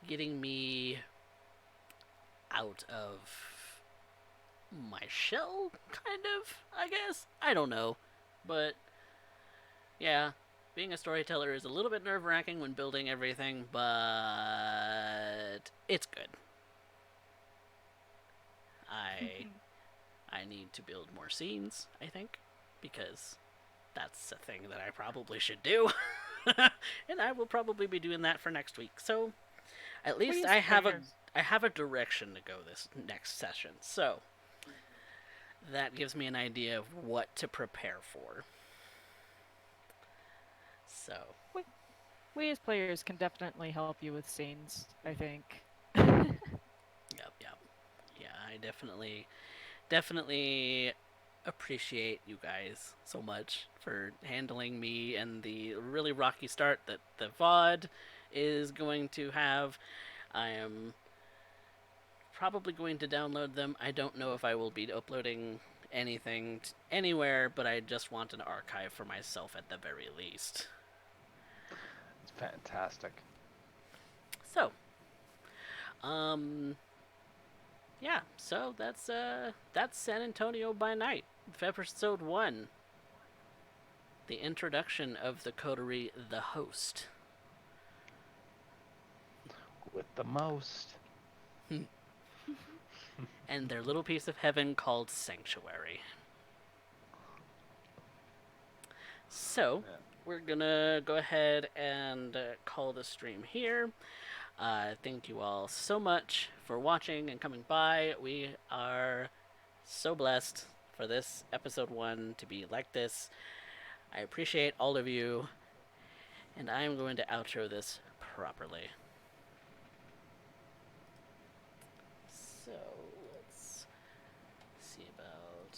getting me out of my shell, kind of, I guess. I don't know. But yeah, being a storyteller is a little bit nerve wracking when building everything, but it's good. I I need to build more scenes, I think, because that's a thing that I probably should do. And I will probably be doing that for next week. So at least Please, I have players. a direction to go this next session. So that gives me an idea of what to prepare for. So, We, we as players can definitely help you with scenes, I think. yep. Yeah, I definitely appreciate you guys so much for handling me and the really rocky start that the VOD is going to have. I am probably going to download them. I don't know if I will be uploading anything anywhere, but I just want an archive for myself at the very least. It's fantastic. So, um, yeah. So that's San Antonio by Night, episode 1. The introduction of the coterie, the host. With the most. And their little piece of heaven called Sanctuary. So, Yeah. we're gonna go ahead and call the stream here. Thank you all so much for watching and coming by. We are so blessed for this episode 1 to be like this. I appreciate all of you, and I am going to outro this properly. So, let's see about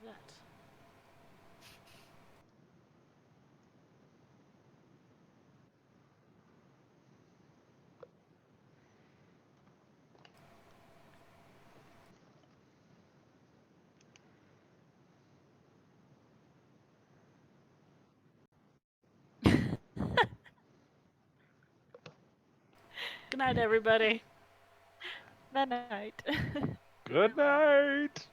that. Good night, everybody. Night night. Good night.